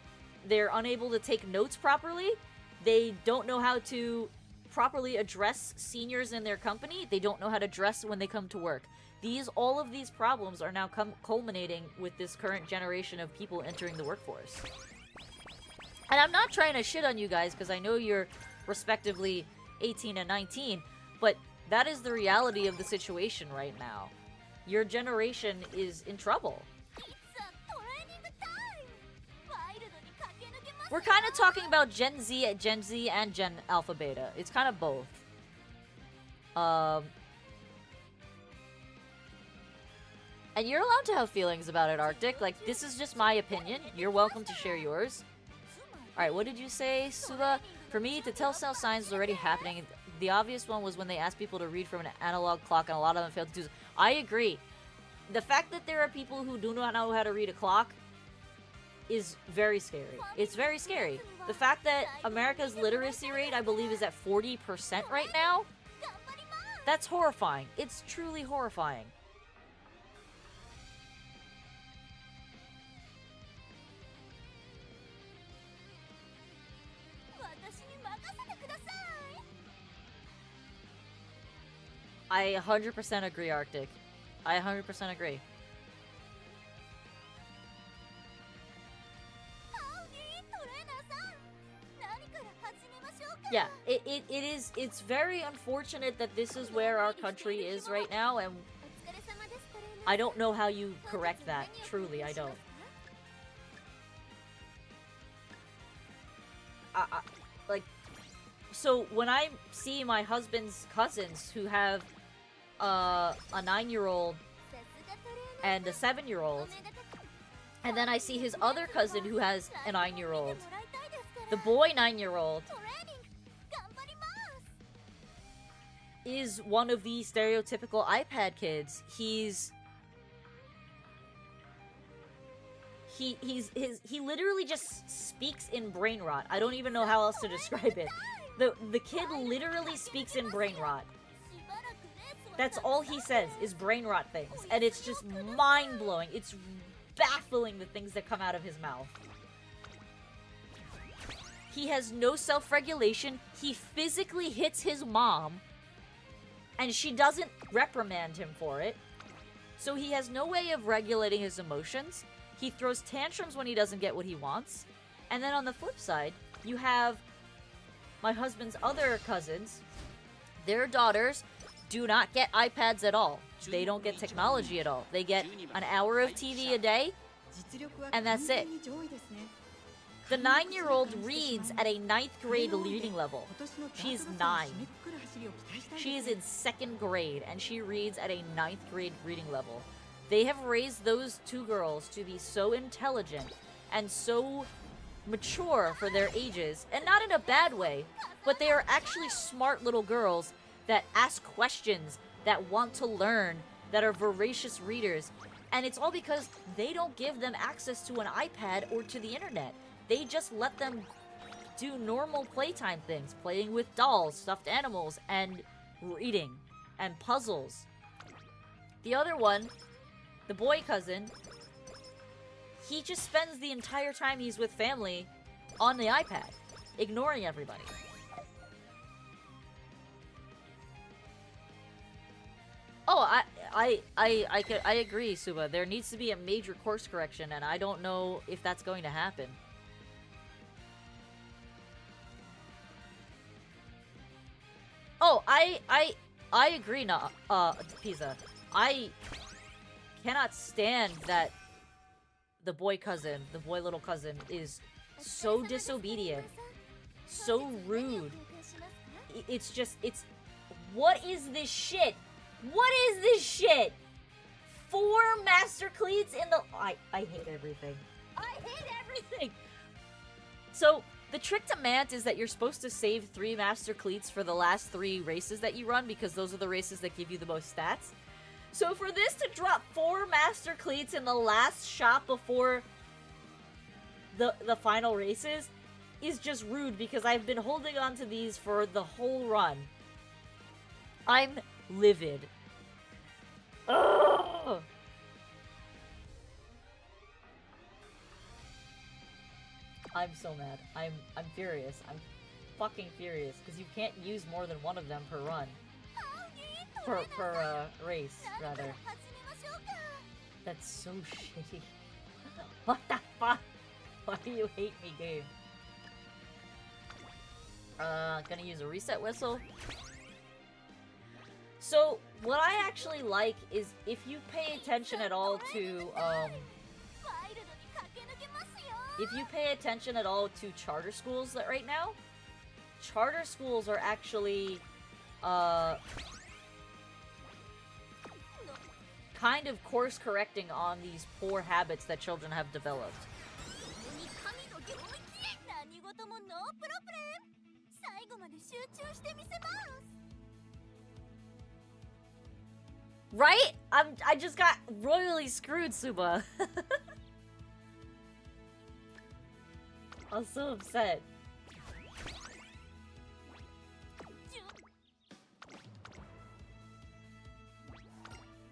unable to take notes properly. They don't know how to properly address seniors in their company. They don't know how to dress when they come to work. All of these problems are now culminating with this current generation of people entering the workforce. And I'm not trying to shit on you guys, because I know you're respectively 18 and 19, but that is the reality of the situation right now. Your generation is in trouble. We're kind of talking about Gen Z and Gen Alpha Beta. It's kind of both. And you're allowed to have feelings about it, Arctic. Like, this is just my opinion. You're welcome to share yours. Alright, what did you say, Suba? For me, the telltale signs is already happening. The obvious one was when they asked people to read from an analog clock, and a lot of them failed to do so. I agree. The fact that there are people who do not know how to read a clock is very scary. It's very scary. The fact that America's literacy rate, I believe, is at 40% right now, that's horrifying. It's truly horrifying. I 100% agree, Arctic. I 100% agree. Yeah, it's very unfortunate that this is where our country is right now, and I don't know how you correct that. Truly, I don't. Like, so when I see my husband's cousins who have a 9-year-old and a 7-year-old, and then I see his other cousin who has a 9-year-old, the boy 9-year-old is one of the stereotypical iPad kids. He literally just speaks in brain rot. I don't even know how else to describe it. The kid literally speaks in brain rot. That's all he says is brain rot things, and it's just mind-blowing. It's baffling, the things that come out of his mouth. He has no self-regulation. He physically hits his mom, and she doesn't reprimand him for it. So he has no way of regulating his emotions. He throws tantrums when he doesn't get what he wants. And then on the flip side, you have my husband's other cousins. Their daughters do not get iPads at all. They don't get technology at all. They get an hour of TV a day, and that's it. The 9-year-old reads at a 9th grade reading level. She's 9. She is in 2nd grade, and she reads at a 9th grade reading level. They have raised those two girls to be so intelligent and so mature for their ages, and not in a bad way, but they are actually smart little girls that ask questions, that want to learn, that are voracious readers. And it's all because they don't give them access to an iPad or to the internet. They just let them do normal playtime things, playing with dolls, stuffed animals, and reading, and puzzles. The other one, the boy cousin, he just spends the entire time he's with family on the iPad, ignoring everybody. Oh, I agree, Suba. There needs to be a major course correction, and I don't know if that's going to happen. Oh, I agree, Pizza. I cannot stand that the boy little cousin, is so disobedient, so rude. It's what is this shit? What is this shit? 4 master cleats in the... I hate everything. I hate everything! So, the trick to MANT is that you're supposed to save 3 master cleats for the last 3 races that you run, because those are the races that give you the most stats. So for this to drop 4 master cleats in the last shot before the final races is just rude, because I've been holding on to these for the whole run. I'm livid. Ugh! I'm so mad. I'm furious. I'm fucking furious, because you can't use more than one of them per run. Per race, rather. That's so shitty. What the fuck? Why do you hate me, game? Gonna use a reset whistle. So, what I actually like is if you pay attention at all to, if you pay attention at all to charter schools that right now, charter schools are actually, kind of course correcting on these poor habits that children have developed. Right? I just got royally screwed, Suba. I'm so upset.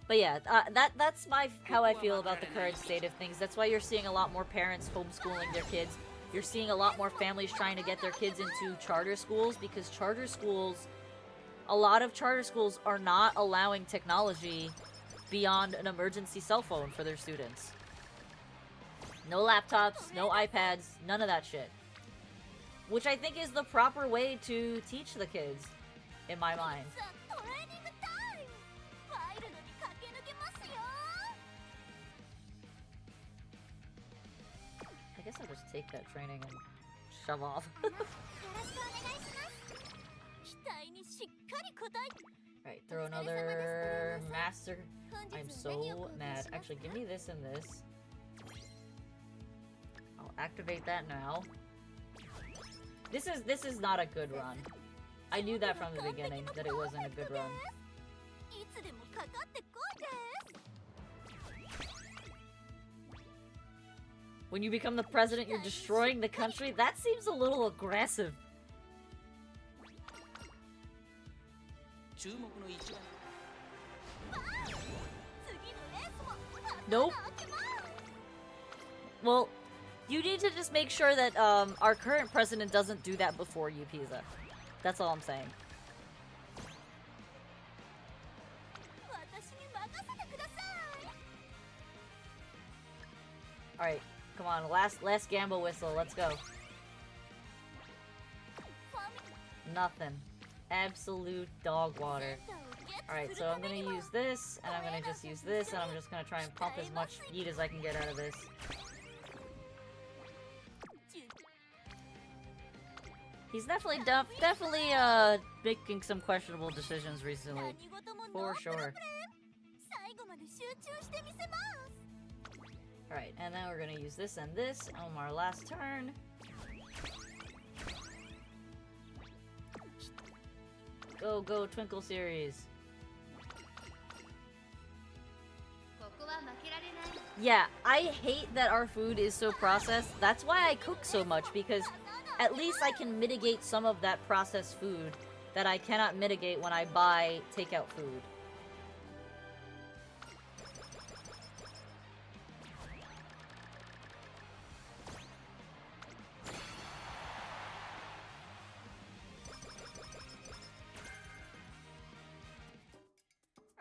But yeah, that's how I feel about the current state of things. That's why you're seeing a lot more parents homeschooling their kids. You're seeing a lot more families trying to get their kids into charter schools, because a lot of charter schools are not allowing technology beyond an emergency cell phone for their students. No laptops, no iPads, none of that shit. Which I think is the proper way to teach the kids, in my mind. I guess I'll just take that training and shove off. Alright, throw another master. I'm so mad. Actually, give me this and this. I'll activate that now. This is not a good run. I knew that from the beginning, that it wasn't a good run. When you become the president, you're destroying the country? That seems a little aggressive. Nope. Well, you need to just make sure that our current president doesn't do that before you, Pisa. That's all I'm saying. Alright, come on, last gamble whistle, let's go. Nothing. Absolute dog water. Alright, so I'm gonna use this, and I'm gonna just use this, and I'm just gonna try and pump as much speed as I can get out of this. He's definitely making some questionable decisions recently. For sure. Alright, and then we're gonna use this and this on our last turn. Go, Twinkle series. Yeah, I hate that our food is so processed. That's why I cook so much, because at least I can mitigate some of that processed food that I cannot mitigate when I buy takeout food.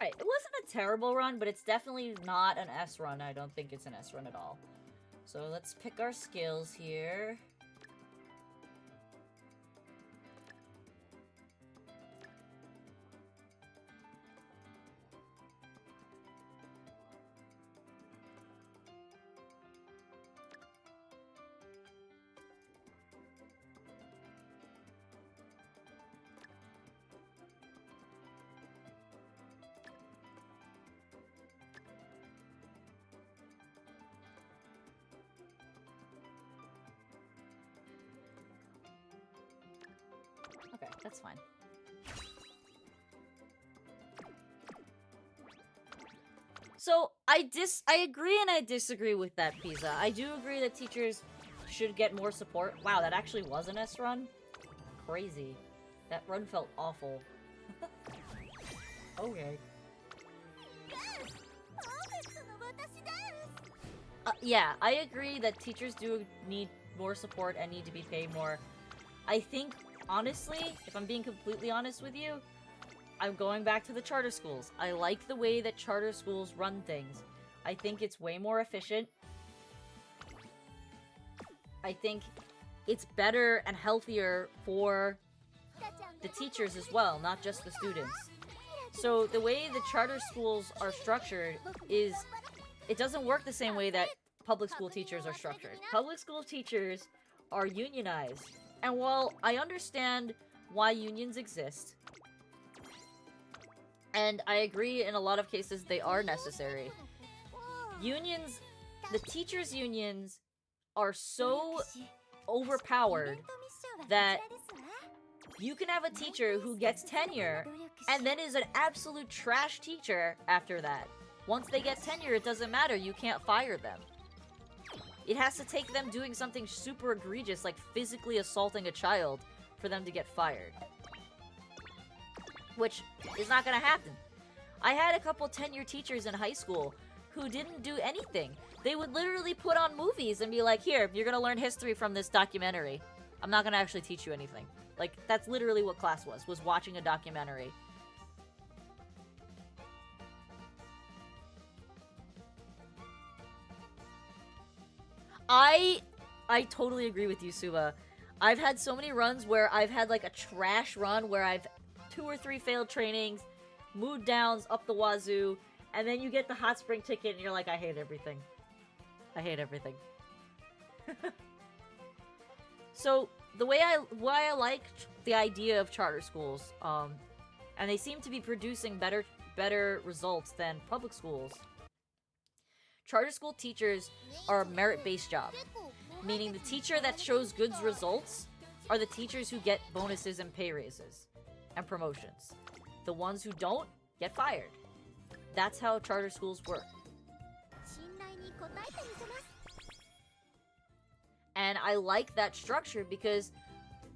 Right, it wasn't a terrible run, but it's definitely not an S run. I don't think it's an S run at all. So let's pick our skills here. Okay, that's fine. So, I agree and I disagree with that, Pisa. I do agree that teachers should get more support. Wow, that actually was an S run? Crazy. That run felt awful. Okay. Yeah, I agree that teachers do need more support and need to be paid more. I think, honestly, if I'm being completely honest with you, I'm going back to the charter schools. I like the way that charter schools run things. I think it's way more efficient. I think it's better and healthier for the teachers as well, not just the students. So the way the charter schools are structured is, it doesn't work the same way that public school teachers are structured. Public school teachers are unionized. And while I understand why unions exist, and I agree in a lot of cases they are necessary, unions, the teachers' unions are so overpowered that you can have a teacher who gets tenure and then is an absolute trash teacher after that. Once they get tenure, it doesn't matter. You can't fire them. It has to take them doing something super egregious, like physically assaulting a child, for them to get fired. Which is not gonna happen. I had a couple tenure teachers in high school who didn't do anything. They would literally put on movies and be like, here, you're gonna learn history from this documentary. I'm not gonna actually teach you anything. Like, that's literally what class was watching a documentary. I totally agree with you, Suba. I've had so many runs where I've had like a trash run where I've 2 or 3 failed trainings, mood downs up the wazoo, and then you get the hot spring ticket and you're like, I hate everything. I hate everything. So why I like the idea of charter schools, and they seem to be producing better results than public schools. Charter school teachers are a merit-based job, meaning the teacher that shows good results are the teachers who get bonuses and pay raises and promotions. The ones who don't get fired. That's how charter schools work. And I like that structure because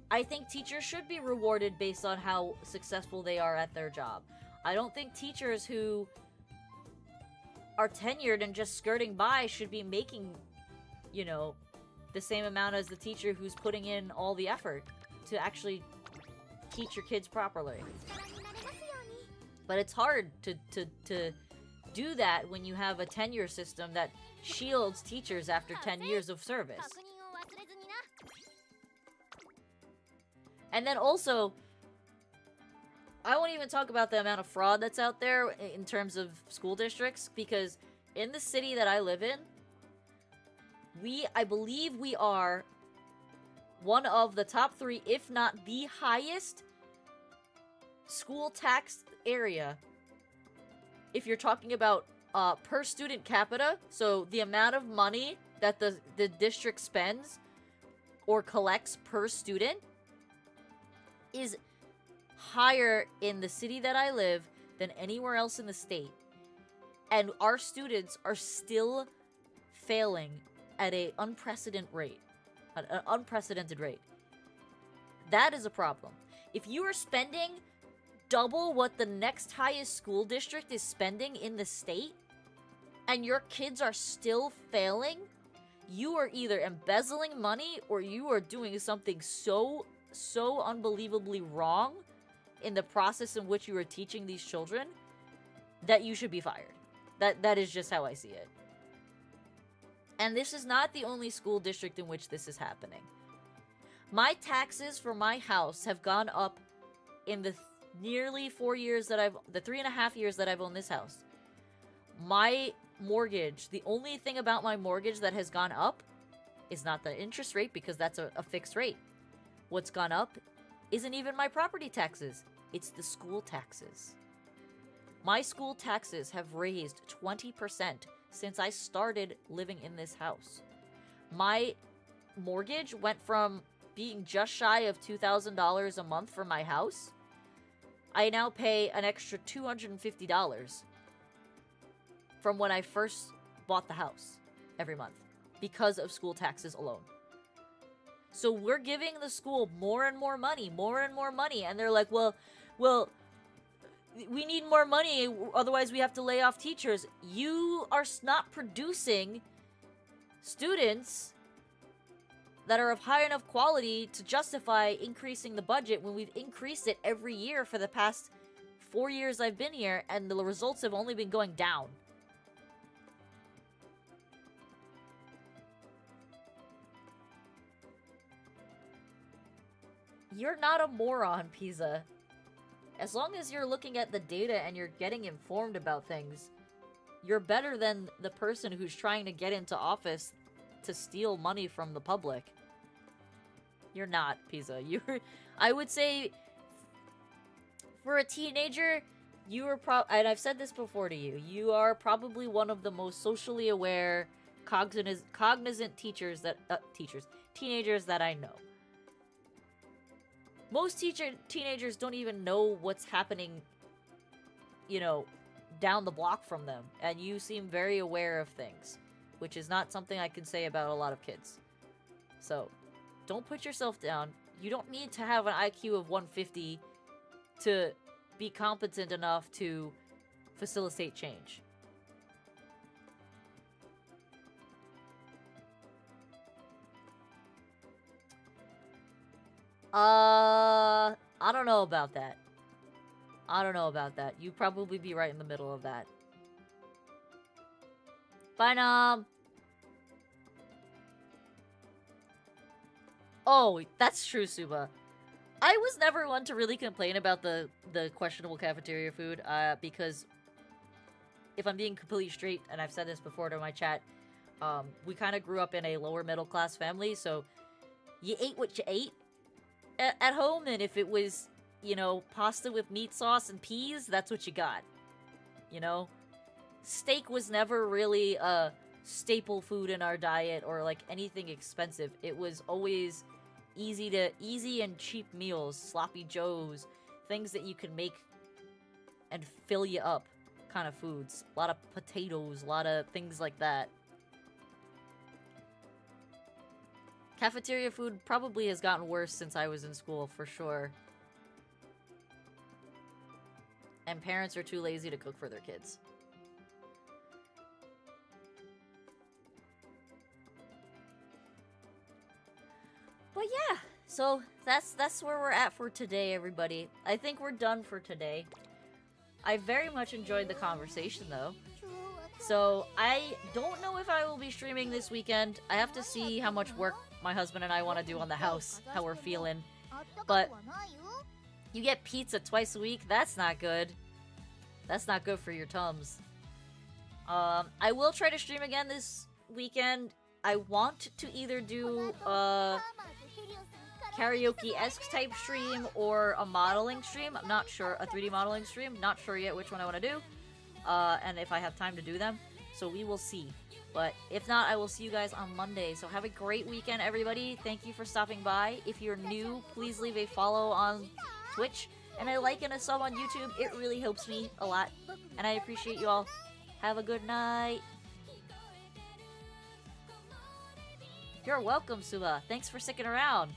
I think teachers should be rewarded based on how successful they are at their job. I don't think teachers who are tenured and just skirting by should be making, you know, the same amount as the teacher who's putting in all the effort to actually teach your kids properly. But it's hard to do that when you have a tenure system that shields teachers after 10 years of service. And then also, I won't even talk about the amount of fraud that's out there in terms of school districts, because in the city that I live in, I believe we are one of the top 3, if not the highest school tax area. If you're talking about per student capita, so the amount of money that the district spends or collects per student is higher in the city that I live than anywhere else in the state. And our students are still failing at an unprecedented rate. That is a problem. If you are spending double what the next highest school district is spending in the state, and your kids are still failing, you are either embezzling money or you are doing something so unbelievably wrong in the process in which you are teaching these children that you should be fired. That is just how I see it. And this is not the only school district in which this is happening. My taxes for my house have gone up in the nearly 4 years that the 3.5 years that I've owned this house. My mortgage, the only thing about my mortgage that has gone up is not the interest rate, because that's a fixed rate. What's gone up isn't even my property taxes. It's the school taxes. My school taxes have raised 20% since I started living in this house. My mortgage went from being just shy of $2,000 a month for my house. I now pay an extra $250 from when I first bought the house every month because of school taxes alone. So we're giving the school more and more money, and they're like, well, we need more money, otherwise we have to lay off teachers. You are not producing students that are of high enough quality to justify increasing the budget when we've increased it every year for the past 4 years I've been here, and the results have only been going down. You're not a moron, Pisa. As long as you're looking at the data and you're getting informed about things, you're better than the person who's trying to get into office to steal money from the public. You're not, Pisa. I would say, for a teenager, you are and I've said this before to you, you are probably one of the most socially aware, cognizant teenagers that I know. Most teenagers don't even know what's happening, you know, down the block from them, and you seem very aware of things, which is not something I can say about a lot of kids. So, don't put yourself down. You don't need to have an IQ of 150 to be competent enough to facilitate change. I don't know about that. I don't know about that. You'd probably be right in the middle of that. Bye, Nom! Oh, that's true, Suba. I was never one to really complain about the questionable cafeteria food, because if I'm being completely straight, and I've said this before to my chat, we kind of grew up in a lower middle class family, so you ate what you ate at home, and if it was, you know, pasta with meat sauce and peas, that's what you got. You know? Steak was never really a staple food in our diet or like anything expensive. It was always easy and cheap meals, sloppy joes, things that you can make and fill you up kind of foods. A lot of potatoes, a lot of things like that. Cafeteria food probably has gotten worse since I was in school, for sure. And parents are too lazy to cook for their kids. But yeah, so that's where we're at for today, everybody. I think we're done for today. I very much enjoyed the conversation, though. So I don't know if I will be streaming this weekend. I have to see how much work my husband and I want to do on the house, how we're feeling. But you get pizza twice a week. That's not good. That's not good for your tums. I will try to stream again this weekend. I want to either do karaoke-esque type stream or a modeling stream. I'm not sure. A 3D modeling stream. Not sure yet which one I want to do. And if I have time to do them. So we will see. But if not, I will see you guys on Monday. So have a great weekend, everybody. Thank you for stopping by. If you're new, please leave a follow on Twitch and a like and a sub on YouTube. It really helps me a lot. And I appreciate you all. Have a good night. You're welcome, Suba. Thanks for sticking around.